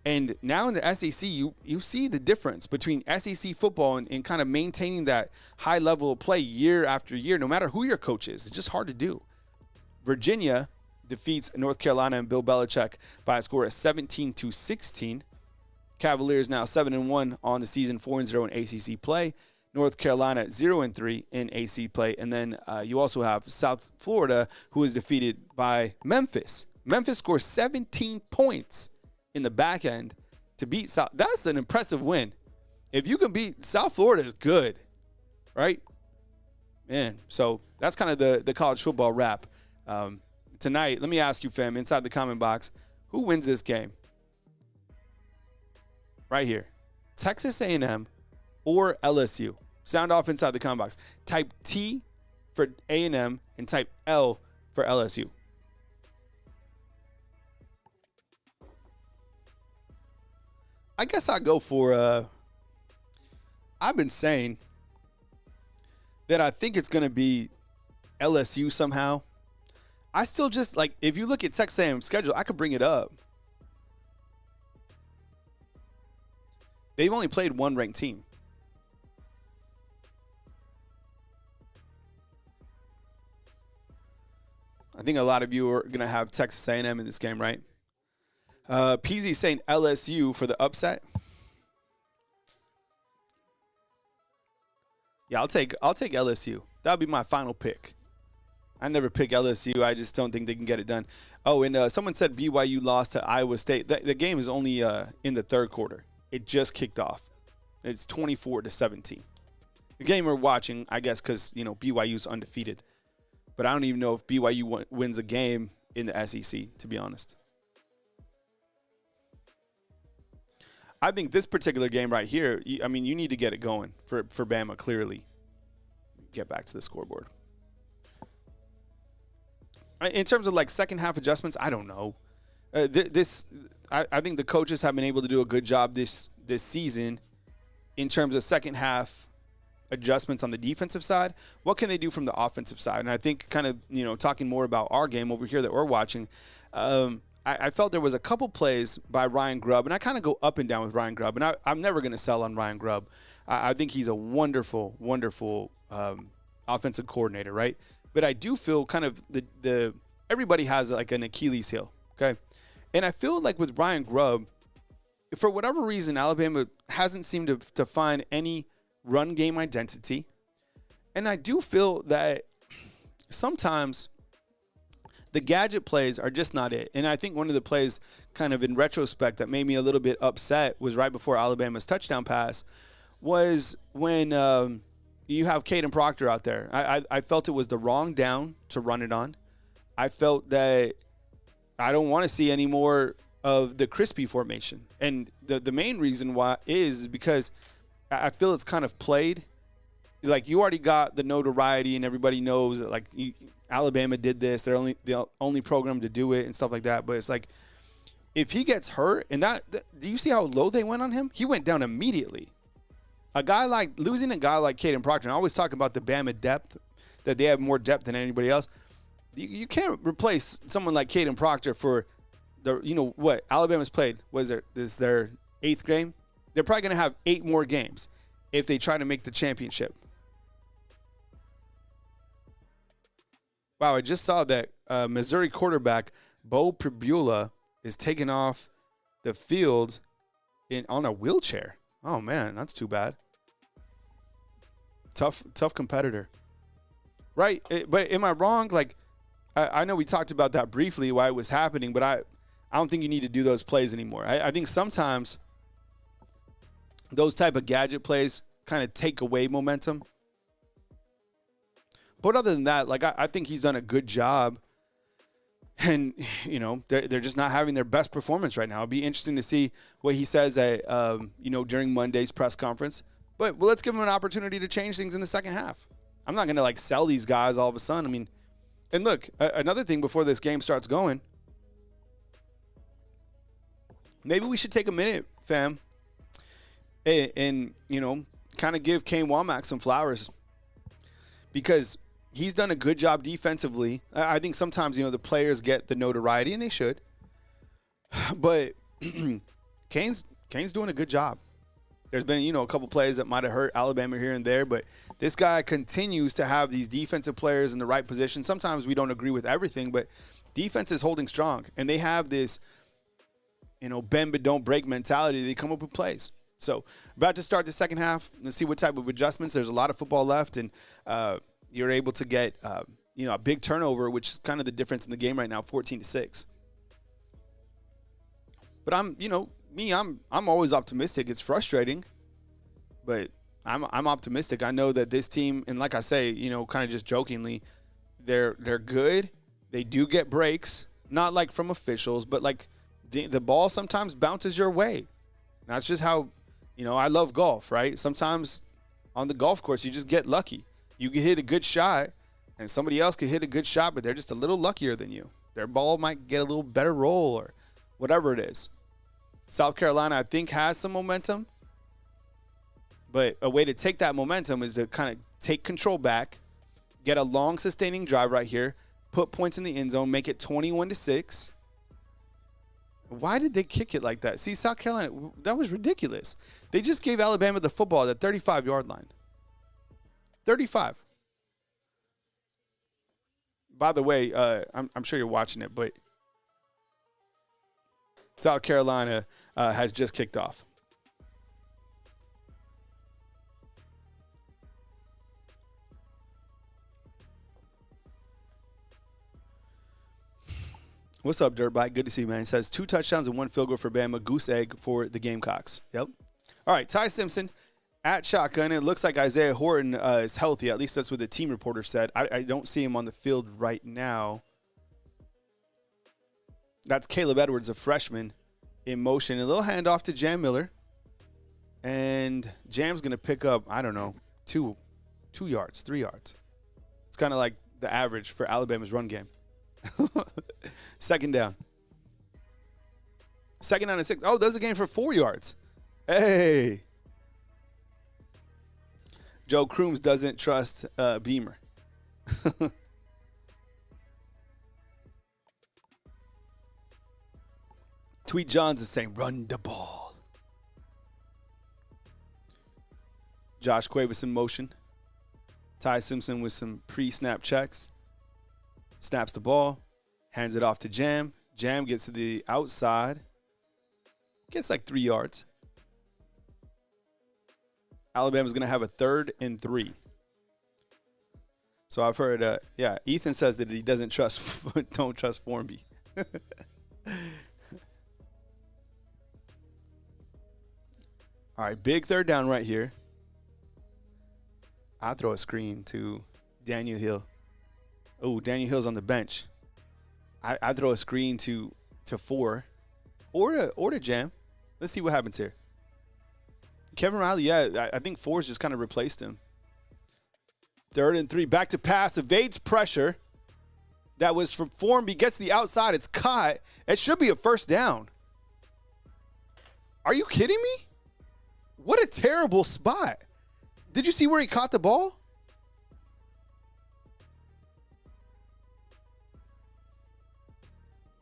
Speaker 1: And now in the SEC, you see the difference between SEC football and kind of maintaining that high level of play year after year, no matter who your coach is. It's just hard to do. Virginia defeats North Carolina and Bill Belichick by a score of 17-16. Cavaliers now 7-1 on the season, 4-0 in ACC play. North Carolina 0-3 in AC play. And then you also have South Florida, who is defeated by Memphis. Memphis scores 17 points in the back end to beat South. That's an impressive win. If you can beat South Florida, is good, right? Man, so that's kind of the college football wrap. Tonight, let me ask you, fam, inside the comment box, who wins this game? Right here. Texas A&M or LSU. Sound off inside the comment box. Type T for A&M and type L for LSU. I guess I'll go for, I've been saying that I think it's going to be LSU somehow. I still just, if you look at Texas A&M's schedule, I could bring it up. They've only played one ranked team. I think a lot of you are going to have Texas A&M in this game, right? PZ saying LSU for the upset. Yeah, I'll take LSU. That'll be my final pick. I never pick LSU. I just don't think they can get it done. Oh, and someone said BYU lost to Iowa State. The game is only in the third quarter. It just kicked off. It's 24-17. The game we're watching, I guess, because BYU's undefeated. But I don't even know if BYU wins a game in the SEC, to be honest. I think this particular game right here, you need to get it going for Bama, clearly. Get back to the scoreboard. In terms of second half adjustments, I don't know. I think the coaches have been able to do a good job this season in terms of second half adjustments on the defensive side. What can they do from the offensive side? And I think kind of, talking more about our game over here that we're watching, I felt there was a couple plays by Ryan Grubb, and I kind of go up and down with Ryan Grubb, and I'm never going to sell on Ryan Grubb. I think he's a wonderful, wonderful offensive coordinator, right? But I do feel kind of everybody has an Achilles heel, okay? And I feel like with Ryan Grubb, for whatever reason, Alabama hasn't seemed to find any run game identity. And I do feel that sometimes the gadget plays are just not it. And I think one of the plays kind of in retrospect that made me a little bit upset was right before Alabama's touchdown pass was when you have Caden Proctor out there. I felt it was the wrong down to run it on. I felt that I don't want to see any more of the crispy formation. And the main reason why is because I feel it's kind of played. Like, you already got the notoriety and everybody knows that, like, Alabama did this. They're the only program to do it and stuff like that. But it's like, if he gets hurt, and do you see how low they went on him? He went down immediately. Losing a guy like Caden Proctor, and I always talk about the Bama depth, that they have more depth than anybody else. You can't replace someone like Caden Proctor for what Alabama's played. This is their 8th game? They're probably going to have 8 more games if they try to make the championship. Wow, I just saw that Missouri quarterback Bo Pribula is taken off the field on a wheelchair. Oh, man, that's too bad. Tough competitor. Right, but am I wrong? Like, I know we talked about that briefly, why it was happening, but I don't think you need to do those plays anymore. I think sometimes those type of gadget plays kind of take away momentum. But other than that, like, I think he's done a good job. And, they're just not having their best performance right now. It'll be interesting to see what he says during Monday's press conference. But let's give him an opportunity to change things in the second half. I'm not going to, sell these guys all of a sudden. I mean, and look, another thing before this game starts going, maybe we should take a minute, fam, and kind of give Kane Womack some flowers, because he's done a good job defensively. I think sometimes, the players get the notoriety, and they should. But Kane's doing a good job. There's been, a couple plays that might have hurt Alabama here and there, but this guy continues to have these defensive players in the right position. Sometimes we don't agree with everything, but defense is holding strong, and they have this, bend but don't break mentality. They come up with plays. So about to start the second half. Let's see what type of adjustments. There's a lot of football left, and you're able to get, a big turnover, which is kind of the difference in the game right now, 14-6. But I'm always optimistic. It's frustrating, but I'm optimistic. I know that this team, and like I say, kind of just jokingly, they're good. They do get breaks, not like from officials, but like the ball sometimes bounces your way. That's just how, I love golf, right? Sometimes on the golf course, you just get lucky. You can hit a good shot, and somebody else could hit a good shot, but they're just a little luckier than you. Their ball might get a little better roll or whatever it is. South Carolina, I think, has some momentum, but a way to take that momentum is to kind of take control back, get a long sustaining drive right here, put points in the end zone, make it 21-6. Why did they kick it like that? See, South Carolina, that was ridiculous. They just gave Alabama the football at the 35-yard line. 35. By the way, I'm sure you're watching it, but South Carolina has just kicked off. What's up, Dirtbike? Good to see you, man. It says 2 touchdowns and 1 field goal for Bama. Goose egg for the Gamecocks. Yep. All right, Ty Simpson at shotgun. It looks like Isaiah Horton is healthy. At least that's what the team reporter said. I don't see him on the field right now. That's Caleb Edwards, a freshman, in motion. A little handoff to Jam Miller. And Jam's going to pick up, I don't know, 2 yards, 3 yards. It's kind of like the average for Alabama's run game. Second down. Second down and 6. Oh, there's a game for 4 yards. Hey. Joe Crooms doesn't trust Beamer. Tweet Johns is saying, run the ball. Josh Cuevas in motion. Ty Simpson with some pre-snap checks. Snaps the ball. Hands it off to Jam. Jam gets to the outside. Gets like 3 yards. Alabama's going to have a 3rd and 3. So I've heard, yeah, Ethan says that he doesn't trust, don't trust Formby. All right, big third down right here. I'll throw a screen to Daniel Hill. Oh, Daniel Hill's on the bench. I throw a screen to 4 or to Jam. Let's see what happens here. Kevin Riley, yeah, I think 4's just kind of replaced him. 3rd and 3, back to pass, evades pressure. That was from Formby, gets the outside, it's caught. It should be a first down. Are you kidding me? What a terrible spot. Did you see where he caught the ball?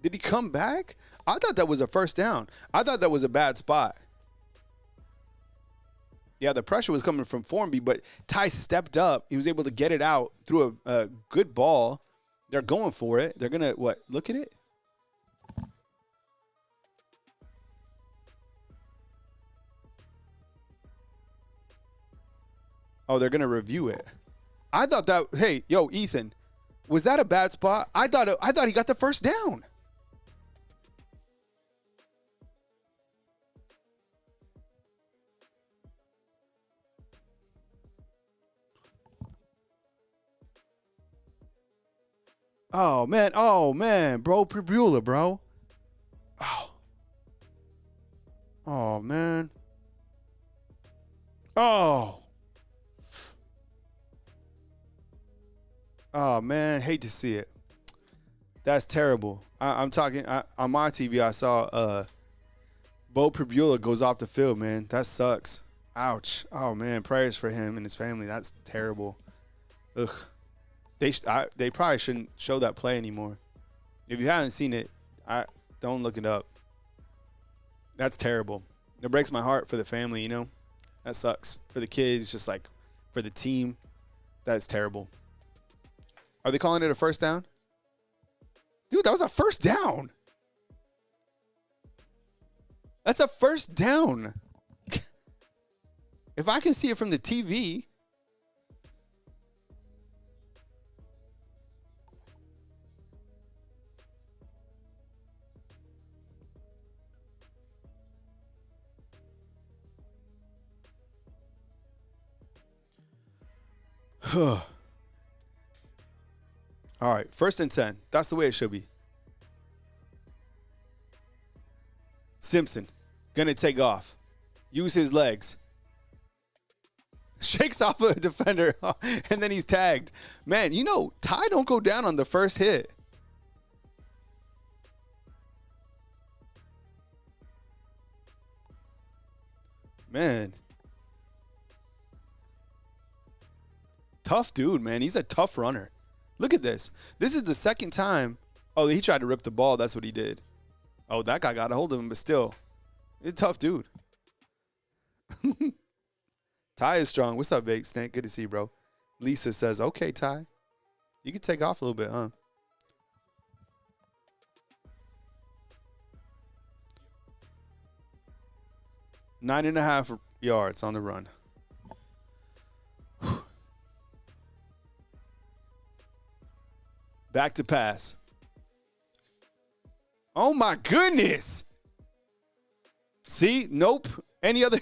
Speaker 1: Did he come back? I thought that was a first down. I thought that was a bad spot. Yeah, the pressure was coming from Formby, but Ty stepped up. He was able to get it out through a good ball. They're going for it. They're going to, what, look at it? Oh, they're going to review it. I thought that, hey, yo, Ethan, was that a bad spot? I thought he got the first down. Oh, man, bro, Pribula, bro. Oh, man. Oh, man, hate to see it. That's terrible. I'm talking, on my TV, I saw Bo Pribula goes off the field, man. That sucks. Ouch. Oh, man, prayers for him and his family. That's terrible. Ugh. They probably shouldn't show that play anymore. If you haven't seen it, don't look it up. That's terrible. It breaks my heart for the family, you know? That sucks. For the kids, just like for the team, that's terrible. Are they calling it a first down? Dude, that was a first down. That's a first down. If I can see it from the TV. All right, 1st and 10. That's the way it should be. Simpson, gonna take off. Use his legs. Shakes off a defender, and then he's tagged. Man, you know, Ty don't go down on the first hit. Man. Tough dude, man. He's a tough runner. Look at this. This is the second time. Oh, he tried to rip the ball. That's what he did. Oh, that guy got a hold of him, but still. He's a tough dude. Ty is strong. What's up, Bake Stank? Good to see you, bro. Lisa says, okay, Ty. You can take off a little bit, huh? Nine and a half yards on the run. Back to pass. Oh, my goodness. See? Nope. Any other?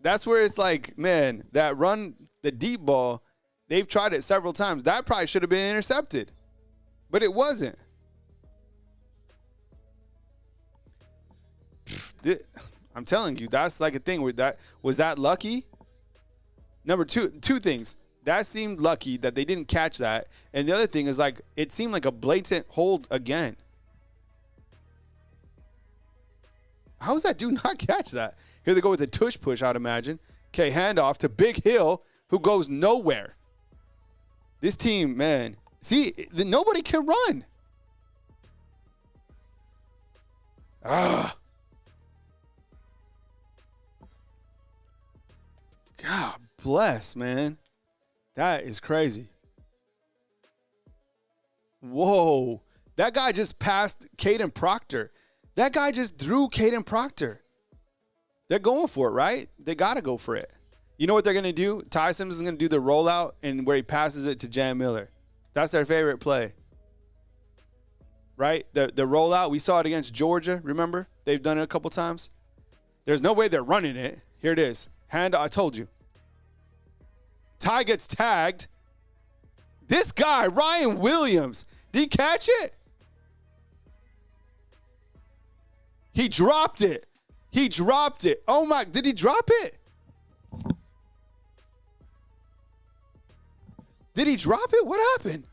Speaker 1: That's where it's like, man, that run, the deep ball, they've tried it several times. That probably should have been intercepted, but it wasn't. I'm telling you, that's like a thing. Was that lucky? Number two things. That seemed lucky that they didn't catch that. And the other thing is, like, it seemed like a blatant hold again. How does that dude not catch that? Here they go with a tush push, I'd imagine. Okay, handoff to Big Hill, who goes nowhere. This team, man. See, nobody can run. Ah. God bless, man. That is crazy. Whoa. That guy just passed Caden Proctor. That guy just threw Caden Proctor. They're going for it, right? They got to go for it. You know what they're going to do? Ty Sims is going to do the rollout and where he passes it to Jam Miller. That's their favorite play. Right? The rollout, we saw it against Georgia, remember? They've done it a couple times. There's no way they're running it. Here it is. Hand, I told you. Ty gets tagged. This guy, Ryan Williams, did he catch it? He dropped it. He dropped it. Oh my, did he drop it? Did he drop it? What happened?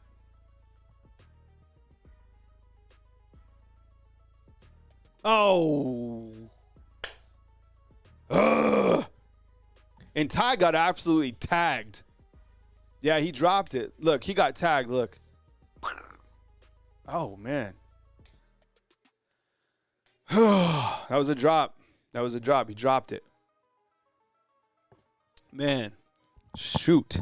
Speaker 1: Oh. Ugh. And Ty got absolutely tagged. Yeah, he dropped it. Look, he got tagged. Look. Oh, man. That was a drop. That was a drop. He dropped it. Man. Shoot.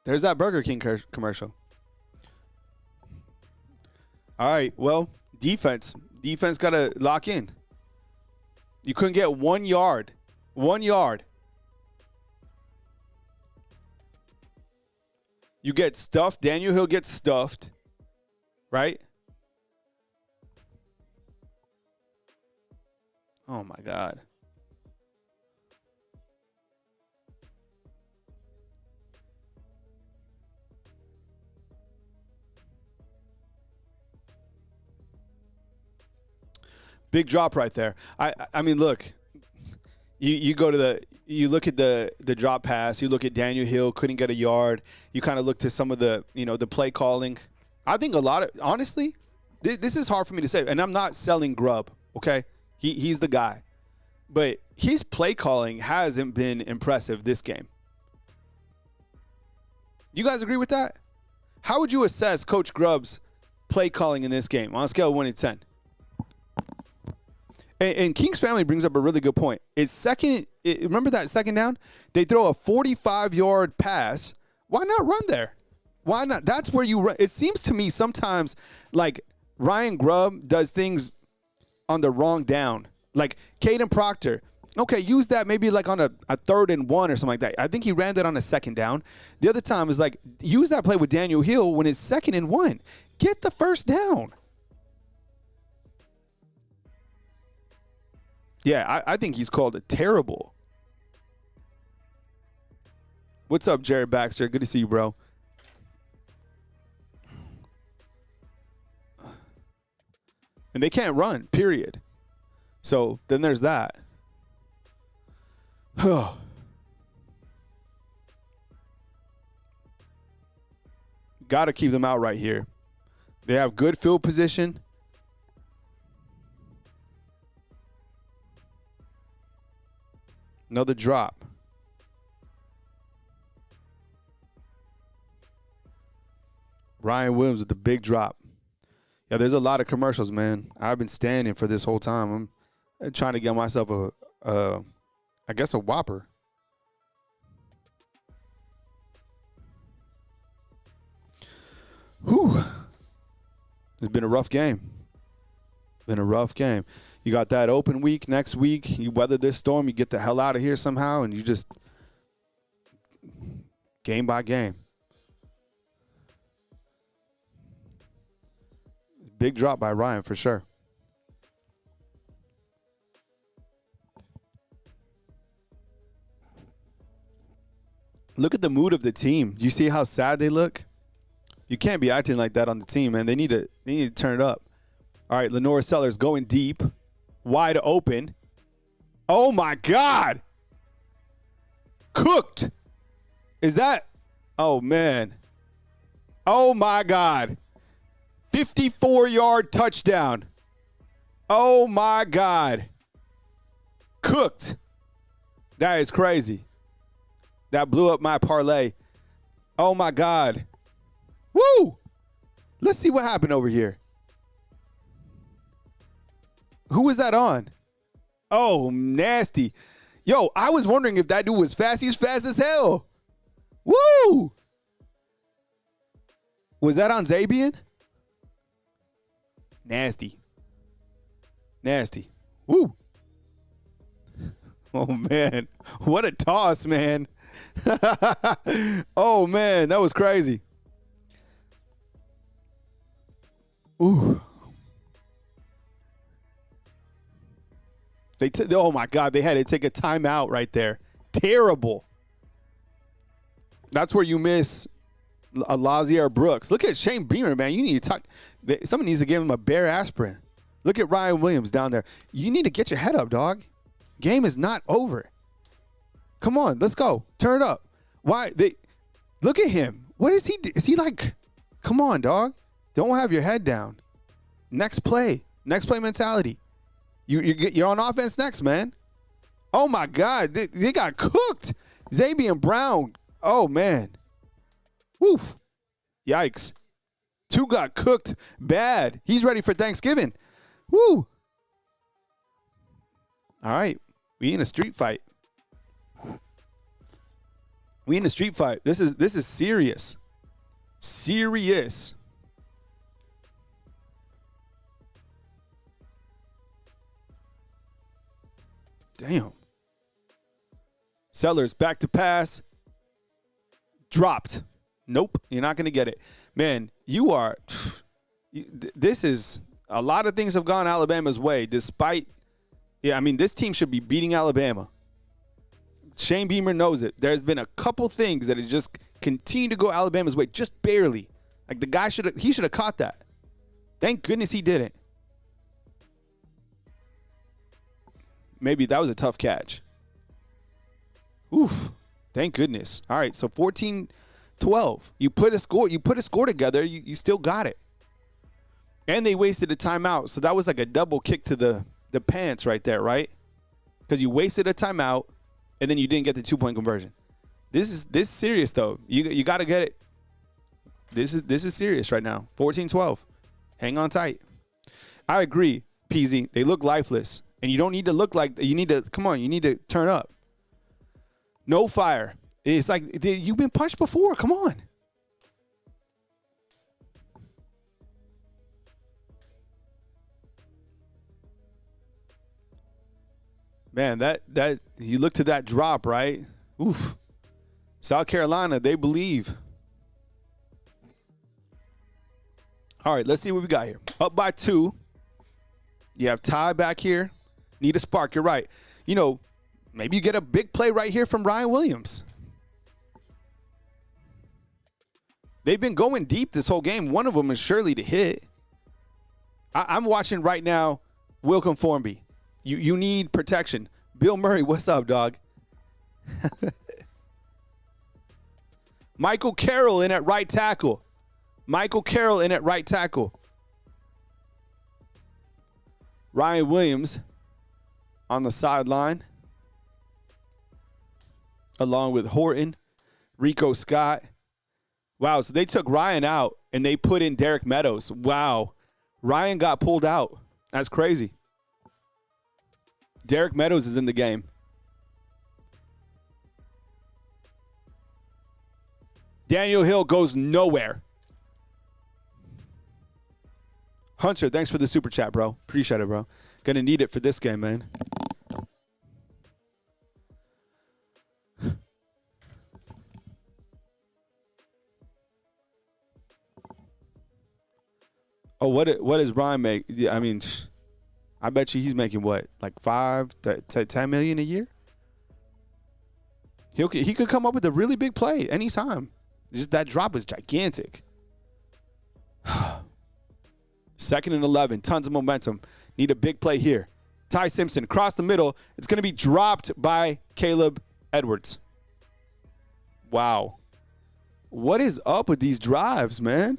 Speaker 1: There's that Burger King commercial. All right, well, defense. Defense got to lock in. You couldn't get 1 yard. 1 yard. You get stuffed. Daniel Hill gets stuffed. Right? Oh, my God. Big drop right there. I mean, look, you go to you look at the drop pass. You look at Daniel Hill, couldn't get a yard. You kind of look to some of the, the play calling. I think a lot of, honestly, this is hard for me to say, and I'm not selling Grubb, okay? He's the guy. But his play calling hasn't been impressive this game. You guys agree with that? How would you assess Coach Grubb's play calling in this game on a scale of 1 to 10? And King's family brings up a really good point. Remember that second down? They throw a 45-yard pass. Why not run there? Why not? That's where you run. It seems to me sometimes like Ryan Grubb does things on the wrong down. Like Caden Proctor. Okay, use that maybe like on a 3rd and 1 or something like that. I think he ran that on a 2nd down. The other time is like use that play with Daniel Hill when it's 2nd and 1. Get the first down. Yeah, I think he's called it terrible. What's up, Jared Baxter? Good to see you, bro. And they can't run, period. So then there's that. Got to keep them out right here. They have good field position. Another drop. Ryan Williams with the big drop. Yeah, there's a lot of commercials, man. I've been standing for this whole time. I'm trying to get myself I guess a Whopper. Whew. It's been a rough game. Been a rough game. You got that open week next week. You weather this storm. You get the hell out of here somehow, and you just game by game. Big drop by Ryan for sure. Look at the mood of the team. Do you see how sad they look? You can't be acting like that on the team, man. They need to turn it up. All right, Lenore Sellers going deep. Wide open. Oh, my God. Cooked. Is that? Oh, man. Oh, my God. 54-yard touchdown. Oh, my God. Cooked. That is crazy. That blew up my parlay. Oh, my God. Woo! Let's see what happened over here. Who was that on? Oh, nasty. Yo, I was wondering if that dude was fast. He's fast as hell. Woo! Was that on Zabian? Nasty. Nasty. Woo. Oh, man. What a toss, man. Oh, man. That was crazy. Ooh. Oh, my God. They had to take a timeout right there. Terrible. That's where you miss Lazier Brooks. Look at Shane Beamer, man. You need to talk. Someone needs to give him a bare aspirin. Look at Ryan Williams down there. You need to get your head up, dog. Game is not over. Come on, let's go. Turn it up. Why? Look at him. What is he? Is he like, come on, dog. Don't have your head down. Next play. Next play mentality. You're on offense next, man. Oh, my God. They got cooked. Xavier Brown. Oh, man. Woof. Yikes. Two got cooked bad. He's ready for Thanksgiving. Woo. All right. We in a street fight. We in a street fight. This is serious. Serious. Damn. Sellers back to pass. Dropped. Nope. You're not going to get it. Man, you are. This is. A lot of things have gone Alabama's way despite. Yeah, I mean, this team should be beating Alabama. Shane Beamer knows it. There's been a couple things that have just continued to go Alabama's way, just barely. Like the guy should have caught that. Thank goodness he didn't. Maybe that was a tough catch. Oof. Thank goodness. All right, so 14-12. You put a score together, you still got it. And they wasted a timeout. So that was like a double kick to the pants right there, right? Because you wasted a timeout and then you didn't get the 2-point conversion. This is serious though. You got to get it. This is serious right now. 14-12. Hang on tight. I agree, Peasy. They look lifeless. And you don't need to look like you need to come on, you need to turn up. No fire. It's like you've been punched before. Come on. Man, that you look to that drop, right? Oof. South Carolina, they believe. All right, let's see what we got here. Up by 2. You have Ty back here. Need a spark. You're right. You know, maybe you get a big play right here from Ryan Williams. They've been going deep this whole game. One of them is surely to hit. I'm watching right now Wilcom Formby. You need protection. Bill Murray, what's up, dog? Michael Carroll in at right tackle. Michael Carroll in at right tackle. Ryan Williams on the sideline. Along with Horton, Rico Scott. Wow, so they took Ryan out and they put in Derek Meadows. Wow. Ryan got pulled out. That's crazy. Derek Meadows is in the game. Daniel Hill goes nowhere. Hunter, thanks for the super chat, bro. Appreciate it, bro. Gonna need it for this game, man. Oh, what does Ryan make? Yeah, I mean, I bet you he's making what, like $5 to $10 million a year? He could come up with a really big play anytime. Just that drop is gigantic. 2nd and 11, tons of momentum. Need a big play here. Ty Simpson across the middle. It's going to be dropped by Caleb Edwards. Wow. What is up with these drives, man?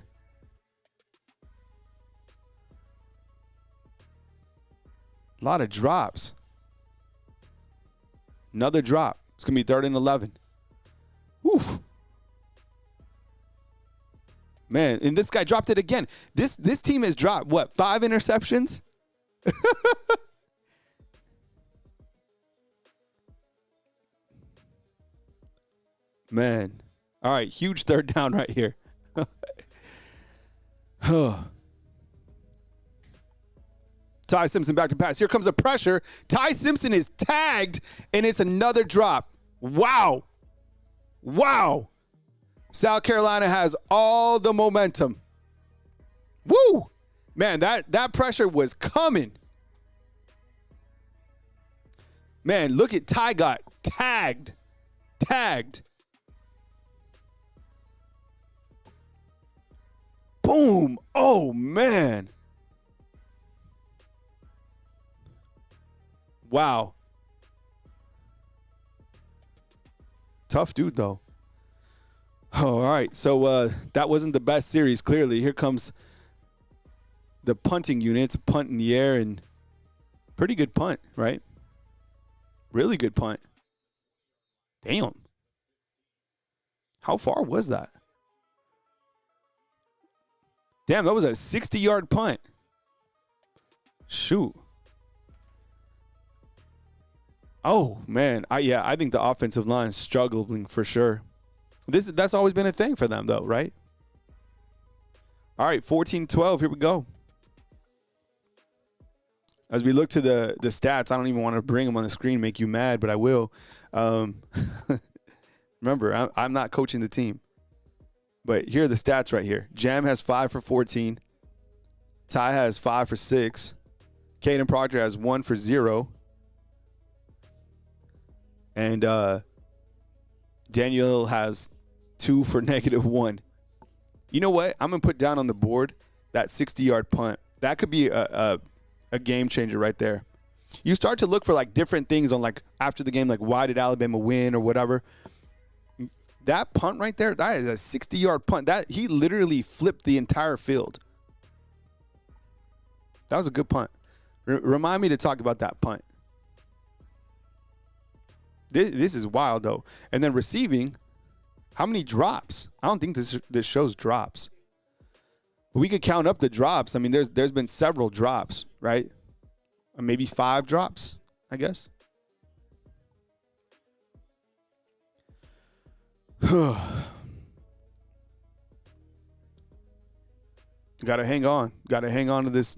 Speaker 1: A lot of drops. Another drop. It's going to be 3rd and 11. Oof. Man, and this guy dropped it again. This team has dropped, what, 5 interceptions? Man. All right, huge 3rd down right here. Ty Simpson back to pass. Here comes the pressure. Ty Simpson is tagged, and it's another drop. Wow. Wow. South Carolina has all the momentum. Woo! Man, that pressure was coming. Man, look at Ty got tagged. Tagged. Boom. Oh, man. Wow. Tough dude, though. Oh, all right. So that wasn't the best series, clearly. Here comes the punting unit. It's a punt in the air, and pretty good punt, right? Really good punt. Damn. How far was that? Damn, that was a 60-yard punt. Shoot. Oh, man. I think the offensive line is struggling for sure. That's always been a thing for them, though, right? All right, 14-12. Here we go. As we look to the stats, I don't even want to bring them on the screen, make you mad, but I will. Remember, I'm not coaching the team. But here are the stats right here. Jam has 5 for 14. Ty has 5 for 6. Caden Proctor has 1 for 0. And Daniel has 2 for -1. You know what? I'm going to put down on the board that 60-yard punt. That could be a game changer right there. You start to look for like different things on like after the game, like why did Alabama win or whatever. That punt right there, that is a 60-yard punt. That he literally flipped the entire field. That was a good punt. Remind me to talk about that punt. This is wild though. And then receiving, how many drops? I don't think this shows drops. But we could count up the drops. I mean, there's been several drops, right? Or maybe 5 drops, I guess. Gotta hang on. Gotta hang on to this.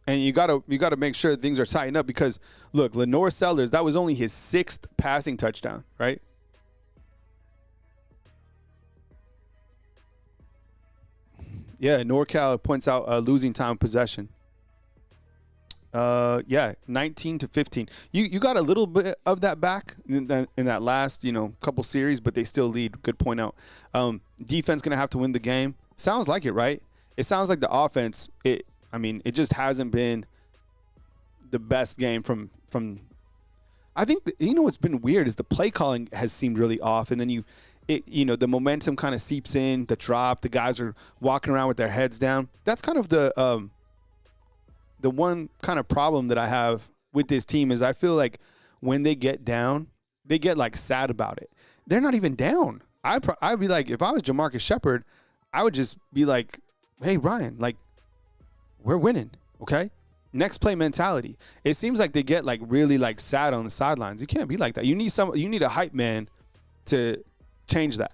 Speaker 1: And you gotta make sure things are tightened up because look, Lenore Sellers, that was only his 6th passing touchdown, right? Yeah, NorCal points out losing time possession. 19-15. You got a little bit of that back in that last, couple series, but they still lead. Good point out. Defense going to have to win the game. Sounds like it, right? It sounds like the offense, it just hasn't been the best game from I think, what's been weird is the play calling has seemed really off, and then the momentum kind of seeps in, the drop, the guys are walking around with their heads down. That's kind of the one kind of problem that I have with this team is I feel like when they get down, they get like sad about it. They're not even down. I'd be like, if I was Jamarcus Shepard, I would just be like, hey, Ryan, like, we're winning, okay? Next play mentality. It seems like they get like really like sad on the sidelines. You can't be like that. You need a hype man to change that.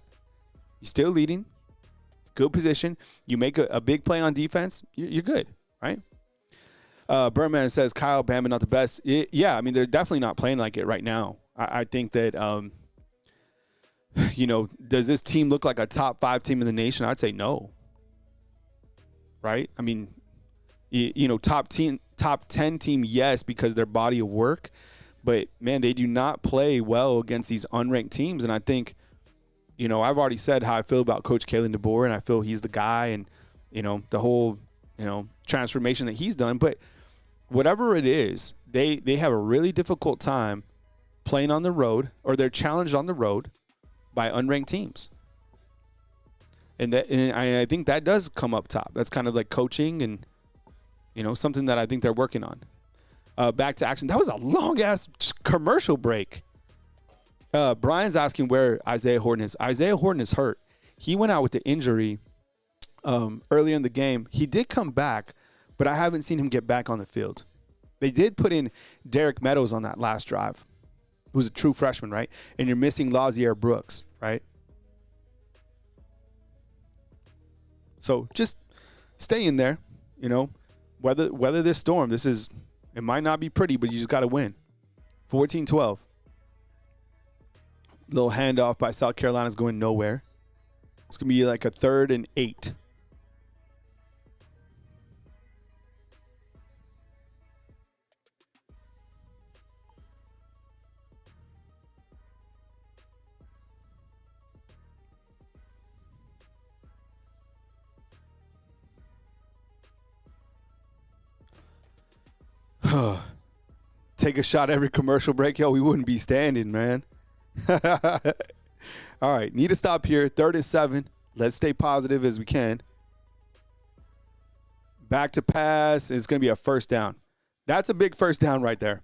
Speaker 1: You're still leading, good position. You make a big play on defense, you're good, right? Birdman says Kyle Bama not the best. Yeah, they're definitely not playing like it right now. I think that, does this team look like a top 5 team in the nation? I'd say no. Right? Top 10 team, yes, because their body of work. But, man, they do not play well against these unranked teams. And I think, I've already said how I feel about Coach Kalen DeBoer, and I feel he's the guy and, the whole, transformation that he's done. But whatever it is, they have a really difficult time playing on the road, or they're challenged on the road by unranked teams. And I think that does come up top. That's kind of like coaching and, something that I think they're working on. Back to action. That was a long-ass commercial break. Brian's asking where Isaiah Horton is. Isaiah Horton is hurt. He went out with the injury earlier in the game. He did come back, but I haven't seen him get back on the field. They did put in Derek Meadows on that last drive, who's a true freshman, right? And you're missing Lazier Brooks, right? So just stay in there, weather this storm. It might not be pretty, but you just got to win. 14-12. Little handoff by South Carolina's going nowhere. It's going to be like a 3rd and 8. Take a shot every commercial break. Yo, we wouldn't be standing, man. All right, need to stop here. 3rd and 7. Let's stay positive as we can. Back to pass is going to be a first down. That's a big first down right there.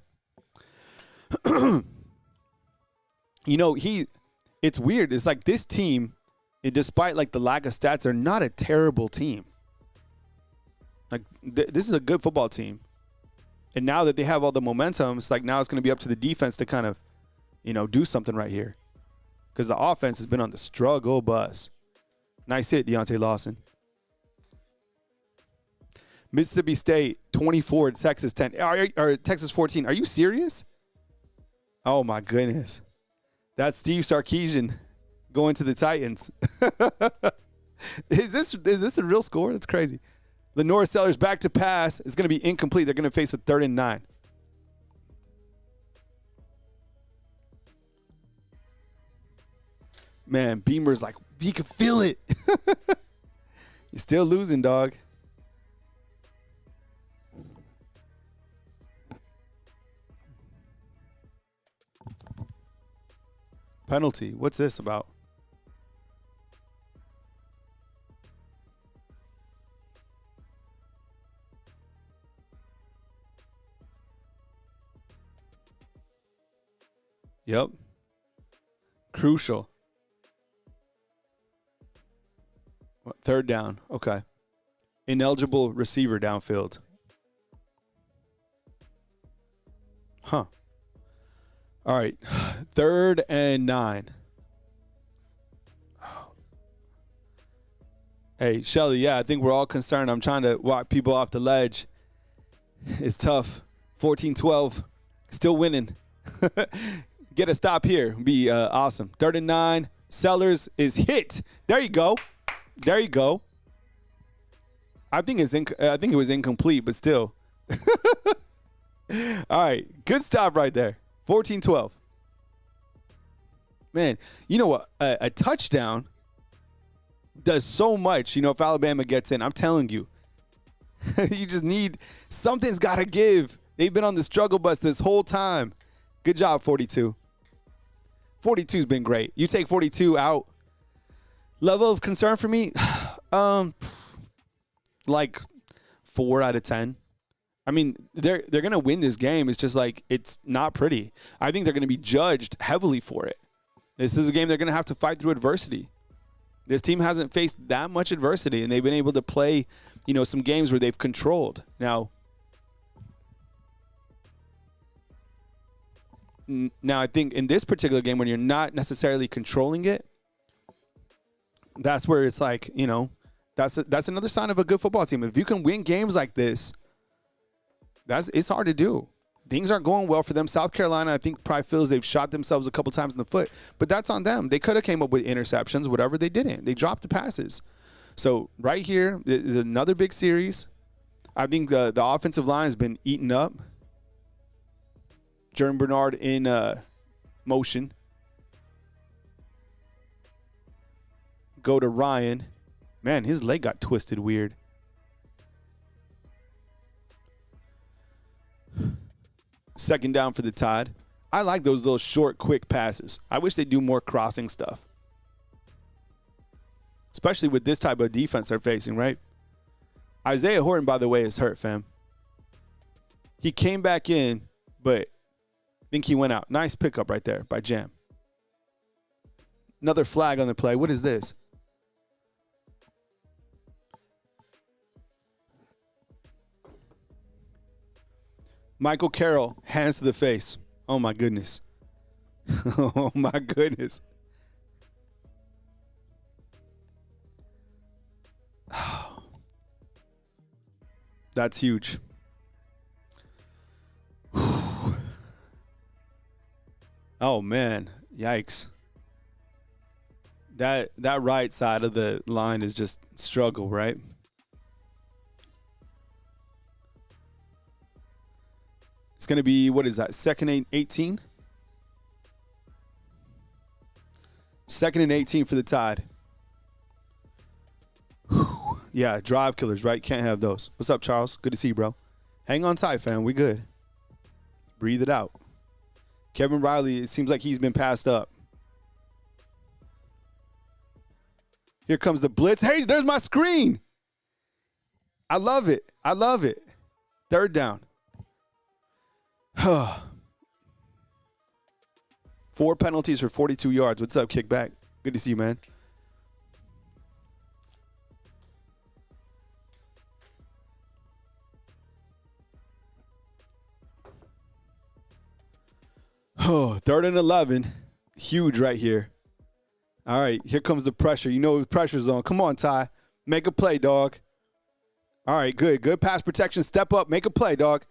Speaker 1: It's weird. It's like this team, despite like the lack of stats, they're not a terrible team. Like this is a good football team. And now that they have all the momentum, it's like now it's going to be up to the defense to kind of, do something right here. Because the offense has been on the struggle bus. Nice hit, Deontay Lawson. Mississippi State, 24, Texas 10. Or Texas 14. Are you serious? Oh, my goodness. That's Steve Sarkisian going to the Titans. Is this a real score? That's crazy. Lenore Sellers back to pass is going to be incomplete. They're going to face a 3rd and 9. Man, Beamer's like, he can feel it. You're still losing, dog. Penalty. What's this about? Yep. Crucial. 3rd down. Okay. Ineligible receiver downfield. Huh. All right. 3rd and 9. Hey, Shelly, yeah, I think we're all concerned. I'm trying to walk people off the ledge. It's tough. 14-12. Still winning. Get a stop here. Be awesome. 3rd and 9. Sellers is hit. There you go. There you go. I think it was incomplete, but still. All right. Good stop right there. 14-12. Man, you know what? A touchdown does so much, if Alabama gets in. I'm telling you. You just need – something's got to give. They've been on the struggle bus this whole time. Good job, 42. 42's been great. You take 42 out. Level of concern for me, like 4 out of 10. I mean, they're going to win this game. It's just like it's not pretty. I think they're going to be judged heavily for it. This is a game they're going to have to fight through adversity. This team hasn't faced that much adversity, and they've been able to play, some games where they've controlled. Now, I think in this particular game, when you're not necessarily controlling it, that's where it's like, that's another sign of a good football team. If you can win games like this, it's hard to do. Things aren't going well for them. South Carolina, I think, probably feels they've shot themselves a couple times in the foot, but that's on them. They could have came up with interceptions, whatever. They didn't. They dropped the passes. So right here is another big series. I think the offensive line has been eaten up. Jordan Bernard in motion. Go to Ryan. Man, his leg got twisted weird. Second down for the Tide. I like those little short, quick passes. I wish they do more crossing stuff. Especially with this type of defense they're facing, right? Isaiah Horton, by the way, is hurt, fam. He came back in, but I think he went out. Nice pickup right there by Jam. Another flag on the play. What is this? Michael Carroll, hands to the face. Oh, my goodness. Oh, my goodness. That's huge. Oh, man. Yikes. That right side of the line is just struggle, right? It's going to be, what is that, 2nd and 18? 2nd and 18 for the Tide. Whew. Yeah, drive killers, right? Can't have those. What's up, Charles? Good to see you, bro. Hang on tight, fam. We good. Breathe it out. Kevin Riley, it seems like he's been passed up. Here comes the blitz. Hey, there's my screen. I love it. I love it. 3rd down. 4 penalties for 42 yards. What's up, Kickback? Good to see you, man. Oh, 3rd and 11. Huge right here. All right, here comes the pressure. You know the pressure's on. Come on, Ty. Make a play, dog. All right, good. Good pass protection. Step up. Make a play, dog.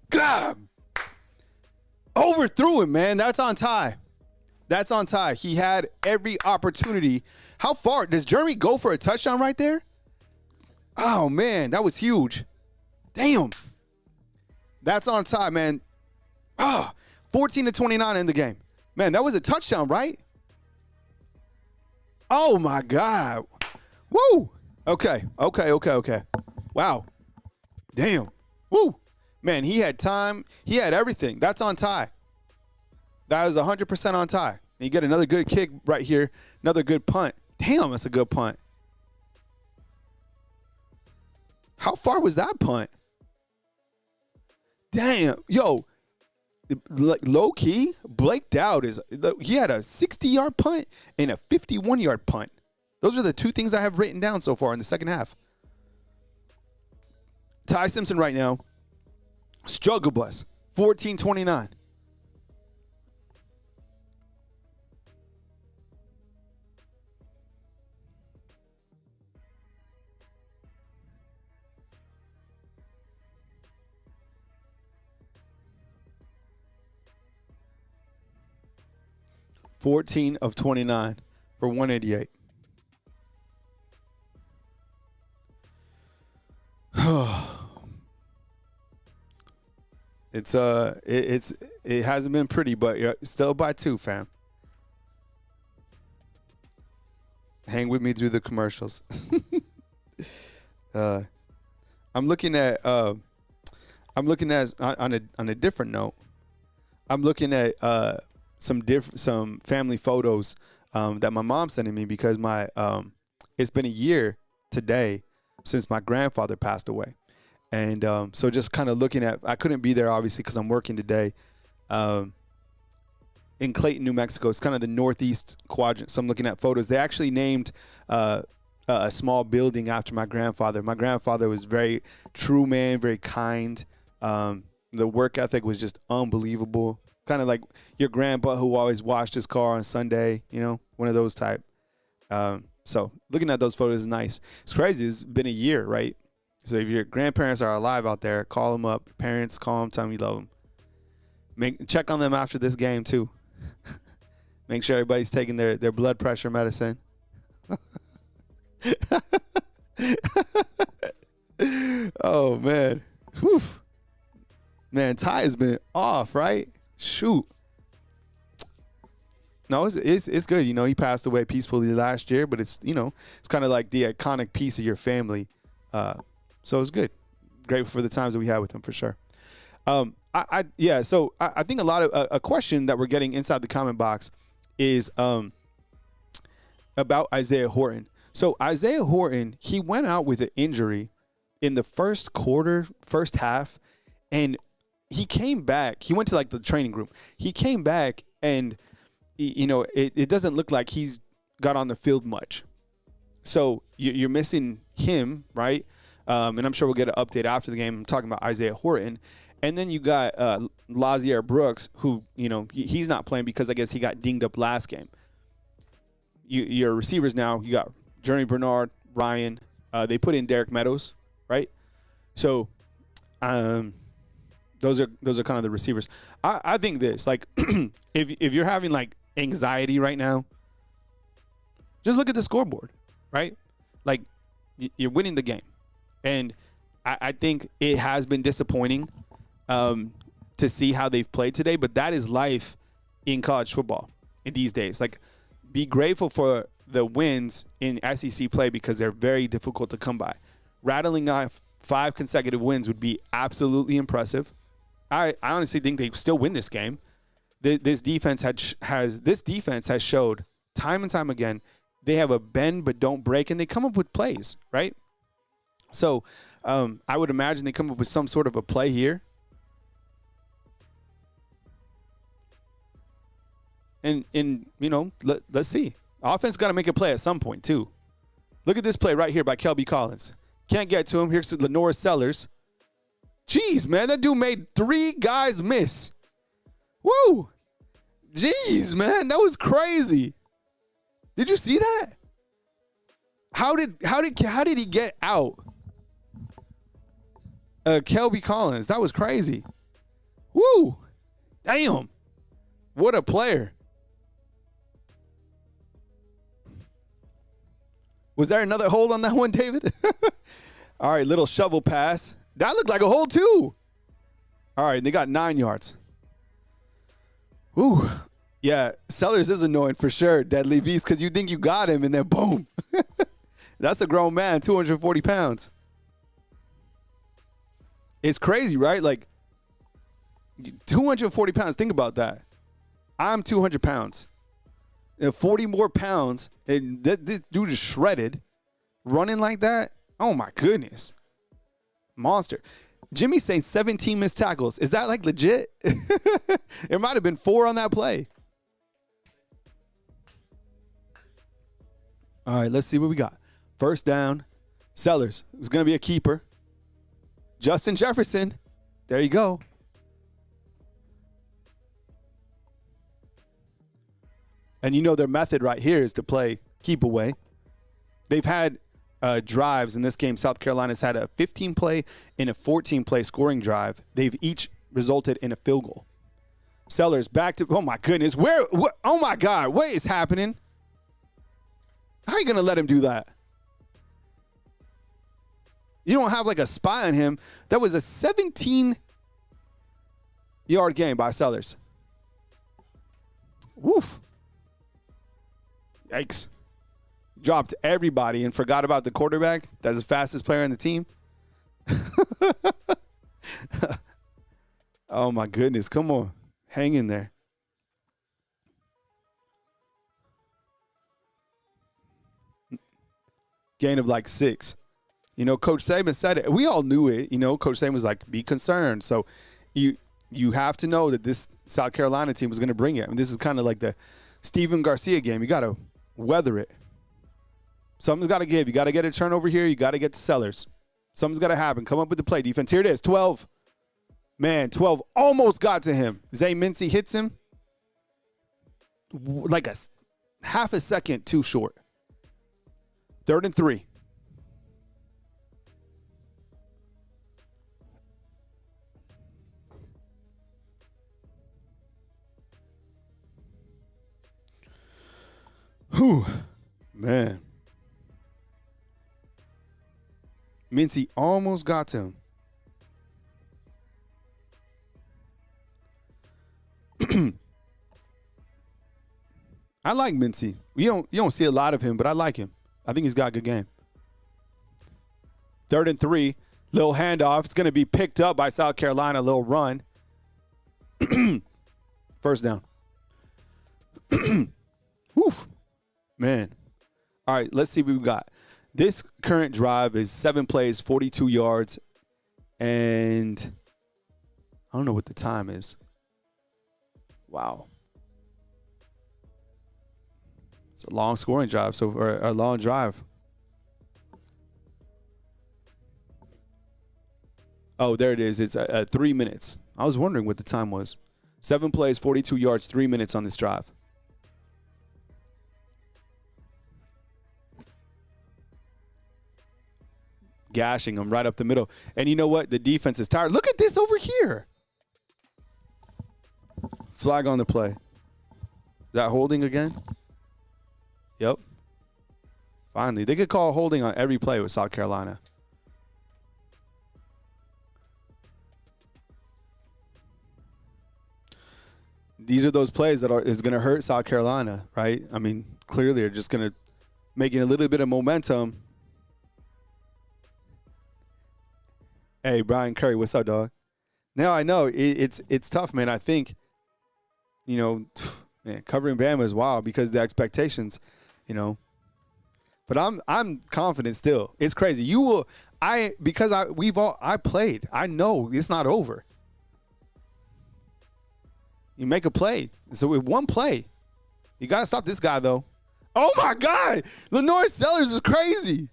Speaker 1: God. Overthrew him, man. That's on Ty. That's on Ty. He had every opportunity. How far? Does Jeremy go for a touchdown right there? Oh, man. That was huge. Damn. That's on Ty, man. 14-29 in the game. Man, that was a touchdown, right? Oh, my God. Woo. Okay. Wow. Damn. Woo. Man, he had time. He had everything. That's on Ty. That is 100% on Ty. And you get another good kick right here. Another good punt. Damn, that's a good punt. How far was that punt? Damn. Yo, low key, Blake Dowd he had a 60-yard punt and a 51-yard punt. Those are the 2 things I have written down so far in the second half. Ty Simpson right now, struggle bus, 14-29. (14 of 29 for 188). It hasn't been pretty, but you're still by 2, fam. Hang with me through the commercials. I'm looking at on a different note. I'm looking at some family photos that my mom's sending me because it's been a year today since my grandfather passed away. And so just kind of looking at, I couldn't be there obviously because I'm working today in Clayton, New Mexico. It's kind of the northeast quadrant. So I'm looking at photos. They actually named a small building after my grandfather. My grandfather was very true man, very kind. The work ethic was just unbelievable. Kind of like your grandpa who always washed his car on Sunday, one of those type. So looking at those photos is nice. It's crazy. It's been a year, right? So if your grandparents are alive out there, call them up. Your parents, call them, tell them you love them. Check on them after this game, too. Make sure everybody's taking their blood pressure medicine. Oh, man. Whew. Man, Ty has been off, right? Shoot. No, it's good. He passed away peacefully last year, but it's kind of like the iconic piece of your family. So it's good. Grateful for the times that we had with him for sure. So I think a lot of a question that we're getting inside the comment box is about Isaiah Horton. So Isaiah Horton, he went out with an injury in the first half, and he came back. He went to the training room. He came back, and it doesn't look like he's got on the field much. So you're missing him, right? And I'm sure we'll get an update after the game. I'm talking about Isaiah Horton. And then you got Lazier Brooks, who, he's not playing because I guess he got dinged up last game. Your receivers now, you got Jeremy Bernard, Ryan. They put in Derek Meadows, right? So, those are kind of the receivers. I think this, like, if you're having like anxiety right now, just look at the scoreboard, right? Like, you're winning the game, and I think it has been disappointing to see how they've played today. But that is life in college football in these days. Like, be grateful for the wins in SEC play because they're very difficult to come by. Rattling off 5 consecutive wins would be absolutely impressive. I honestly think they still win this game. This defense has showed time and time again they have a bend but don't break, and they come up with plays, right? So I would imagine they come up with some sort of a play here. And you know, let's see. Offense got to make a play at some point too. Look at this play right here by Kelby Collins. Can't get to him. Here's Lenore Sellers. Jeez, man, that dude made 3 guys miss. Woo! Jeez, man, that was crazy. Did you see that? How did he get out? Kelby Collins, that was crazy. Woo! Damn. What a player. Was there another hold on that one, David? All right, little shovel pass. That looked like a hold too. All right, they got 9 yards. Ooh, yeah, Sellers is annoying for sure, Deadly Beast, because you think you got him, and then boom. That's a grown man, 240 pounds. It's crazy, right? Like, 240 pounds, think about that. I'm 200 pounds. 40 more pounds, and this dude is shredded. Running like that, oh my goodness. Monster. Jimmy's saying 17 missed tackles. Is that like legit? It might have been 4 on that play. All right, let's see what we got. First down. Sellers is going to be a keeper. Justin Jefferson. There you go. And you know their method right here is to play keep away. They've had drives in this game. South Carolina's had a 15-play and a 14-play scoring drive. They've each resulted in a field goal. Sellers back to, oh my goodness, oh my God, what is happening? How are you going to let him do that? You don't have like a spy on him. That was a 17-yard gain by Sellers. Woof. Yikes. Dropped everybody and forgot about the quarterback. That's the fastest player on the team. Oh, my goodness. Come on. Hang in there. Gain of like 6. You know, Coach Saban said it. We all knew it. You know, Coach Saban was like, be concerned. So you have to know that this South Carolina team was going to bring it. I mean, this is kind of like the Steven Garcia game. You got to weather it. Something's got to give. You got to get a turnover here. You got to get to Sellers. Something's got to happen. Come up with the play defense. Here it is. 12. Man, 12 almost got to him. Zay Mincy hits him like a half a second too short. 3rd and 3. Whew, man. Mincy almost got to him. I like Mincy. You don't see a lot of him, but I like him. I think he's got a good game. 3rd and 3. Little handoff. It's going to be picked up by South Carolina. Little run. First down. Woof. Man. All right, let's see what we got. This current drive is 7 plays, 42 yards, and I don't know what the time is. Wow. It's a long scoring drive, or a long drive. Oh, there it is. It's 3 minutes. I was wondering what the time was. 7 plays, 42 yards, 3 minutes on this drive. gashing them right up the middle. And you know what? The defense is tired. Look at this over here. Flag on the play. Is that holding again? Yep. Finally. They could call holding on every play with South Carolina. These are those plays that is going to hurt South Carolina, right? I mean, clearly they're just going to make it a little bit of momentum. Hey, Brian Curry, what's up, dog? Now I know it's tough, man. I think, you know, man, covering Bama is wild because the expectations, you know. But I'm confident still. It's crazy. I played. I know it's not over. You make a play. So with one play, you got to stop this guy, though. Oh, my God. Lenore Sellers is crazy.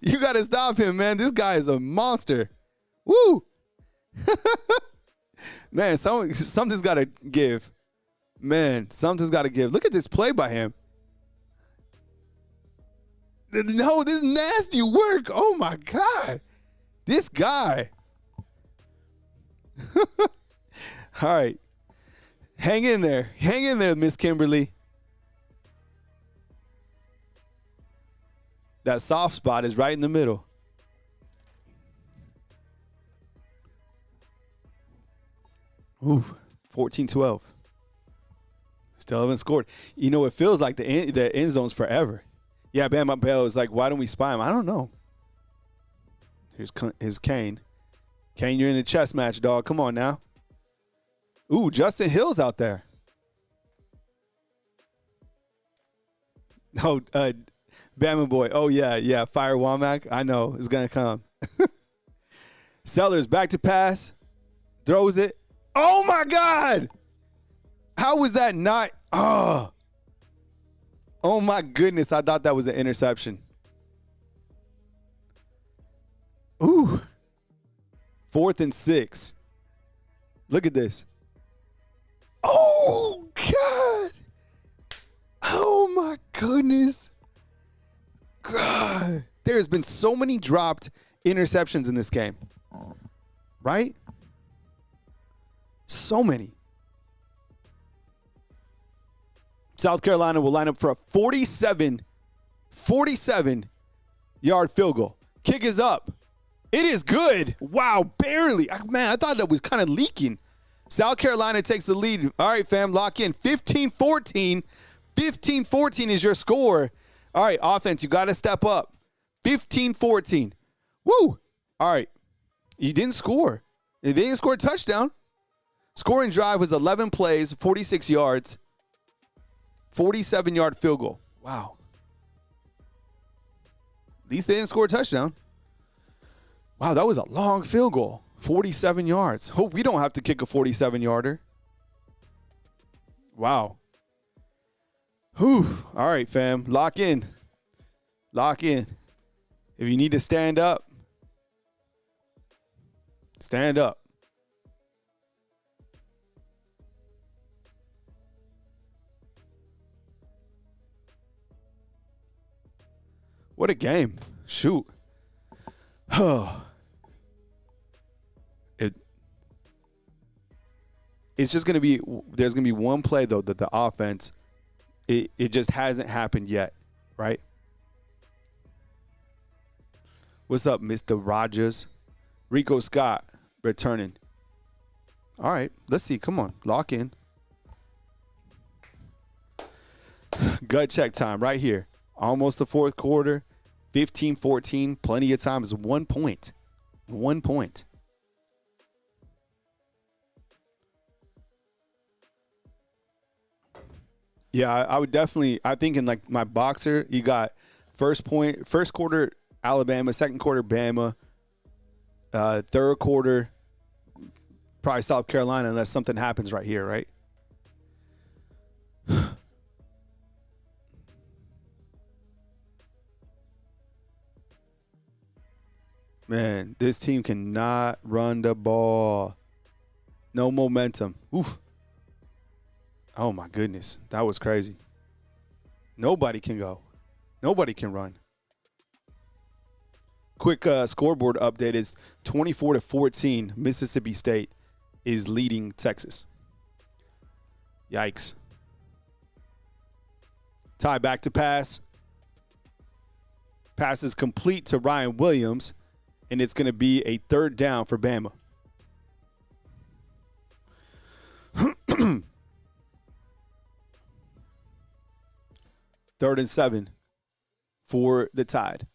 Speaker 1: You got to stop him, man. This guy is a monster. Woo. Man, something's got to give. Man, something's got to give. Look at this play by him. No, this nasty work. Oh, my God. This guy. All right. Hang in there. Hang in there, Miss Kimberly. That soft spot is right in the middle. Ooh, 14-12. Still haven't scored. You know, it feels like the end zone's forever. Yeah, Bama Bell is like, why don't we spy him? I don't know. Here's Kane. Kane, you're in a chess match, dog. Come on now. Ooh, Justin Hill's out there. Oh, Bama boy. Oh, yeah. Fire Womack. I know. It's going to come. Sellers back to pass. Throws it. Oh, my God. How was that not? Oh, my goodness. I thought that was an interception. Ooh. 4th and 6. Look at this. Oh, God. Oh, my goodness. God. There's been so many dropped interceptions in this game. Right? So many. South Carolina will line up for a 47-yard field goal. Kick is up. It is good. Wow, barely. Man, I thought that was kind of leaking. South Carolina takes the lead. All right, fam, lock in. 15-14. 15-14 is your score. All right, offense, you got to step up. 15-14. Woo. All right. You didn't score. They didn't score a touchdown. Scoring drive was 11 plays, 46 yards, 47-yard field goal. Wow. At least they didn't score a touchdown. Wow, that was a long field goal. 47 yards. Hope we don't have to kick a 47-yarder. Wow. Whew. All right, fam. Lock in. Lock in. If you need to stand up, stand up. What a game. Shoot. Oh. It's just going to be – there's going to be one play, though, that the offense it just hasn't happened yet, right? What's up, Mr. Rogers? Rico Scott returning. All right, let's see. Come on, lock in. Gut check time right here. Almost the fourth quarter. 15-14. Plenty of time. It's 1 point. 1 point. Yeah, I would definitely. I think in like my boxer, you got first quarter Alabama, second quarter Bama, third quarter probably South Carolina, unless something happens right here, right? Man, this team cannot run the ball. No momentum. Oof. Oh, my goodness. That was crazy. Nobody can go. Nobody can run. Quick scoreboard update is 24-14. Mississippi State is leading Texas. Yikes. Ty back to pass. Pass is complete to Ryan Williams, and it's going to be a third down for Bama. Third and 7 for the Tide.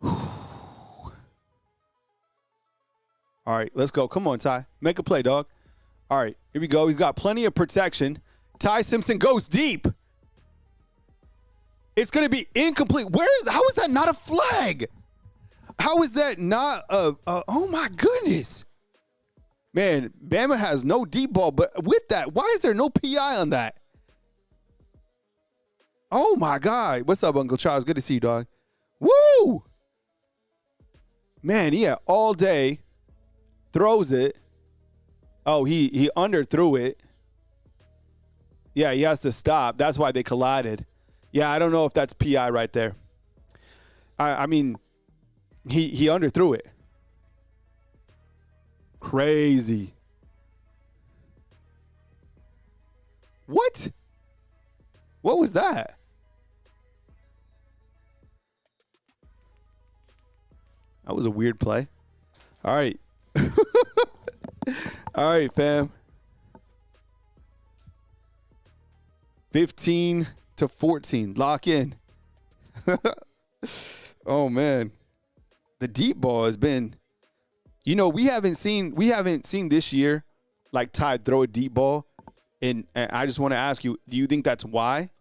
Speaker 1: All right, let's go. Come on, Ty. Make a play, dog. All right, here we go. We've got plenty of protection. Ty Simpson goes deep. It's going to be incomplete. How is that not a flag? How is that not oh, my goodness. Man, Bama has no deep ball, but with that, why is there no PI on that? Oh, my God. What's up, Uncle Charles? Good to see you, dog. Woo! Man, he had all day. Throws it. Oh, he underthrew it. Yeah, he has to stop. That's why they collided. Yeah, I don't know if that's PI right there. I mean, he underthrew it. Crazy. What? What was that? That was a weird play. All right. All right, fam. 15-14. Lock in. Oh, man. The deep ball has been, we haven't seen this year like Ty throw a deep ball. And I just want to ask you, do you think that's why?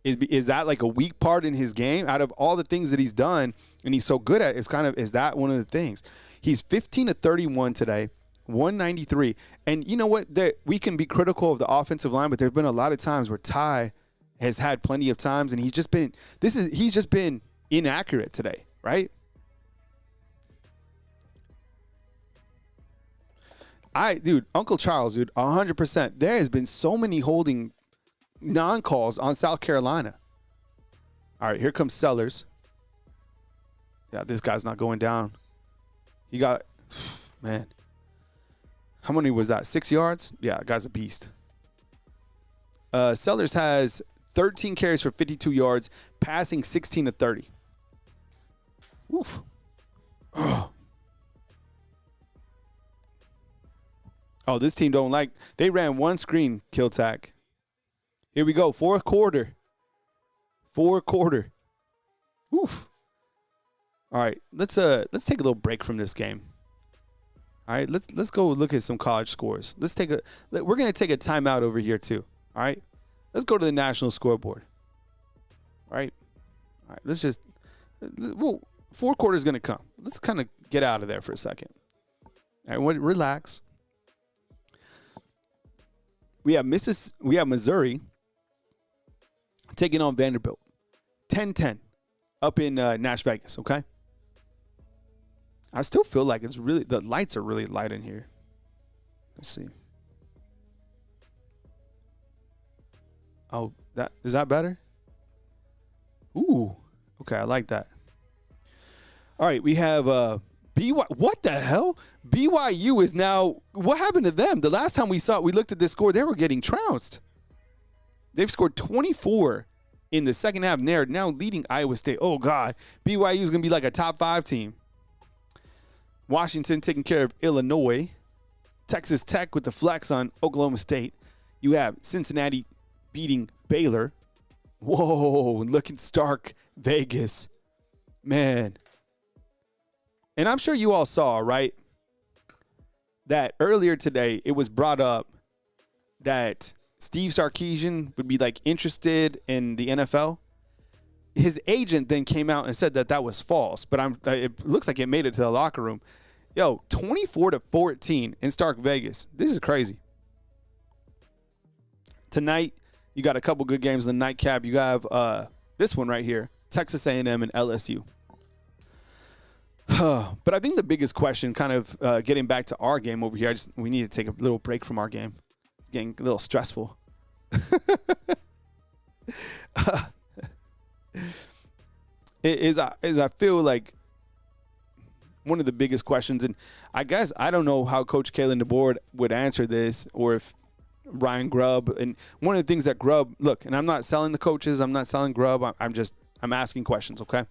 Speaker 1: Is that like a weak part in his game? Out of all the things that he's done and he's so good at, is that one of the things? He's 15-31 today, 193. And you know what? We can be critical of the offensive line, but there's been a lot of times where Ty has had plenty of times, and he's just been inaccurate today, right? Uncle Charles, 100%. There has been so many holding non-calls on South Carolina. All right, here comes Sellers. Yeah, this guy's not going down. He got, man. How many was that? 6 yards? Yeah, guy's a beast. Sellers has 13 carries for 52 yards, passing 16-30. Oof. Oh, this team don't like. They ran one screen, kill tack. Here we go, fourth quarter. Oof. All right, let's take a little break from this game. All right, let's go look at some college scores. We're gonna take a timeout over here too. All right, let's go to the national scoreboard. All right, fourth quarter is gonna come. Let's kind of get out of there for a second. All right, relax. We have Missouri taking on Vanderbilt. 10-10 up in Nash Vegas, okay? I still feel like the lights are really light in here. Let's see. Oh, is that better? Ooh, okay, I like that. All right, we have BYU. What the hell? BYU is now. What happened to them? The last time we looked at this score, they were getting trounced. They've scored 24 in the second half. They're now leading Iowa State. Oh, God. BYU is going to be like a top 5 team. Washington taking care of Illinois. Texas Tech with the flex on Oklahoma State. You have Cincinnati beating Baylor. Whoa, looking stark. Vegas. Man. And I'm sure you all saw, right, that earlier today it was brought up that Steve Sarkisian would be like interested in the NFL. His agent then came out and said that was false, but it looks like it made it to the locker room. Yo, 24-14 in Stark Vegas. This is crazy. Tonight, you got a couple good games in the nightcap. You have this one right here, Texas A&M and LSU. But I think the biggest question, kind of getting back to our game over here, we need to take a little break from our game. It's getting a little stressful. is I feel like one of the biggest questions, and I guess I don't know how Coach Kalen DeBoer would answer this, or if Ryan Grubb. And one of the things that Grubb, look, and I'm not selling the coaches, I'm not selling Grubb, I'm asking questions, okay?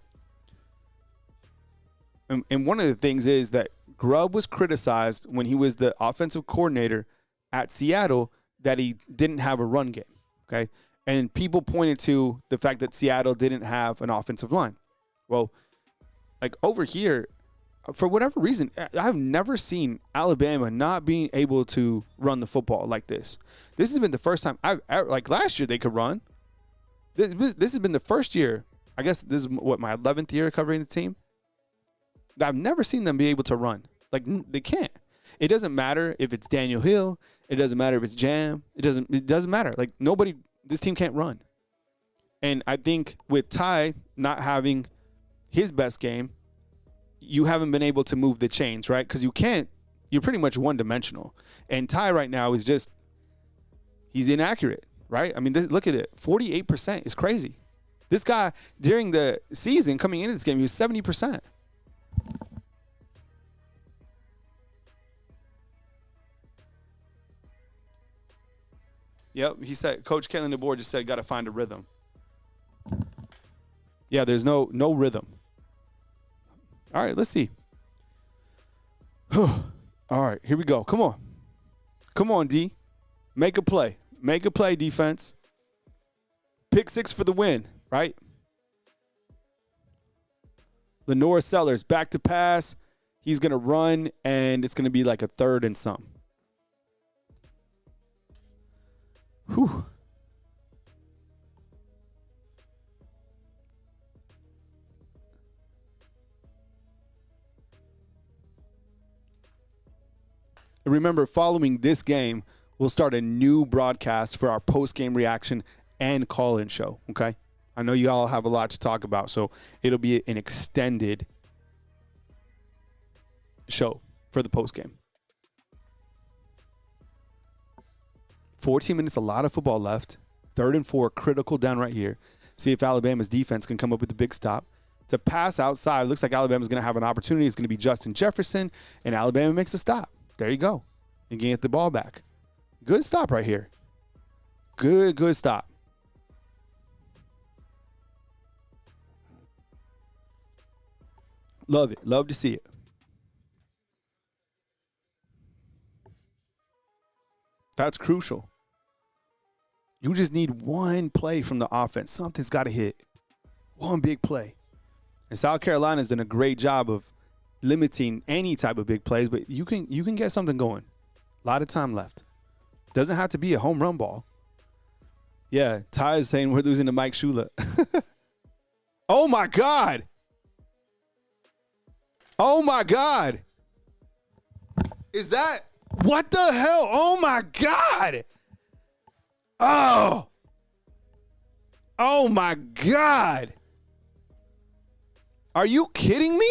Speaker 1: And one of the things is that Grubb was criticized when he was the offensive coordinator at Seattle that he didn't have a run game, okay? And people pointed to the fact that Seattle didn't have an offensive line. Well, like over here, for whatever reason, I've never seen Alabama not being able to run the football like this. This has been the first time like last year they could run. This has been the first year. I guess this is my 11th year covering the team. I've never seen them be able to run. Like they can't. It doesn't matter if it's Daniel Hill. It doesn't matter if it's Jam. It doesn't matter. Like this team can't run. And I think with Ty not having his best game, you haven't been able to move the chains, right? Because you're pretty much one-dimensional. And Ty right now is he's inaccurate, right? I mean, look at it. 48% is crazy. This guy, during the season, coming into this game, he was 70%. Yep, he said, Coach Kalen DeBoer just said, got to find a rhythm. Yeah, there's no rhythm. All right, let's see. All right, here we go. Come on. Come on, D. Make a play. Make a play, defense. Pick 6 for the win, right? Lenore Sellers, back to pass. He's going to run, and it's going to be like a 3rd and some. Whew. Remember, following this game, we'll start a new broadcast for our post-game reaction and call-in show, okay? I know you all have a lot to talk about, so it'll be an extended show for the post-game. 14 minutes, a lot of football left. 3rd and 4, critical down right here. See if Alabama's defense can come up with a big stop. It's a pass outside. Looks like Alabama's going to have an opportunity. It's going to be Justin Jefferson, and Alabama makes a stop. There you go. You can get the ball back. Good stop right here. Good stop. Love it. Love to see it. That's crucial. You just need one play from the offense. Something's got to hit. One big play. And South Carolina's done a great job of limiting any type of big plays, but you can get something going. A lot of time left. Doesn't have to be a home run ball. Yeah, Ty is saying we're losing to Mike Shula. Oh, my God. Oh, my God. Is that – what the hell? Oh, my God. Oh. Oh, my God. Are you kidding me?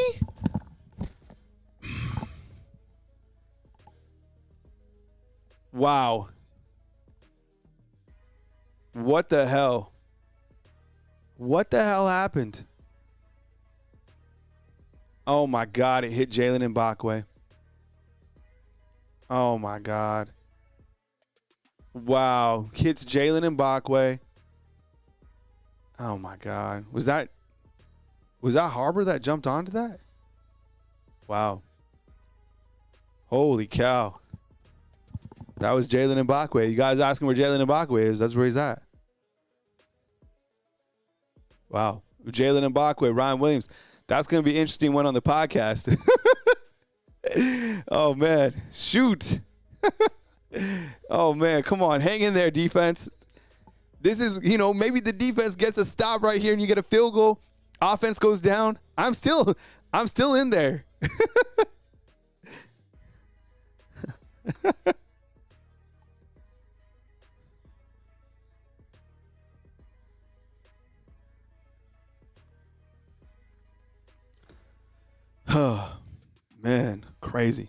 Speaker 1: Wow. What the hell? What the hell happened? Oh, my God. It hit Jalen Mbakwe. Oh, my God. Wow. Hits Jalen Mbakwe. Oh, my God. Was that Harbor that jumped onto that? Wow. Holy cow. That was Jalen Mbakwe. You guys asking where Jalen Mbakwe is, that's where he's at. Wow. Jalen Mbakwe, Ryan Williams. That's going to be an interesting one on the podcast. Oh, man. Shoot. Oh, man. Come on. Hang in there, defense. This is, maybe the defense gets a stop right here and you get a field goal. Offense goes down. I'm still in there. Oh, man, crazy.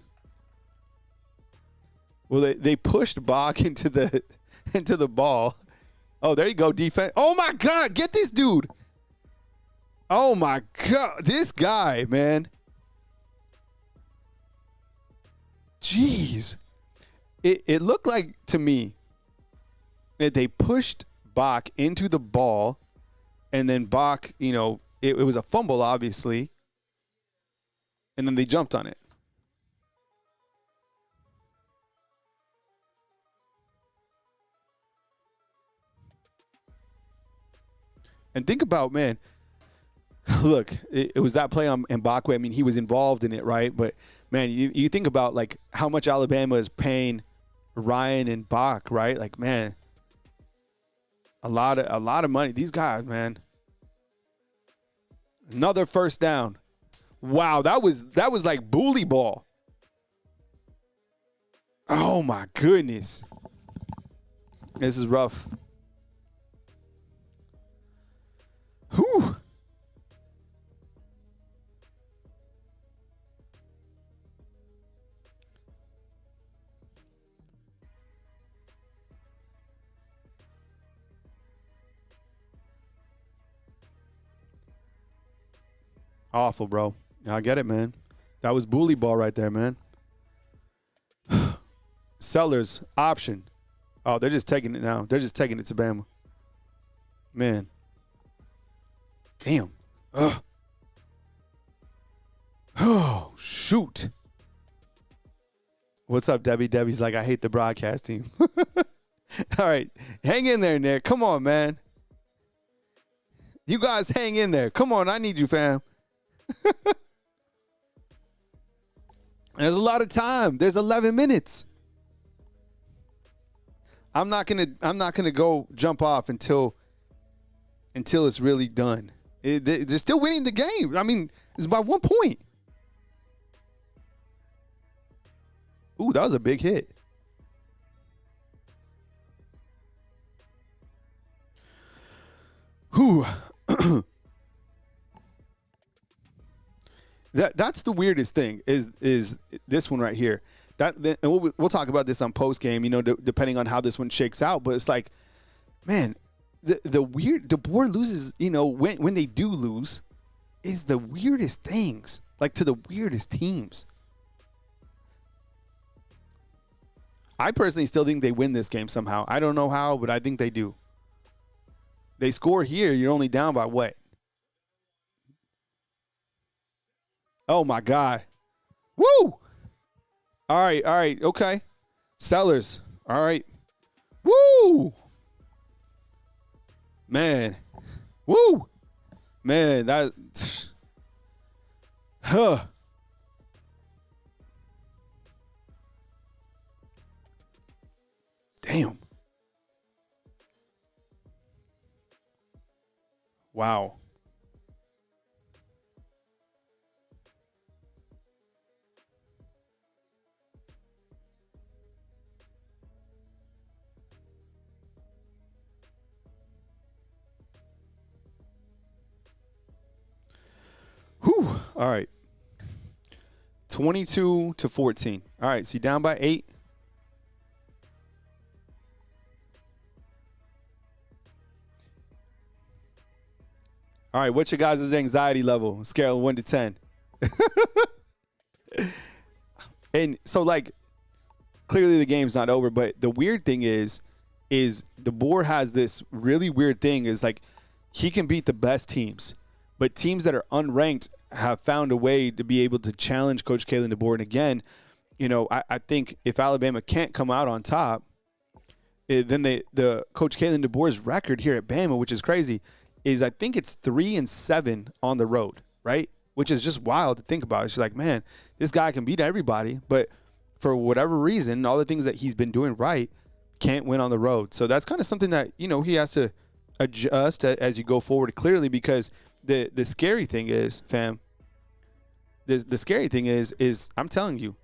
Speaker 1: Well, they pushed Bach into the ball. Oh, there you go, defense. Oh, my God, get this dude. Oh, my God. This guy, man. Jeez. It looked like to me that they pushed Bach into the ball, and then Bach, it was a fumble, obviously, and then they jumped on it. And think about, man, look, it was that play on Mbakwe. I mean, he was involved in it, right? But, man, you think about, like, how much Alabama is paying Ryan and Bach, right? Like, man, a lot of money. These guys, man. Another first down. Wow, that was like bully ball. Oh, my goodness. This is rough. Whew. Awful, bro. I get it, man. That was bully ball right there, man. Sellers, option. Oh, they're just taking it now. They're just taking it to Bama. Man. Damn. Ugh. Oh, shoot. What's up, Debbie? Debbie's like, I hate the broadcast team. All right. Hang in there, Nick. Come on, man. You guys hang in there. Come on. I need you, fam. There's a lot of time. There's 11 minutes. I'm not gonna go jump off until it's really done. They're still winning the game. I mean, it's by 1 point. Ooh, that was a big hit. Whew. That's the weirdest thing is this one right here. And we'll talk about this on post game, depending on how this one shakes out. But it's like, man, the board loses, when they do lose, is the weirdest things, like to the weirdest teams. I personally still think they win this game somehow. I don't know how, but I think they do. They score here, you're only down by what? Oh, my God. Woo! All right, okay. Sellers, all right. Woo! Man. Woo! Man, that... Huh. Damn. Wow. Whew. All right. 22-14. All right, so you're down by 8. All right, what's your guys' anxiety level? Scale of 1 to 10. And so, like, clearly the game's not over, but the weird thing is the board has this really weird thing is, like, he can beat the best teams, but teams that are unranked have found a way to be able to challenge Coach Kalen DeBoer. And again, I think if Alabama can't come out on top, then the Coach Kalen DeBoer's record here at Bama, which is crazy, is I think it's 3-7 on the road, right? Which is just wild to think about. It's just like, man, this guy can beat everybody, but for whatever reason, all the things that he's been doing right, can't win on the road. So that's kind of something that, he has to adjust as you go forward clearly, because the scary thing is, fam, the scary thing is I'm telling you,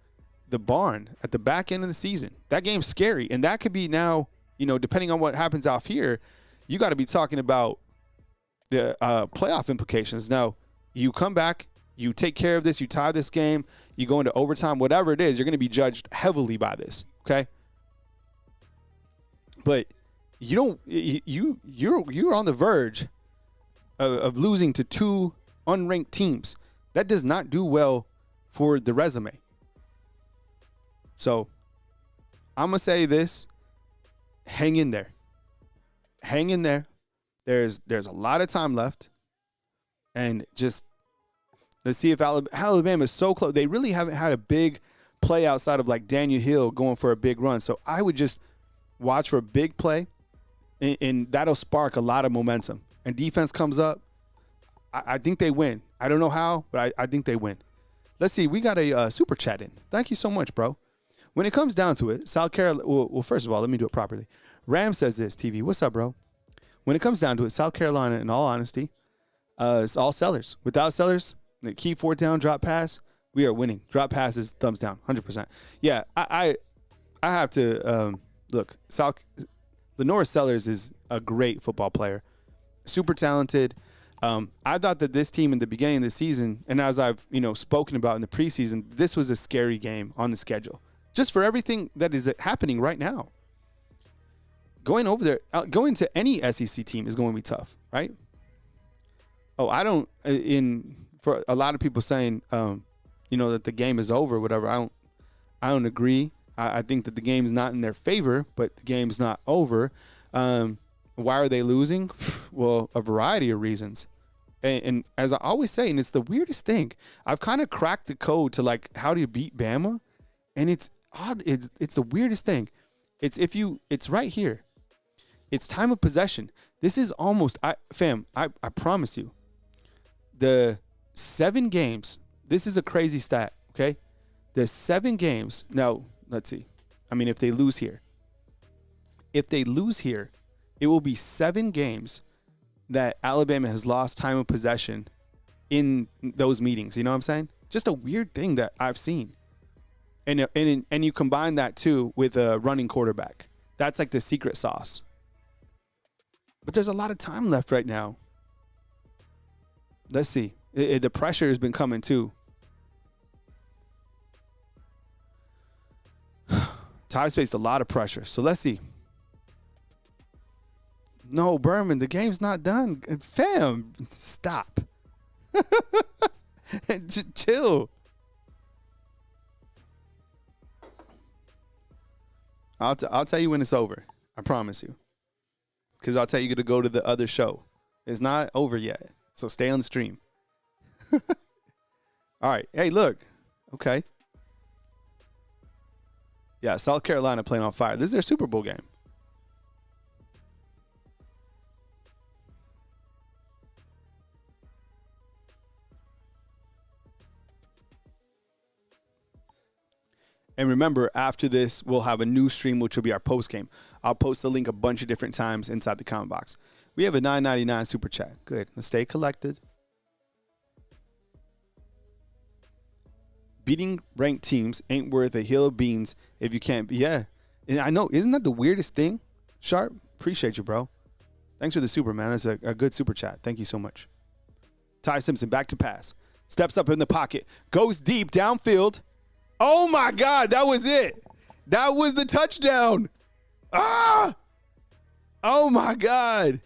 Speaker 1: the barn at the back end of the season, that game's scary. And that could be now, depending on what happens off here, you got to be talking about the playoff implications. Now, you come back, you take care of this, you tie this game, you go into overtime, whatever it is, you're going to be judged heavily by this, okay? But you're on the verge of losing to 2 unranked teams. That does not do well for the resume. So I'm going to say this. Hang in there. Hang in there. There's a lot of time left. And just let's see if Alabama is so close. They really haven't had a big play outside of like Daniel Hill going for a big run. So I would just watch for a big play, and that'll spark a lot of momentum. And defense comes up. I think they win. I don't know how, but I think they win. Let's see. We got a super chat in. Thank you so much, bro. When it comes down to it, South Carolina. Well, first of all, let me do it properly. Ram says this. TV. What's up, bro? When it comes down to it, South Carolina, in all honesty, it's all sellers. Without sellers, the key 4th down drop pass, we are winning. Drop passes, thumbs down, 100%. Yeah, I have to look. Lenora Sellers is a great football player, super talented. I thought that this team in the beginning of the season, and as I've spoken about in the preseason, this was a scary game on the schedule, just for everything that is happening right now. Going over there, going to any SEC team is going to be tough, right? Oh, I don't. For a lot of people saying, that the game is over, whatever. I don't agree. I think that the game is not in their favor, but the game's not over. Why are they losing? Well, a variety of reasons. And as I always say, and it's the weirdest thing, I've kind of cracked the code to like how do you beat Bama, and it's odd. It's the weirdest thing. It's right here. It's time of possession. This is almost, I promise you, the 7 games. This is a crazy stat. Okay, the 7 games. Now let's see. I mean, if they lose here, it will be 7 games that Alabama has lost time of possession in those meetings. You know what I'm saying? Just a weird thing that I've seen. And you combine that too with a running quarterback. That's like the secret sauce. But there's a lot of time left right now. Let's see. The pressure has been coming too. Ty's faced a lot of pressure. So let's see. No, Berman, the game's not done. Fam, stop. Chill. I'll tell you when it's over. I promise you. Because I'll tell you to go to the other show. It's not over yet. So stay on the stream. All right. Hey, look. Okay. Yeah, South Carolina playing on fire. This is their Super Bowl game. And remember, after this, we'll have a new stream, which will be our post game. I'll post the link a bunch of different times inside the comment box. We have a $9.99 super chat. Good. Let's stay collected. Beating ranked teams ain't worth a hill of beans if you can't. Yeah. And I know. Isn't that the weirdest thing? Sharp, appreciate you, bro. Thanks for the super, man. That's a good super chat. Thank you so much. Ty Simpson, back to pass. Steps up in the pocket. Goes deep downfield. Oh, my God. That was it. That was the touchdown. Ah! Oh, my God.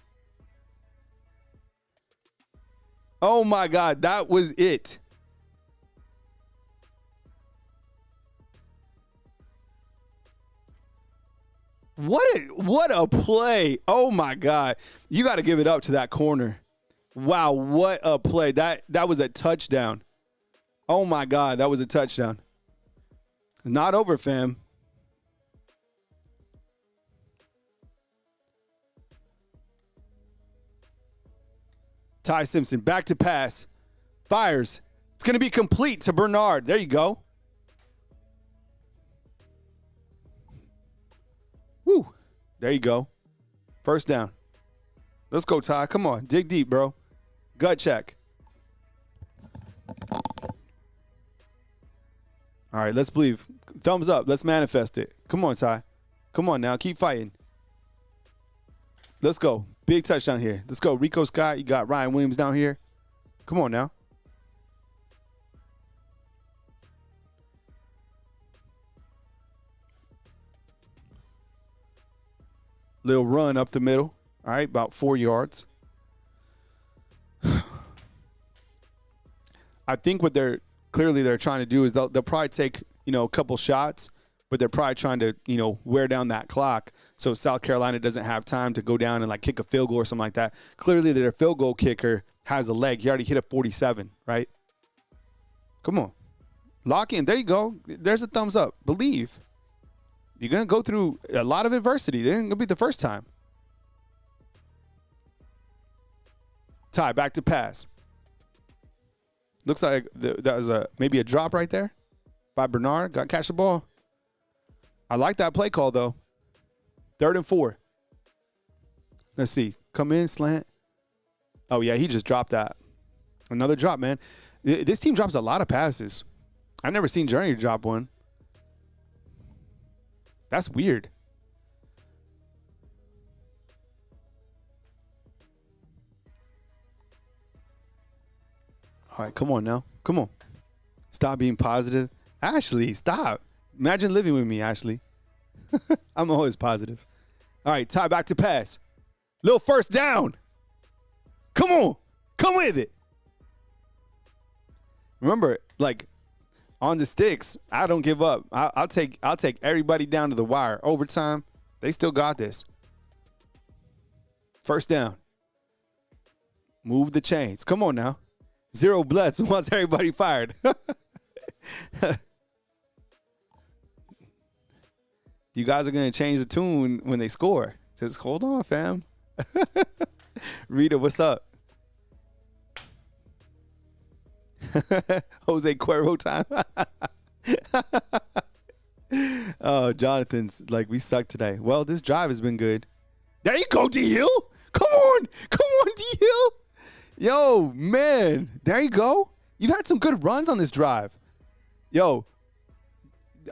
Speaker 1: Oh, my God. That was it. What a play. Oh, my God. You got to give it up to that corner. Wow, what a play. That was a touchdown. Oh, my God. That was a touchdown. Not over, fam. Ty Simpson, back to pass. Fires. It's going to be complete to Bernard. There you go. Woo. There you go. First down. Let's go, Ty. Come on. Dig deep, bro. Gut check. All right, let's believe. Thumbs up. Let's manifest it. Come on, Ty. Come on now. Keep fighting. Let's go. Big touchdown here. Let's go. Rico Scott. You got Ryan Williams down here. Come on now. Little run up the middle. All right, about 4 yards. I think what they're trying to do is they'll probably take, a couple shots, but they're probably trying to, wear down that clock so South Carolina doesn't have time to go down and like kick a field goal or something like that. Clearly their field goal kicker has a leg. He already hit a 47, right? Come on. Lock in. There you go. There's a thumbs up. Believe. You're going to go through a lot of adversity. It ain't going to be the first time. Ty, back to pass. Looks like that was maybe a drop right there by Bernard. Got to catch the ball. I like that play call, though. 3rd and 4. Let's see. Come in, slant. Oh, yeah, he just dropped that. Another drop, man. This team drops a lot of passes. I've never seen Journey drop one. That's weird. All right, come on now. Come on. Stop being positive. Ashley, stop. Imagine living with me, Ashley. I'm always positive. All right, Ty, back to pass. Little first down. Come on. Come with it. Remember, like, on the sticks, I don't give up. I'll take everybody down to the wire. Overtime, they still got this. First down. Move the chains. Come on now. Zero Blitz wants everybody fired. You guys are going to change the tune when they score. Just hold on, fam. Rita, what's up? Jose Cuervo time. Oh, Jonathan's like, we suck today. Well, this drive has been good. There you go, D Hill. Come on, D Hill. Yo, man, there you go. You've had some good runs on this drive. Yo,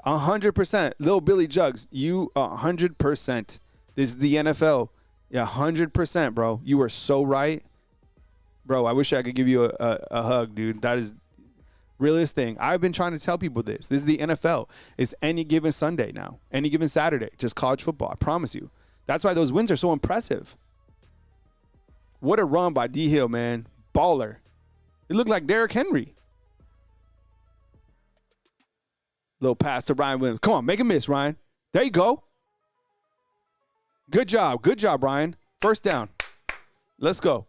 Speaker 1: 100%. Little Billy Jugs, you 100%. This is the NFL. Yeah, 100%, bro. You were so right. Bro, I wish I could give you a hug, dude. That is realest thing. I've been trying to tell people this. This is the NFL. It's any given Sunday now. Any given Saturday. Just college football. I promise you. That's why those wins are so impressive. What a run by D Hill, man. Baller. It looked like Derrick Henry. Little pass to Ryan Williams. Come on, make a miss, Ryan. There you go. Good job. Good job, Ryan. First down. Let's go.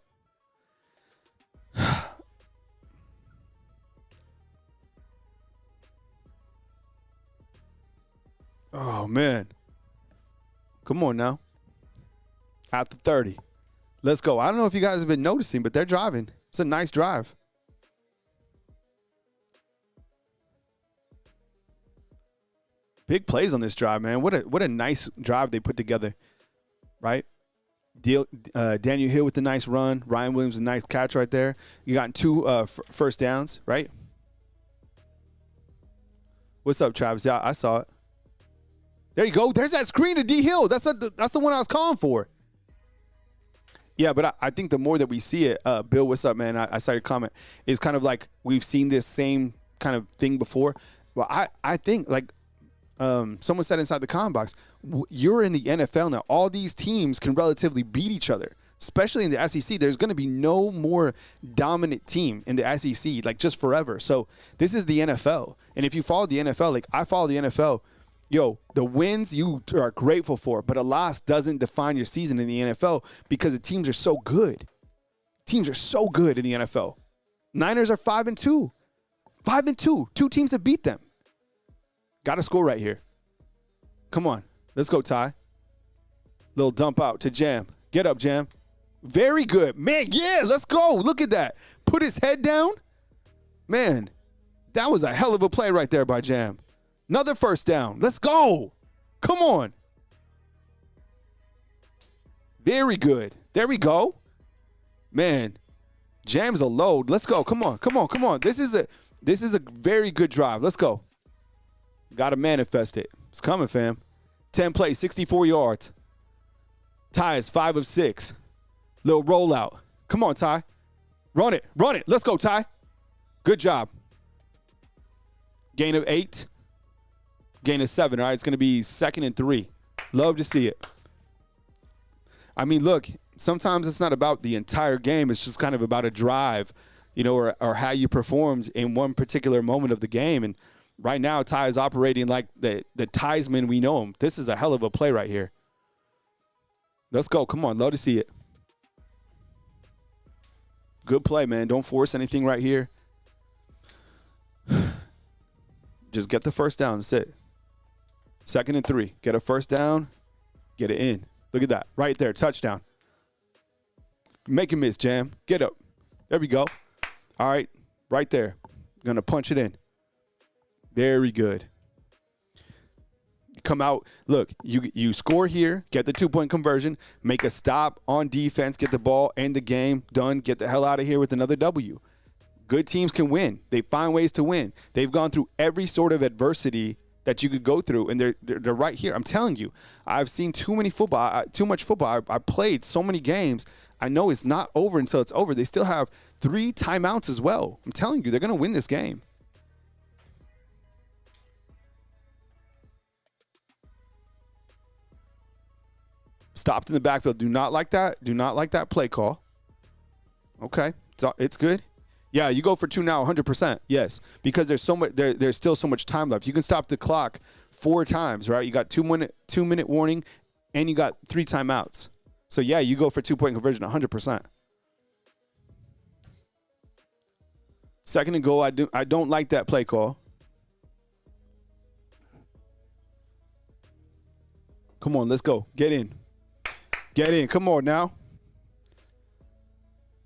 Speaker 1: Oh, man. Come on now. At the 30. Let's go. I don't know if you guys have been noticing, but they're driving. It's a nice drive. Big plays on this drive, man. What a nice drive they put together, right? Daniel Hill with the nice run. Ryan Williams, a nice catch right there. You got 2 first downs, right? What's up, Travis? Yeah, I saw it. There you go. There's that screen to D Hill. That's the one I was calling for. Yeah, but I think the more that we see it, Bill, what's up, man? I saw your comment. It's kind of like we've seen this same kind of thing before. Well, I think, like someone said inside the comment box, you're in the NFL now. All these teams can relatively beat each other, especially in the SEC. There's going to be no more dominant team in the SEC, like just forever. So this is the NFL. And if you follow the NFL, like I follow the NFL, yo, the wins you are grateful for, but a loss doesn't define your season in the NFL because the teams are so good. Teams are so good in the NFL. Niners are 5-2. 5-2. 2 teams have beat them. Got to score right here. Come on. Let's go, Ty. Little dump out to Jam. Get up, Jam. Very good. Man, yeah, let's go. Look at that. Put his head down. Man, that was a hell of a play right there by Jam. Another first down. Let's go. Come on. Very good. There we go. Man, Jam's a load. Let's go. Come on. Come on. Come on. This is a very good drive. Let's go. Got to manifest it. It's coming, fam. 10 plays, 64 yards. Ty is 5 of 6. Little rollout. Come on, Ty. Run it. Run it. Let's go, Ty. Good job. Gain of 8. Gain of 7. All right, it's going to be 2nd and 3. Love to see it. I mean, look, sometimes it's not about the entire game. It's just kind of about a drive. or how you performed in one particular moment of the game. And right now, Ty is operating like the Tyesman we know him. This is a hell of a play right here. Let's go. Come on. Love to see it. Good play, man. Don't force anything right here. Just get the first down. That's it. 2nd and 3. Get a first down. Get it in. Look at that. Right there. Touchdown. Make a miss, Jam. Get up. There we go. All right. Right there. Going to punch it in. Very good. Come out. Look, you score here, get the 2-point conversion, make a stop on defense, get the ball, end the game, done, get the hell out of here with another W. Good teams can win. They find ways to win. They've gone through every sort of adversity that you could go through, and they're right here. I'm telling you, I've seen too much football. I played so many games. I know it's not over until it's over. They still have 3 timeouts as well. I'm telling you, they're going to win this game. Stopped in the backfield. Do not like that. Do not like that play call. Okay. It's good. Yeah, you go for 2 now, 100%. Yes, because there's so much. There's still so much time left. You can stop the clock 4 times, right? You got 2-minute warning, and you got 3 timeouts. So yeah, you go for 2-point conversion, 100%. 2nd and goal. I don't like that play call. Come on, let's go. Get in. Get in. Come on now.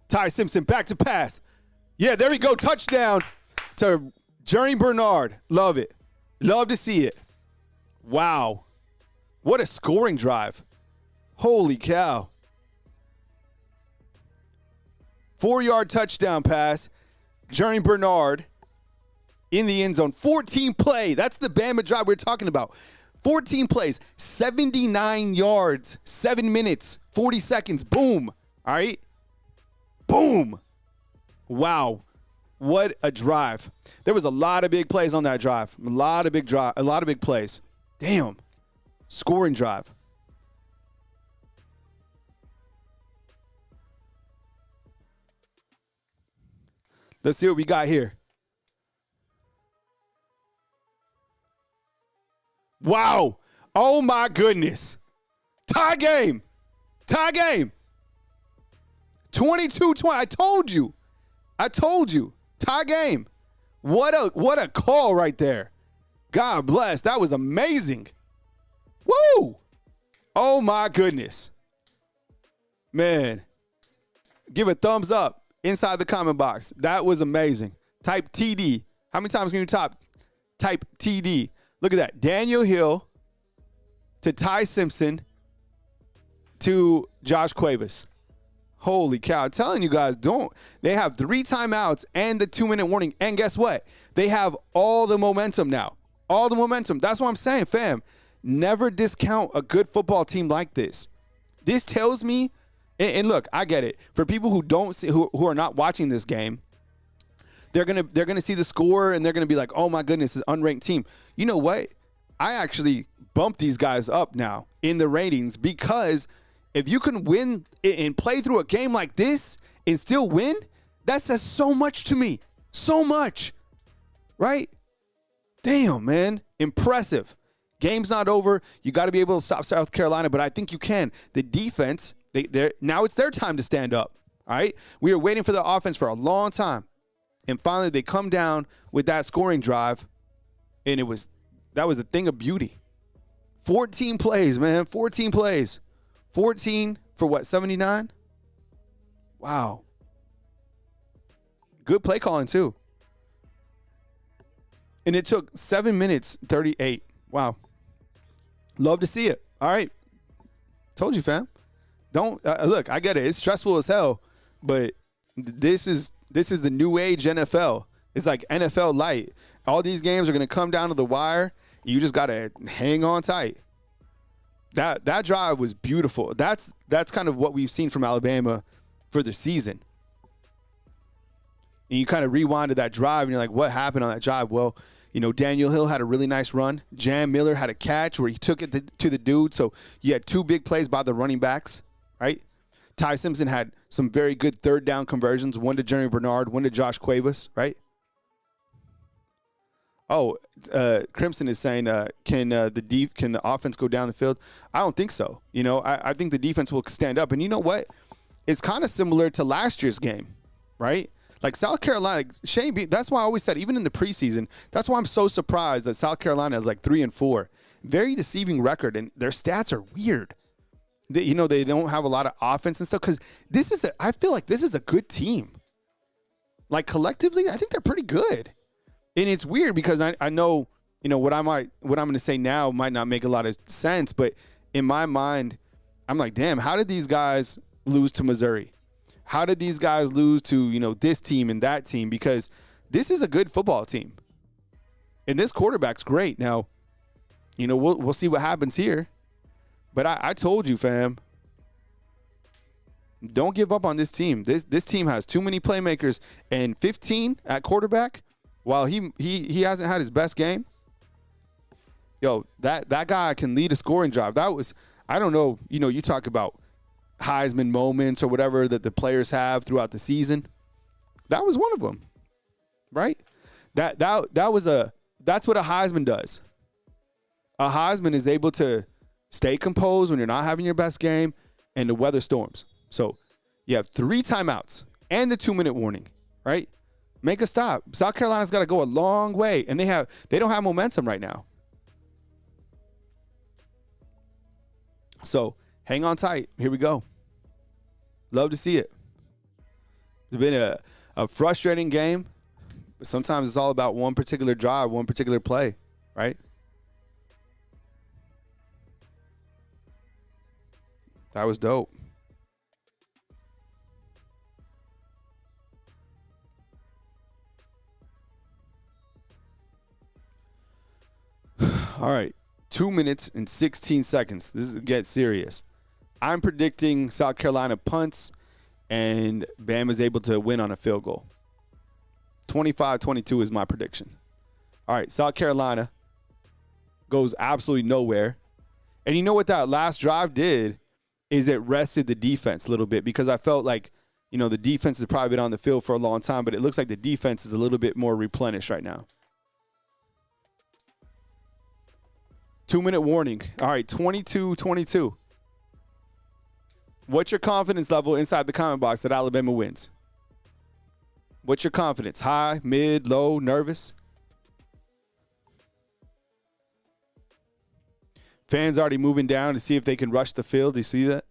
Speaker 1: Ty Simpson back to pass. Yeah, there we go. Touchdown to Journey Bernard. Love it. Love to see it. Wow. What a scoring drive. Holy cow. 4-yard touchdown pass. Journey Bernard in the end zone. 14 play. That's the Bama drive we're talking about. 14 plays, 79 yards, 7 minutes, 40 seconds. Boom. All right. Boom. Wow. What a drive. There was a lot of big plays on that drive. A lot of big plays. Damn. Scoring drive. Let's see what we got here. Wow. Oh, my goodness. Tie game. Tie game. 22-20. I told you. Tie game. What a call right there. God bless. That was amazing. Woo. Oh, my goodness. Man. Give a thumbs up inside the comment box. That was amazing. Type TD. How many times can you type TD? Look at that. Daniel Hill to Ty Simpson to Josh Cuevas. Holy cow. I'm telling you guys, they have 3 timeouts and the 2-minute warning. And guess what? They have all the momentum now. All the momentum. That's what I'm saying, fam. Never discount a good football team like this. This tells me, and look, I get it. For people who don't see, who are not watching this game, they're gonna see the score and they're gonna be like, oh my goodness, it's an unranked team. You know what? I actually bumped these guys up now in the ratings because if you can win and play through a game like this and still win, that says so much to me. So much. Right? Damn, man. Impressive. Game's not over. You got to be able to stop South Carolina, but I think you can. The defense, now it's their time to stand up. All right? We were waiting for the offense for a long time. And finally, they come down with that scoring drive, and that was a thing of beauty. 14 plays, man. 14 plays. 14 for what, 79? Wow. Good play calling, too. And it took 7 minutes, 38. Wow. Love to see it. All right. Told you, fam. Don't look, I get it. It's stressful as hell, but this is the new age NFL. It's like NFL light. All these games are going to come down to the wire. You just got to hang on tight. That drive was beautiful. That's kind of what we've seen from Alabama for the season. And you kind of rewinded that drive, and you're like, what happened on that drive? Well, Daniel Hill had a really nice run. Jam Miller had a catch where he took it to the dude. So you had 2 big plays by the running backs, right? Ty Simpson had some very good third down conversions, one to Jeremy Bernard, one to Josh Cuevas, right? Oh, Crimson is saying, can the offense go down the field? I don't think so. I think the defense will stand up. And you know what? It's kind of similar to last year's game, right? Like South Carolina, that's why I always said, even in the preseason, that's why I'm so surprised that South Carolina is like 3-4. Very deceiving record, and their stats are weird. They don't have a lot of offense and stuff because I feel like this is a good team. Like collectively, I think they're pretty good. And it's weird because I know, what I'm going to say now might not make a lot of sense, but in my mind, I'm like, damn, how did these guys lose to Missouri? How did these guys lose to, this team and that team? Because this is a good football team. And this quarterback's great. Now, we'll see what happens here. But I told you, fam, don't give up on this team. This team has too many playmakers, and 15 at quarterback, while he hasn't had his best game. Yo, that guy can lead a scoring drive. That was, I don't know, you talk about Heisman moments or whatever that the players have throughout the season. That was one of them, right? That's what a Heisman does. A Heisman is able to stay composed when you're not having your best game and to weather storms. So you have 3 timeouts and the 2-minute warning, right? Make a stop. South Carolina's got to go a long way, and they don't have momentum right now. So hang on tight. Here we go. Love to see it. It's been a frustrating game, but sometimes it's all about one particular drive, one particular play, right? That was dope. All right, 2 minutes and 16 seconds. This gets serious. I'm predicting South Carolina punts and Bama's able to win on a field goal. 25-22 is my prediction. All right, South Carolina goes absolutely nowhere. And you know what that last drive did is it rested the defense a little bit, because I felt like, the defense has probably been on the field for a long time, but it looks like the defense is a little bit more replenished right now. 2-minute warning. All right, 22-22. What's your confidence level inside the comment box that Alabama wins? What's your confidence? High, mid, low, nervous? Fans already moving down to see if they can rush the field. Do you see that?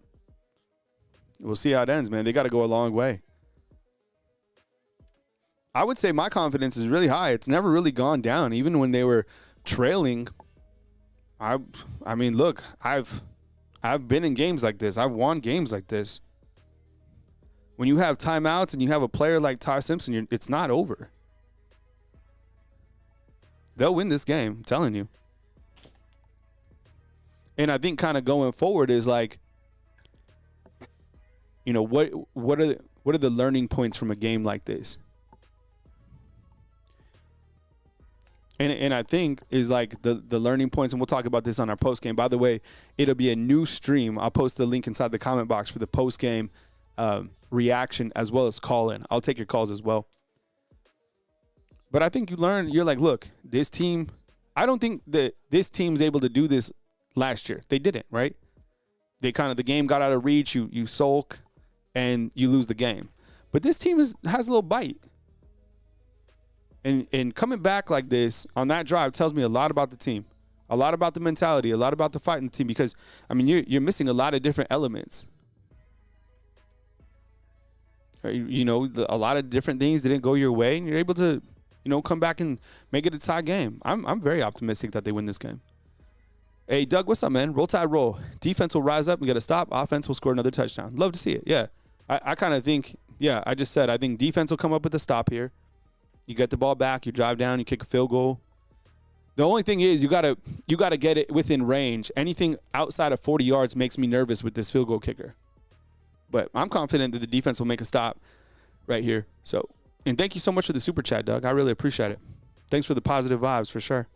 Speaker 1: We'll see how it ends, man. They got to go a long way. I would say my confidence is really high. It's never really gone down, even when they were trailing. I mean, look, I've been in games like this. I've won games like this. When you have timeouts and you have a player like Ty Simpson, it's not over. They'll win this game, I'm telling you. And I think kind of going forward is like, what are the learning points from a game like this? And I think is like the learning points, and we'll talk about this on our post game. By the way, it'll be a new stream. I'll post the link inside the comment box for the post game reaction as well as call in. I'll take your calls as well. But I think you're like, look, this team, I don't think that this team's able to do this last year. They didn't, right? The game got out of reach. You sulk and you lose the game. But this team has a little bite. And coming back like this on that drive tells me a lot about the team, a lot about the mentality, a lot about the fight in the team, because, I mean, you're missing a lot of different elements. A lot of different things didn't go your way, and you're able to, come back and make it a tie game. I'm very optimistic that they win this game. Hey, Doug, what's up, man? Roll Tide roll. Defense will rise up. We got to stop. Offense will score another touchdown. Love to see it. Yeah. I kind of think, I just said, I think defense will come up with a stop here. You get the ball back, you drive down, you kick a field goal. The only thing is you gotta get it within range. Anything outside of 40 yards makes me nervous with this field goal kicker. But I'm confident that the defense will make a stop right here. So, and thank you so much for the super chat, Doug. I really appreciate it. Thanks for the positive vibes for sure.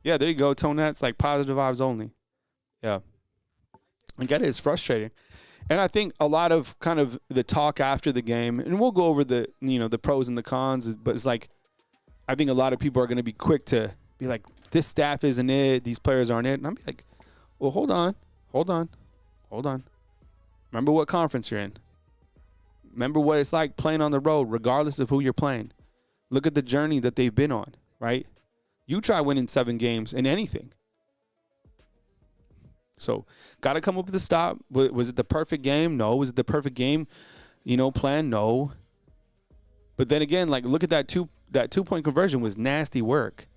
Speaker 1: Yeah, there you go, Tonette. It's like positive vibes only. Yeah. I get it. It's frustrating. And I think a lot of kind of the talk after the game, and we'll go over the pros and the cons, but it's like I think a lot of people are going to be quick to be like, this staff isn't it, these players aren't it. And I'll be like, well, hold on. Remember what conference you're in. Remember what it's like playing on the road, regardless of who you're playing. Look at the journey that they've been on, right? You try winning 7 games in anything. So, got to come up with a stop. Was it the perfect game? No. Was it the perfect game, plan? No. But then again, like, look at that two-point conversion was nasty work.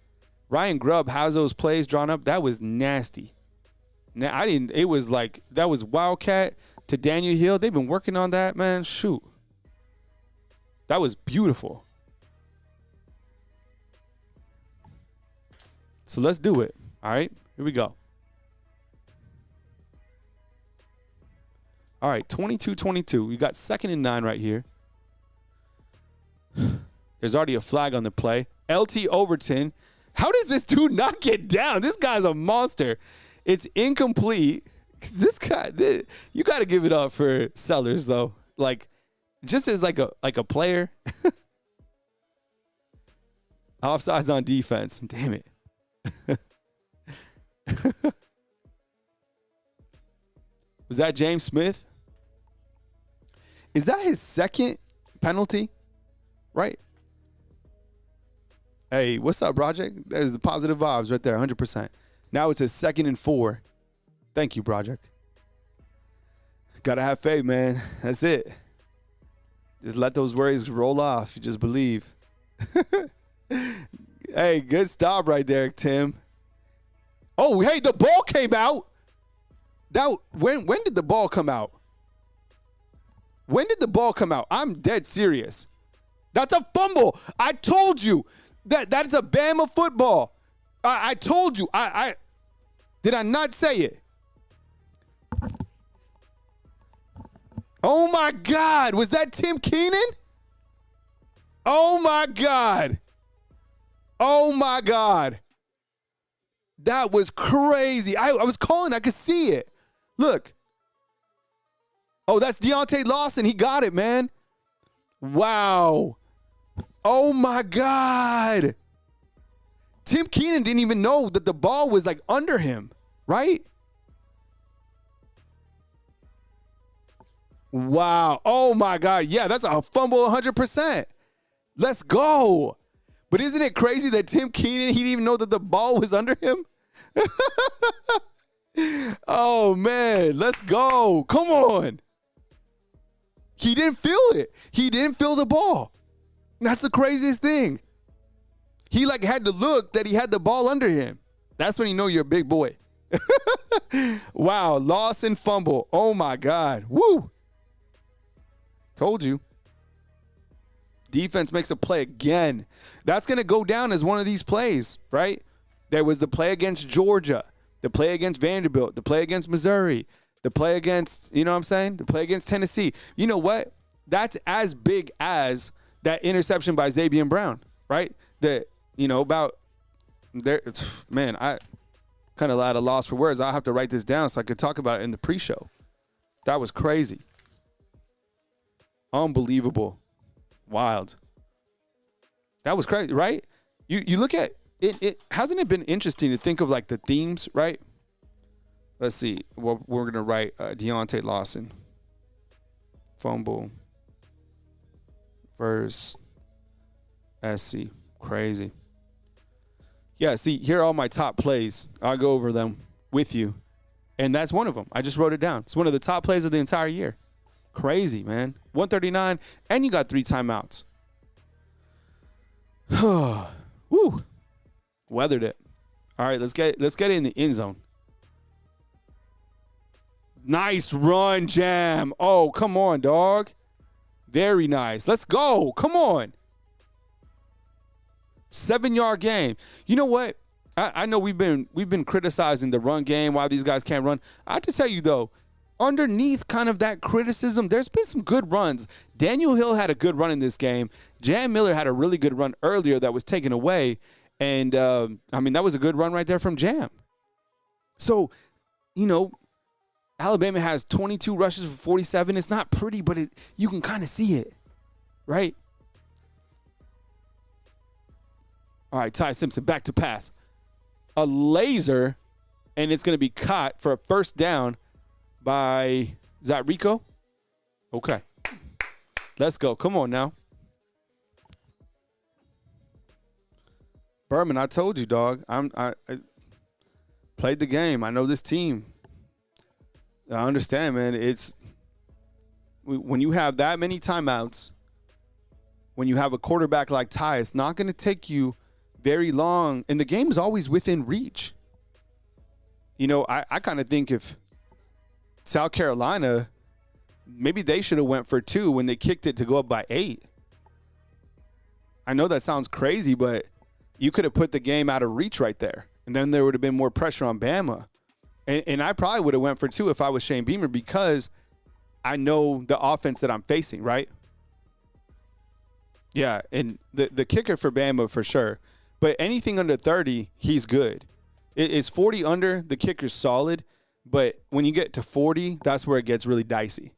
Speaker 1: Ryan Grubb has those plays drawn up. That was nasty. Now, it was like, that was Wildcat to Daniel Hill. They've been working on that, man. Shoot. That was beautiful. So let's do it. All right, here we go. All right, 22-22. We got 2nd and 9 right here. There's already a flag on the play. LT Overton. How does this dude not get down? This guy's a monster. It's incomplete. This guy, you got to give it up for Sellers, though. Like, just as like a player. Offsides on defense. Damn it. Was that James Smith? Is that his 2nd penalty? Right? Hey, what's up, Project? There's the positive vibes right there, 100%. Now it's his 2nd and 4. Thank you, Project. Gotta have faith, man. That's it. Just let those worries roll off. You just believe. Hey, good stop right there, Tim. Oh, hey, the ball came out. When did the ball come out? When did the ball come out? I'm dead serious. That's a fumble. I told you that's a Bama football. I told you. I did I not say it? Oh my God. Was that Tim Keenan? Oh my God. Oh my God. That was crazy. I was calling. I could see it. Look. Oh, that's Deontay Lawson. He got it, man. Wow. Oh, my God. Tim Keenan didn't even know that the ball was, like, under him, right? Wow. Oh, my God. Yeah, that's a fumble 100%. Let's go. But isn't it crazy that Tim Keenan, he didn't even know that the ball was under him? Oh, man. Let's go. Come on. He didn't feel it. He didn't feel the ball. That's the craziest thing. He like had to look that he had the ball under him. That's when you know you're a big boy. Wow. Loss and fumble. Oh, my God. Woo. Told you. Defense makes a play again. That's going to go down as one of these plays, right? There was the play against Georgia, the play against Vanderbilt, the play against Missouri, the play against, you know what I'm saying? The play against Tennessee. You know what? That's as big as that interception by Xavier Brown, right? That, about there. Man, I kind of at a loss for words. I'll have to write this down so I could talk about it in the pre-show. That was crazy. Unbelievable. Wild. That was crazy, right? You look at it. Hasn't it been interesting to think of like the themes, right? Let's see. Well, we're going to write Deontay Lawson. Fumble. Verse. SC. Crazy. Yeah, see, here are all my top plays. I'll go over them with you. And that's one of them. I just wrote it down. It's one of the top plays of the entire year. Crazy, man. 139, and you got 3 timeouts. Woo. Weathered it. All right, let's get it in the end zone. Nice run, Jam. Oh, come on, dog. Very nice. Let's go. Come on. 7-yard game. You know what? I know we've been criticizing the run game, why these guys can't run. I have to tell you, though, underneath kind of that criticism, there's been some good runs. Daniel Hill had a good run in this game. Jam Miller had a really good run earlier that was taken away. And, that was a good run right there from Jam. So, Alabama has 22 rushes for 47. It's not pretty, but you can kind of see it, right? All right, Ty Simpson, back to pass. A laser, and it's going to be caught for a first down by, is that Rico? Okay. Let's go. Come on now. Berman, I told you, dog. I played the game. I know this team. I understand, man. When you have that many timeouts, when you have a quarterback like Ty, it's not going to take you very long, and the game is always within reach. You know, I kind of think if South Carolina, maybe they should have went for 2 when they kicked it to go up by 8. I know that sounds crazy, but you could have put the game out of reach right there, and then there would have been more pressure on Bama. And I probably would have went for 2 if I was Shane Beamer, because I know the offense that I'm facing, right? Yeah, and the kicker for Bama for sure. But anything under 30, he's good. It's 40 under, the kicker's solid. But when you get to 40, that's where it gets really dicey.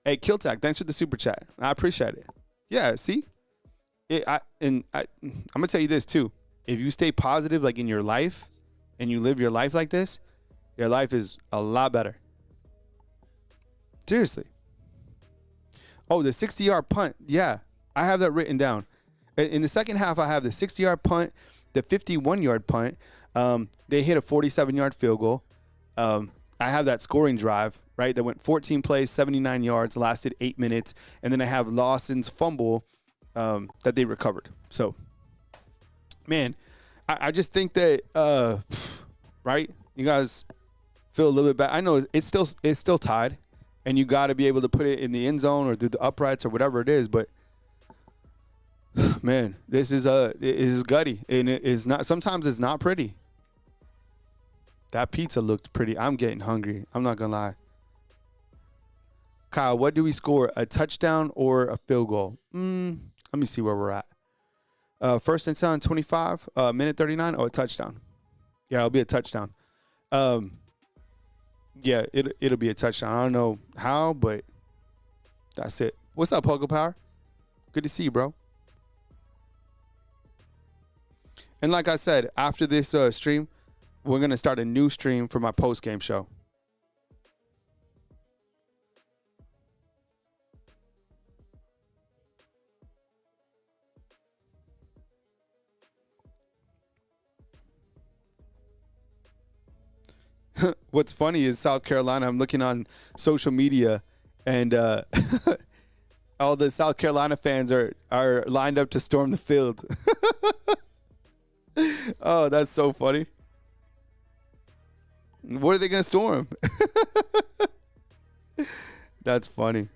Speaker 1: Hey, Kiltag, thanks for the super chat. I appreciate it. Yeah, see? I'm going to tell you this, too. If you stay positive, like in your life, and you live your life like this, your life is a lot better. Seriously. Oh, the 60-yard punt. Yeah, I have that written down. In the second half, I have the 60-yard punt, the 51-yard punt. They hit a 47-yard field goal. I have that scoring drive, right, that went 14 plays, 79 yards, lasted 8 minutes. And then I have Lawson's fumble that they recovered. So, man, I just think that, right, you guys feel a little bit bad. I know it's still tied, and you got to be able to put it in the end zone or through the uprights or whatever it is, but man, this is gutty, and it is not. Sometimes it's not pretty. That pizza looked pretty. I'm getting hungry. I'm not gonna lie. Kyle, what do we score? A touchdown or a field goal? Let me see where we're at. First and 10, 25, minute 39. Oh, a touchdown. Yeah, it'll be a touchdown. Yeah, it'll be a touchdown. I don't know how, but that's it. What's up, Pogo Power? Good to see you, bro. And like I said, after this stream, we're going to start a new stream for my post-game show. What's funny is South Carolina, I'm looking on social media, and all the South Carolina fans are lined up to storm the field. Oh, that's so funny. What are they going to storm? That's funny.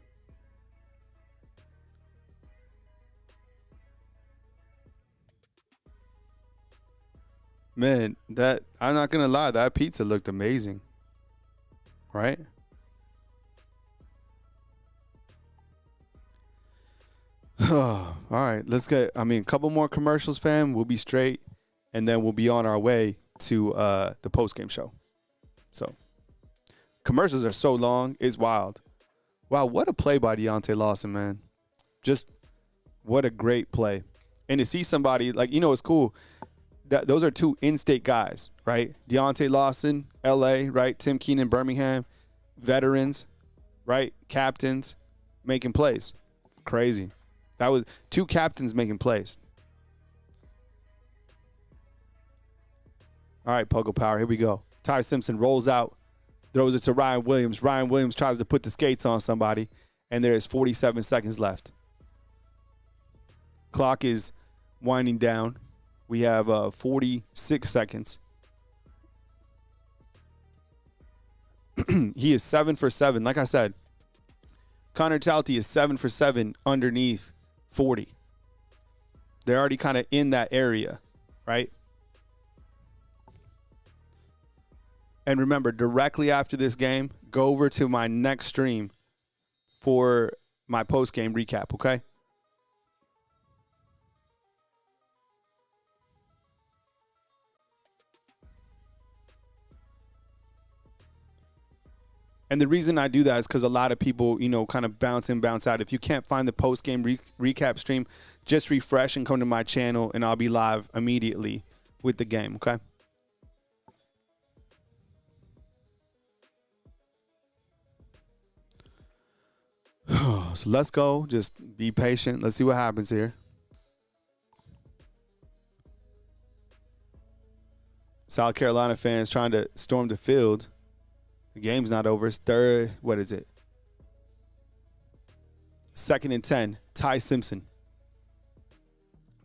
Speaker 1: Man, I'm not going to lie, that pizza looked amazing. Right? All right, let's get, a couple more commercials, fam. We'll be straight, and then we'll be on our way to the post-game show. So, commercials are so long, it's wild. Wow, what a play by Deontay Lawson, man. Just what a great play. And to see somebody, like, it's cool. Those are 2 in-state guys, right? Deontay Lawson, L.A., right? Tim Keenan, Birmingham. Veterans, right? Captains making plays. Crazy. That was 2 captains making plays. All right, Pogo Power, here we go. Ty Simpson rolls out, throws it to Ryan Williams. Ryan Williams tries to put the skates on somebody, and there is 47 seconds left. Clock is winding down. We have 46 seconds. He is 7 for 7. Like I said, Connor Talty is 7 for 7 underneath 40. They're already kind of in that area, right? And remember, directly after this game, go over to my next stream for my post-game recap, okay? And the reason I do that is because a lot of people, kind of bounce in, bounce out. If you can't find the post-game recap stream, just refresh and come to my channel, and I'll be live immediately with the game, okay? So let's go. Just be patient. Let's see what happens here. South Carolina fans trying to storm the field. The game's not over. It's third. What is it? 2nd and 10. Ty Simpson.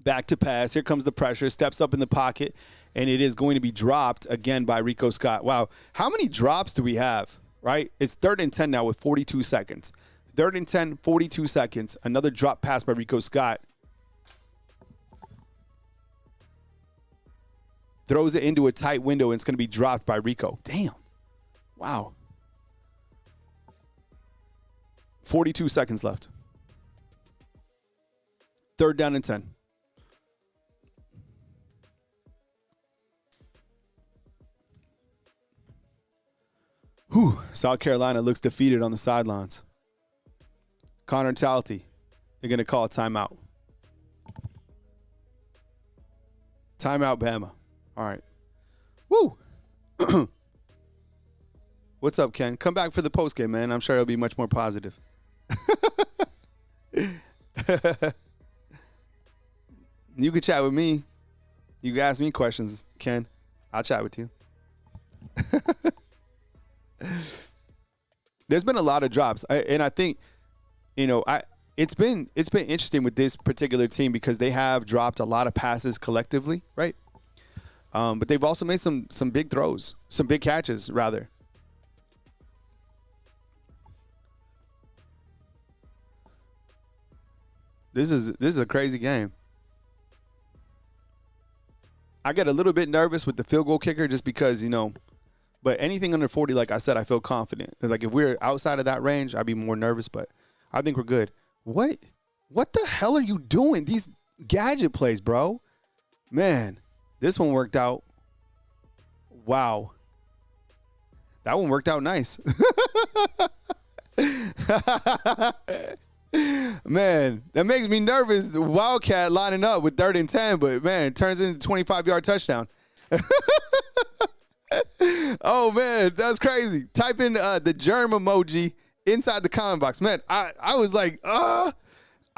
Speaker 1: Back to pass. Here comes the pressure. Steps up in the pocket, and it is going to be dropped again by Rico Scott. Wow. How many drops do we have, right? It's 3rd and 10 now with 42 seconds. 3rd and 10, 42 seconds. Another drop pass by Rico Scott. Throws it into a tight window, and it's going to be dropped by Rico. Damn. Wow. 42 seconds left. 3rd down and 10. Whew. South Carolina looks defeated on the sidelines. Connor Talty, they're going to call a timeout. Timeout, Bama. All right. Woo. What's up, Ken? Come back for the postgame, man. I'm sure it'll be much more positive. You can chat with me. You can ask me questions, Ken. I'll chat with you. There's been a lot of drops, and I think, it's been interesting with this particular team because they have dropped a lot of passes collectively, right? But they've also made some big throws, some big catches, rather. This is a crazy game. I get a little bit nervous with the field goal kicker just because, but anything under 40, like I said, I feel confident. Like if we're outside of that range, I'd be more nervous, but I think we're good. What the hell are you doing? These gadget plays, bro. Man, this one worked out. Wow. That one worked out nice. Man, that makes me nervous. The Wildcat lining up with 3rd and 10, but man, it turns into a 25-yard touchdown. Oh man, that's crazy. Type in the germ emoji inside the comment box. Man, I was like, I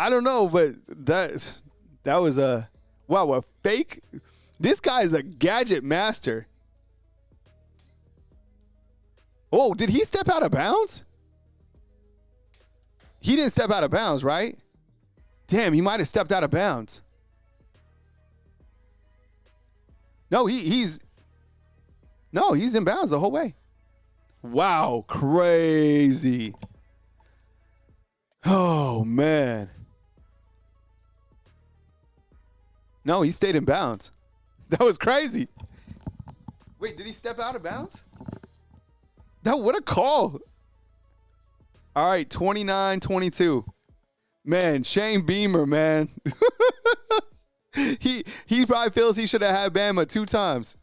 Speaker 1: don't know, but that was a fake. This guy is a gadget master. Oh, did he step out of bounds? He didn't step out of bounds, right? Damn, he might have stepped out of bounds. No, he's in bounds the whole way. Wow, crazy. Oh, man. No, he stayed in bounds. That was crazy. Wait, did he step out of bounds? What a call. All right, 29-22. Man, Shane Beamer, man. He probably feels he should have had Bama 2 times.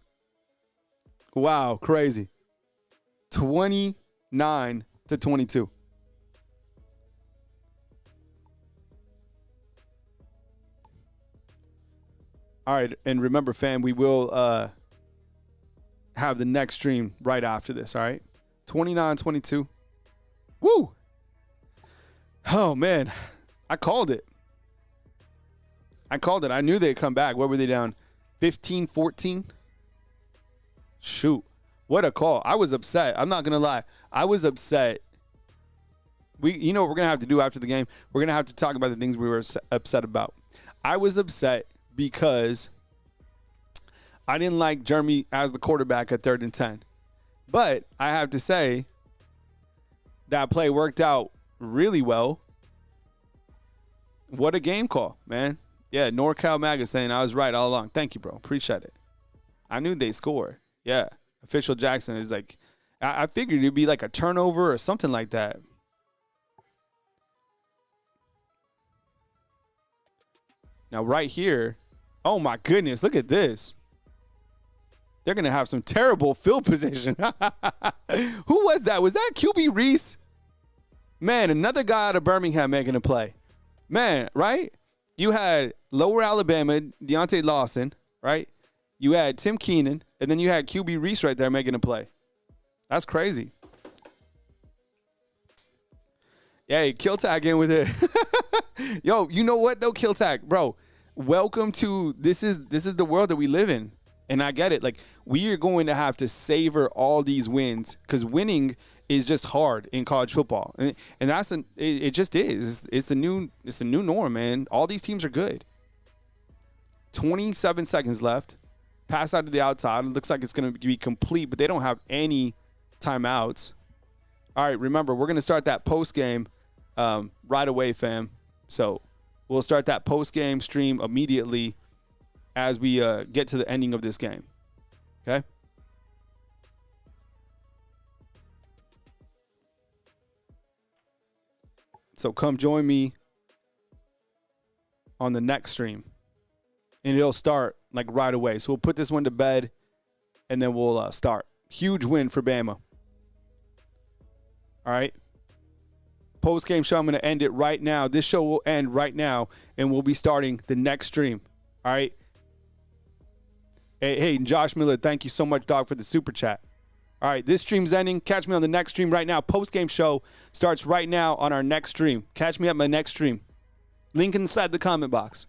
Speaker 1: Wow, crazy. 29-22. All right, and remember, fam, we will have the next stream right after this, all right? 29-22. Woo! Oh, man. I called it. I knew they'd come back. What were they down? 15-14? Shoot. What a call. I was upset. I'm not going to lie. I was upset. You know what we're going to have to do after the game? We're going to have to talk about the things we were upset about. I was upset because I didn't like Jeremy as the quarterback at 3rd and 10. But I have to say that play worked out really well. What a game call, man. Yeah, NorCal Maga saying I was right all along. Thank you, bro. Appreciate it. I knew they'd score. Yeah. Official Jackson is like, I figured it'd be like a turnover or something like that. Now, right here, oh, my goodness, look at this. they're going to have some terrible field position. Who was that? Was that QB Reese? Man, another guy out of Birmingham making a play. Man, right? You had Lower Alabama, Deontay Lawson, right? You had Tim Keenan, and then you had QB Reese right there making a play. That's crazy. Hey, Kill Tag in with it. Yo, you know what though, Kill Tag, bro? Welcome to this is the world that we live in, and I get it. Like, we are going to have to savor all these wins because winning is just hard in college football, and that's it just is. It's the new norm, man. All these teams are good. 27 seconds left. Pass out to the outside. It looks like it's going to be complete, but they don't have any timeouts. All right, remember, we're going to start that post game right away, fam. So we'll start that post game stream immediately as we get to the ending of this game. Okay. So come join me on the next stream, and it'll start like right away. So we'll put this one to bed, and then we'll start. Huge win for Bama. All right. Post-game show, I'm going to end it right now. This show will end right now, and we'll be starting the next stream. All right. Hey, Josh Miller, thank you so much, dog, for the super chat. All right, this stream's ending. Catch me on the next stream right now. Post-game show starts right now on our next stream. Catch me at my next stream. Link inside the comment box.